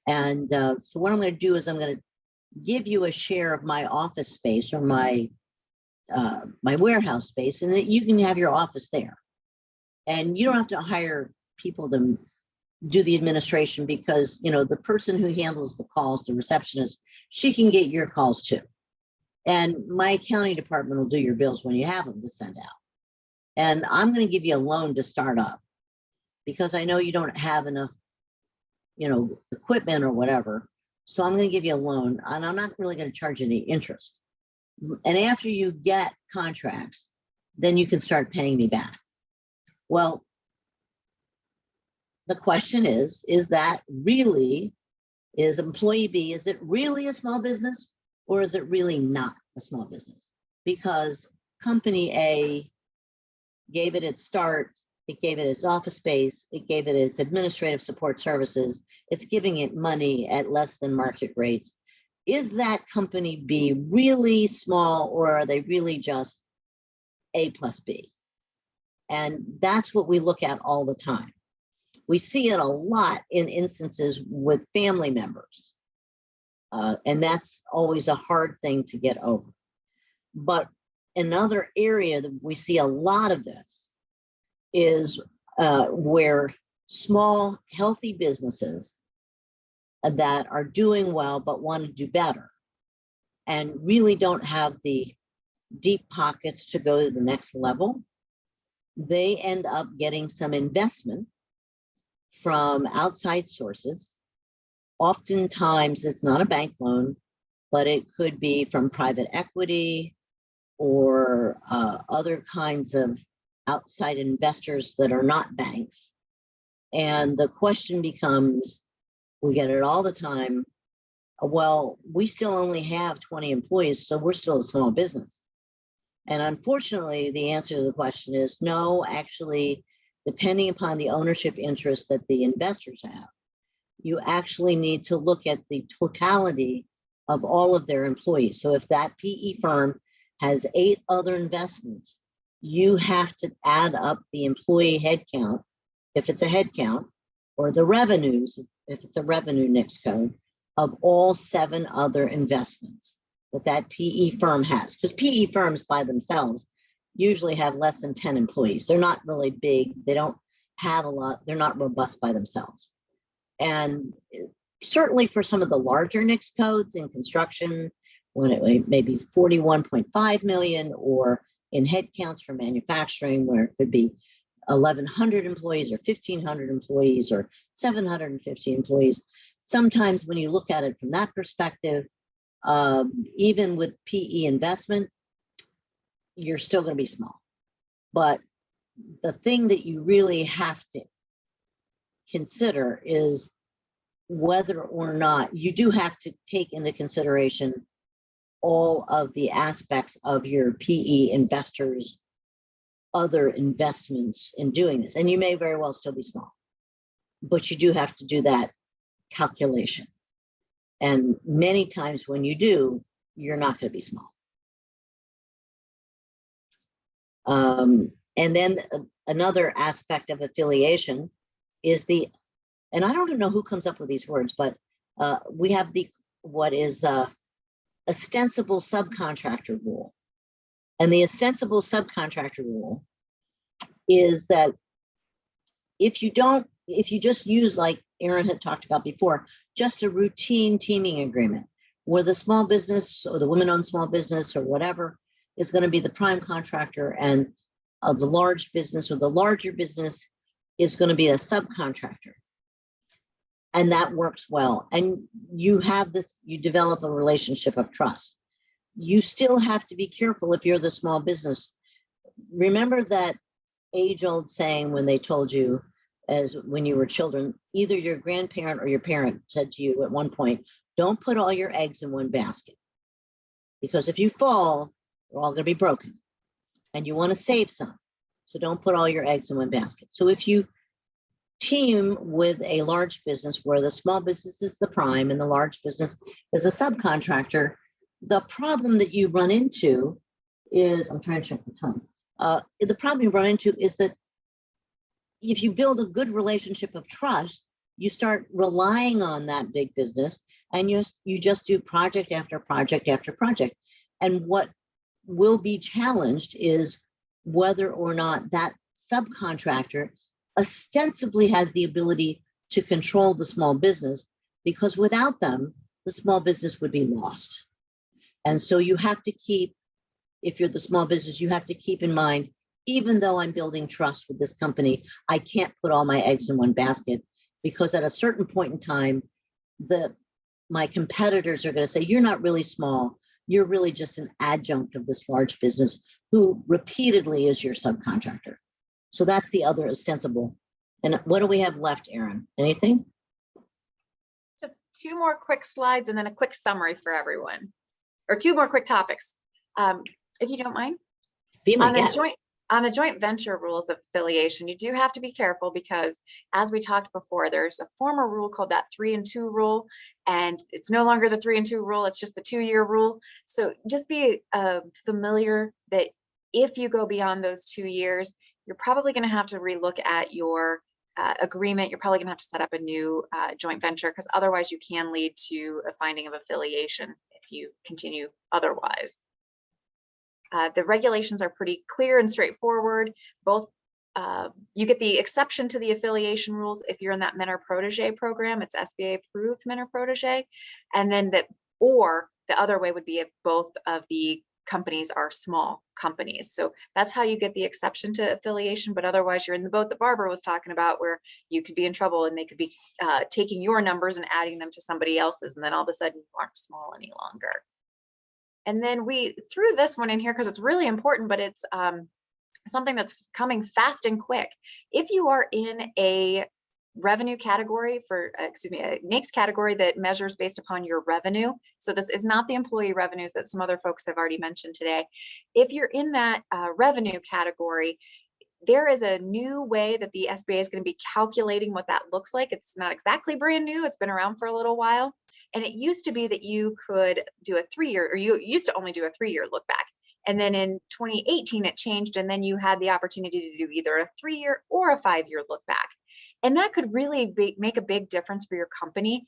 And so what I'm going to do is I'm going to give you a share of my office space, or my warehouse space, and that you can have your office there. And you don't have to hire people to do the administration, because, you know, the person who handles the calls, the receptionist, she can get your calls too. And my accounting department will do your bills when you have them to send out. And I'm going to give you a loan to start up, because I know you don't have enough, you know, equipment or whatever. So I'm going to give you a loan, and I'm not really going to charge any interest. And after you get contracts, then you can start paying me back. Well, the question is that really, is employee B, is it really a small business, or is it really not a small business? Because company A gave it its start, it gave it its office space, it gave it its administrative support services, it's giving it money at less than market rates. Is that company B really small, or are they really just A plus B? And that's what we look at all the time. We see it a lot in instances with family members. And that's always a hard thing to get over. But another area that we see a lot of this is where small, healthy businesses that are doing well but want to do better and really don't have the deep pockets to go to the next level, they end up getting some investment from outside sources. Oftentimes it's not a bank loan, but it could be from private equity or other kinds of outside investors that are not banks. And the question becomes, we get it all the time, well, we still only have 20 employees, so we're still a small business. And unfortunately, the answer to the question is no. Actually, depending upon the ownership interest that the investors have, you actually need to look at the totality of all of their employees. So if that PE firm has 8 other investments, you have to add up the employee headcount, if it's a headcount, or the revenues, if it's a revenue NICS code, of all 7 other investments that PE firm has. Because PE firms by themselves usually have less than 10 employees. They're not really big. They don't have a lot, they're not robust by themselves. And certainly for some of the larger NICS codes in construction, when it may be 41.5 million, or in headcounts for manufacturing, where it could be 1,100 employees or 1,500 employees or 750 employees. Sometimes when you look at it from that perspective, even with PE investment, you're still going to be small. But the thing that you really have to consider is whether or not you do have to take into consideration all of the aspects of your PE investors' other investments in doing this. And you may very well still be small, but you do have to do that calculation. And many times when you do, you're not going to be small. And then another aspect of affiliation is and I don't know who comes up with these words, but we have what is ostensible subcontractor rule. And the ostensible subcontractor rule is that if you just use, like Aaron had talked about before, just a routine teaming agreement where the small business or the women-owned small business or whatever is going to be the prime contractor, and the large business or the larger business is going to be a subcontractor. And that works well. And you develop a relationship of trust. You still have to be careful if you're the small business. Remember that age-old saying when they told you, as when you were children, either your grandparent or your parent said to you at one point, don't put all your eggs in one basket. Because if you fall, they're all going to be broken. And you want to save some. So don't put all your eggs in one basket. So if you team with a large business where the small business is the prime and the large business is a subcontractor, the problem that you run into is, I'm trying to check the time. The problem you run into is that if you build a good relationship of trust, you start relying on that big business, and you just do project after project after project. And what will be challenged is whether or not that subcontractor ostensibly has the ability to control the small business, because without them, the small business would be lost. And so you have to keep, if you're the small business, you have to keep in mind, even though I'm building trust with this company, I can't put all my eggs in one basket, because at a certain point in time, my competitors are going to say, you're not really small. You're really just an adjunct of this large business who repeatedly is your subcontractor. So that's the other ostensible. And what do we have left, Aaron? Anything? Just two more quick slides and then a quick summary for everyone, or two more quick topics, if you don't mind. Be my On guest. the joint venture rules of affiliation, you do have to be careful, because as we talked before, there's a former rule called that 3 and 2 rule, and it's no longer the 3 and 2 rule, it's just the 2-year rule. So just be familiar that if you go beyond those 2 years, you're probably going to have to relook at your agreement. You're probably going to have to set up a new joint venture, because otherwise you can lead to a finding of affiliation if you continue otherwise. The regulations are pretty clear and straightforward. Both you get the exception to the affiliation rules if you're in that mentor protege program. It's SBA approved mentor protege, and then or the other way would be if both of the companies are small companies. So that's how you get the exception to affiliation. But otherwise, you're in the boat that Barbara was talking about, where you could be in trouble and they could be taking your numbers and adding them to somebody else's, and then all of a sudden you aren't small any longer. And then we threw this one in here because it's really important, but it's something that's coming fast and quick. If you are in a revenue category a NAICS category that measures based upon your revenue, so this is not the employee revenues that some other folks have already mentioned today. If you're in that revenue category, there is a new way that the SBA is going to be calculating what that looks like. It's not exactly brand new. It's been around for a little while. And it used to be that you could do a 3-year, or you used to only do a 3-year look back. And then in 2018, it changed. And then you had the opportunity to do either a 3-year or a 5-year look back. And that could really make a big difference for your company.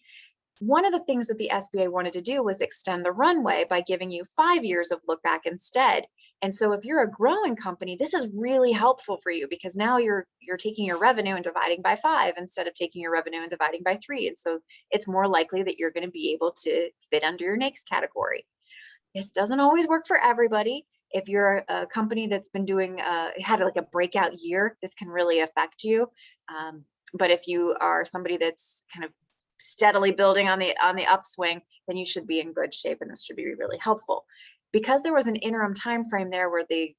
one of the things that the SBA wanted to do was extend the runway by giving you 5 years of look back instead. And so if you're a growing company, this is really helpful for you, because now you're taking your revenue and dividing by 5 instead of taking your revenue and dividing by 3. And so it's more likely that you're going to be able to fit under your NAICS category. This doesn't always work for everybody. If you're a company that's been doing, had like a breakout year, this can really affect you. But if you are somebody that's kind of steadily building on the upswing, then you should be in good shape, and this should be really helpful. Because there was an interim time frame there where the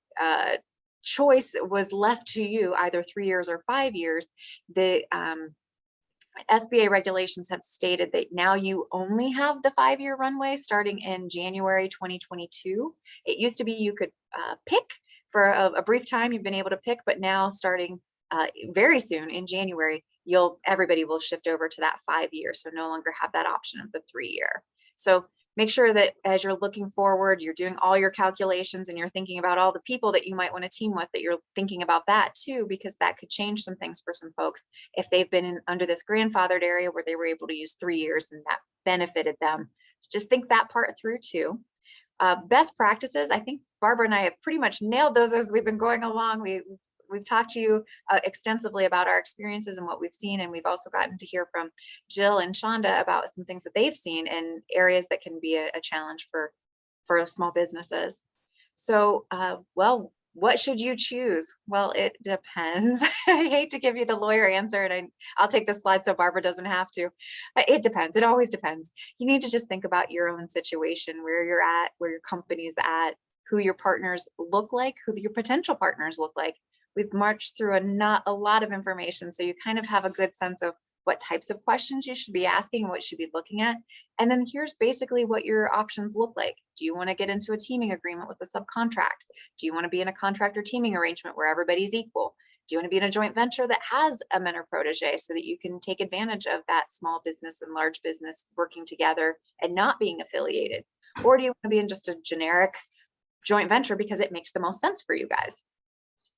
choice was left to you, either 3 years or 5 years, the SBA regulations have stated that now you only have the 5-year runway starting in January 2022. It used to be you could pick for a brief time, you've been able to pick, but now starting very soon in January, everybody will shift over to that 5 year. So no longer have that option of the 3 year. So make sure that as you're looking forward, you're doing all your calculations and you're thinking about all the people that you might want to team with, that you're thinking about that too, because that could change some things for some folks if they've been under this grandfathered area where they were able to use 3 years and that benefited them. So just think that part through too. Best practices, I think Barbara and I have pretty much nailed those as we've been going along. We've talked to you extensively about our experiences and what we've seen, and we've also gotten to hear from Jill and Shonda about some things that they've seen in areas that can be a challenge for small businesses. So, well, what should you choose? Well, it depends. I hate to give you the lawyer answer, and I'll take this slide so Barbara doesn't have to. It depends. It always depends. You need to just think about your own situation, where you're at, where your company's at, who your partners look like, who your potential partners look like. We've marched through not a lot of information, so you kind of have a good sense of what types of questions you should be asking and what you should be looking at. And then here's basically what your options look like. Do you want to get into a teaming agreement with a subcontract? Do you want to be in a contractor teaming arrangement where everybody's equal? Do you want to be in a joint venture that has a mentor protege so that you can take advantage of that small business and large business working together and not being affiliated? Or do you want to be in just a generic joint venture because it makes the most sense for you guys?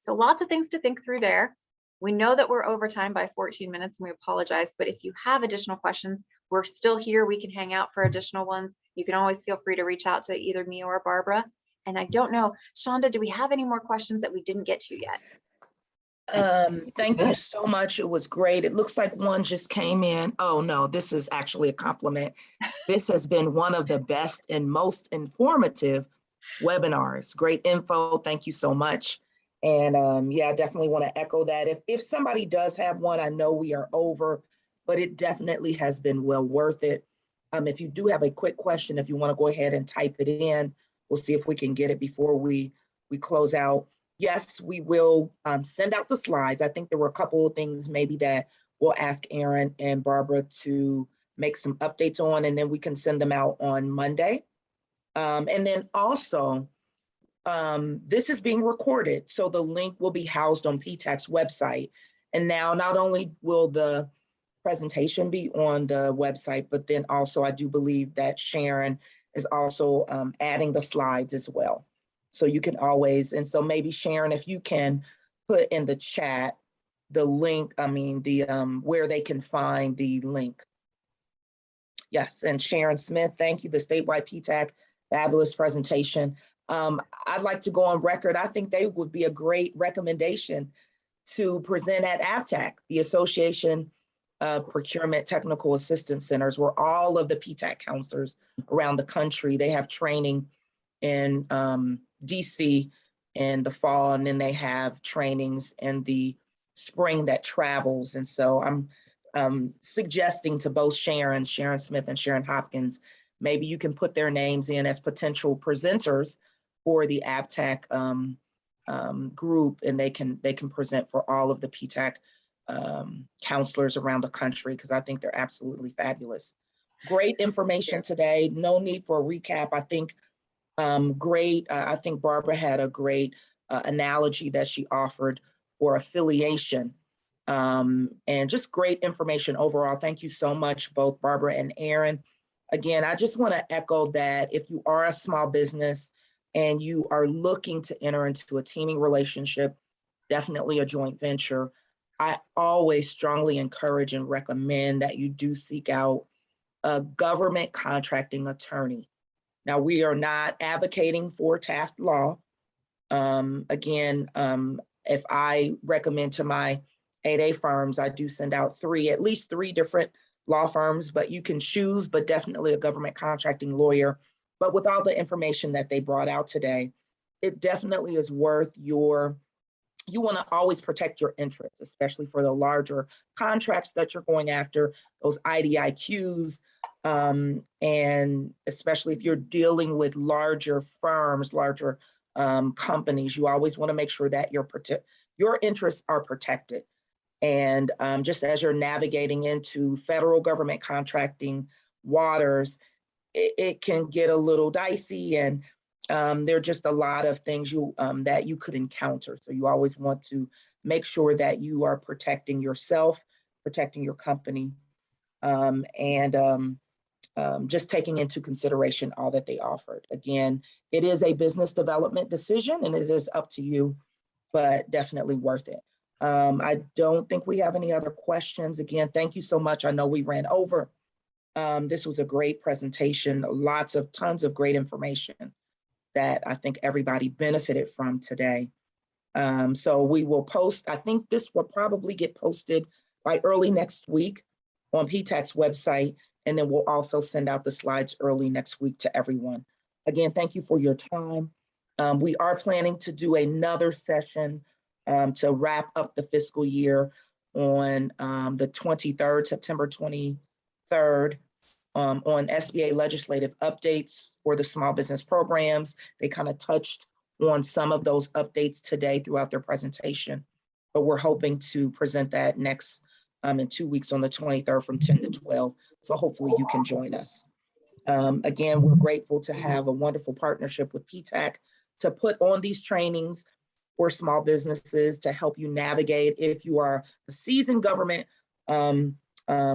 So lots of things to think through there. We know that we're over time by 14 minutes and we apologize, but if you have additional questions, we're still here. We can hang out for additional ones. You can always feel free to reach out to either me or Barbara. And I don't know, Shonda, do we have any more questions that we didn't get to yet? Thank you so much. It was great. It looks like one just came in. Oh no, this is actually a compliment. This has been one of the best and most informative webinars. Great info. Thank you so much. And yeah, I definitely want to echo that. If somebody does have one, I know we are over, but it definitely has been well worth it. If you do have a quick question, if you want to go ahead and type it in, we'll see if we can get it before we close out. Yes, we will send out the slides. I think there were a couple of things maybe that we'll ask Aaron and Barbara to make some updates on, and then we can send them out on Monday. And then also, this is being recorded, so the link will be housed on PTAC's website. And now not only will the presentation be on the website, but then also I do believe that Sharon is also adding the slides as well. So you can always, and so maybe Sharon, if you can put in the chat the link, where they can find the link. Yes, and Sharon Smith, thank you, the statewide PTAC, fabulous presentation. I'd like to go on record. I think they would be a great recommendation to present at APTAC, the Association of Procurement Technical Assistance Centers, where all of the PTAC counselors around the country, they have training in DC in the fall, and then they have trainings in the spring that travels. And so I'm suggesting to both Sharon Smith and Sharon Hopkins, maybe you can put their names in as potential presenters for the APTAC group, and they can present for all of the PTAC counselors around the country, because I think they're absolutely fabulous. Great information today. No need for a recap. I think great. I think Barbara had a great analogy that she offered for affiliation, and just great information overall. Thank you so much, both Barbara and Aaron. Again, I just want to echo that if you are a small business and you are looking to enter into a teaming relationship, definitely a joint venture, I always strongly encourage and recommend that you do seek out a government contracting attorney. Now, we are not advocating for Taft Law. Again, if I recommend to my 8A firms, I do send out at least three different law firms, but you can choose, but definitely a government contracting lawyer. But with all the information that they brought out today, it definitely is worth you want to always protect your interests, especially for the larger contracts that you're going after, those IDIQs, and especially if you're dealing with larger firms, larger companies, you always want to make sure that your interests are protected. And just as you're navigating into federal government contracting waters, it can get a little dicey, and there are just a lot of things that you could encounter. So you always want to make sure that you are protecting yourself, protecting your company, and just taking into consideration all that they offered. Again, it is a business development decision, and it is up to you, but definitely worth it. I don't think we have any other questions. Again, thank you so much. I know we ran over. This was a great presentation, tons of great information that I think everybody benefited from today. So we will post, I think this will probably get posted by early next week on PTAC's website, and then we'll also send out the slides early next week to everyone. Again, thank you for your time. We are planning to do another session to wrap up the fiscal year on the 23rd, September 23rd, on SBA legislative updates for the small business programs. They kind of touched on some of those updates today throughout their presentation, but we're hoping to present that next in 2 weeks on the 23rd from 10 to 12. So hopefully you can join us. Again, we're grateful to have a wonderful partnership with PTAC to put on these trainings for small businesses to help you navigate if you are a seasoned government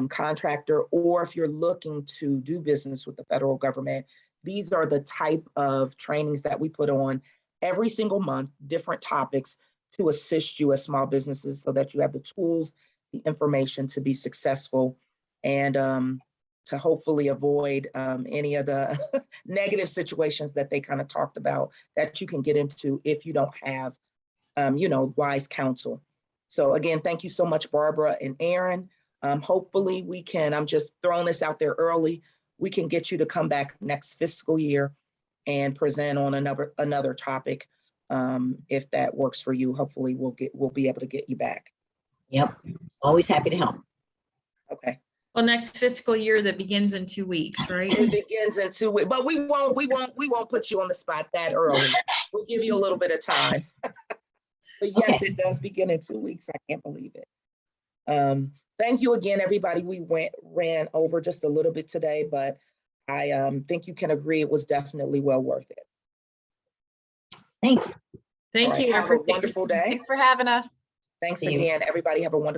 contractor, or if you're looking to do business with the federal government. These are the type of trainings that we put on every single month, different topics to assist you as small businesses so that you have the tools, the information to be successful, and to hopefully avoid any of the negative situations that they kind of talked about that you can get into if you don't have wise counsel. So again, thank you so much, Barbara and Aaron. Hopefully we can, I'm just throwing this out there early, we can get you to come back next fiscal year and present on another topic. If that works for you, hopefully we'll be able to get you back. Yep, always happy to help. Okay. Well, next fiscal year that begins in 2 weeks, right? It begins in 2 weeks, but we won't put you on the spot that early. We'll give you a little bit of time. But yes, Okay. It does begin in 2 weeks. I can't believe it. Thank you again, everybody. We ran over just a little bit today, but I think you can agree it was definitely well worth it. Thanks. Thank All right, you. I have a appreciate your wonderful day. Thanks for having us. Thanks See you. again, everybody. Have a wonderful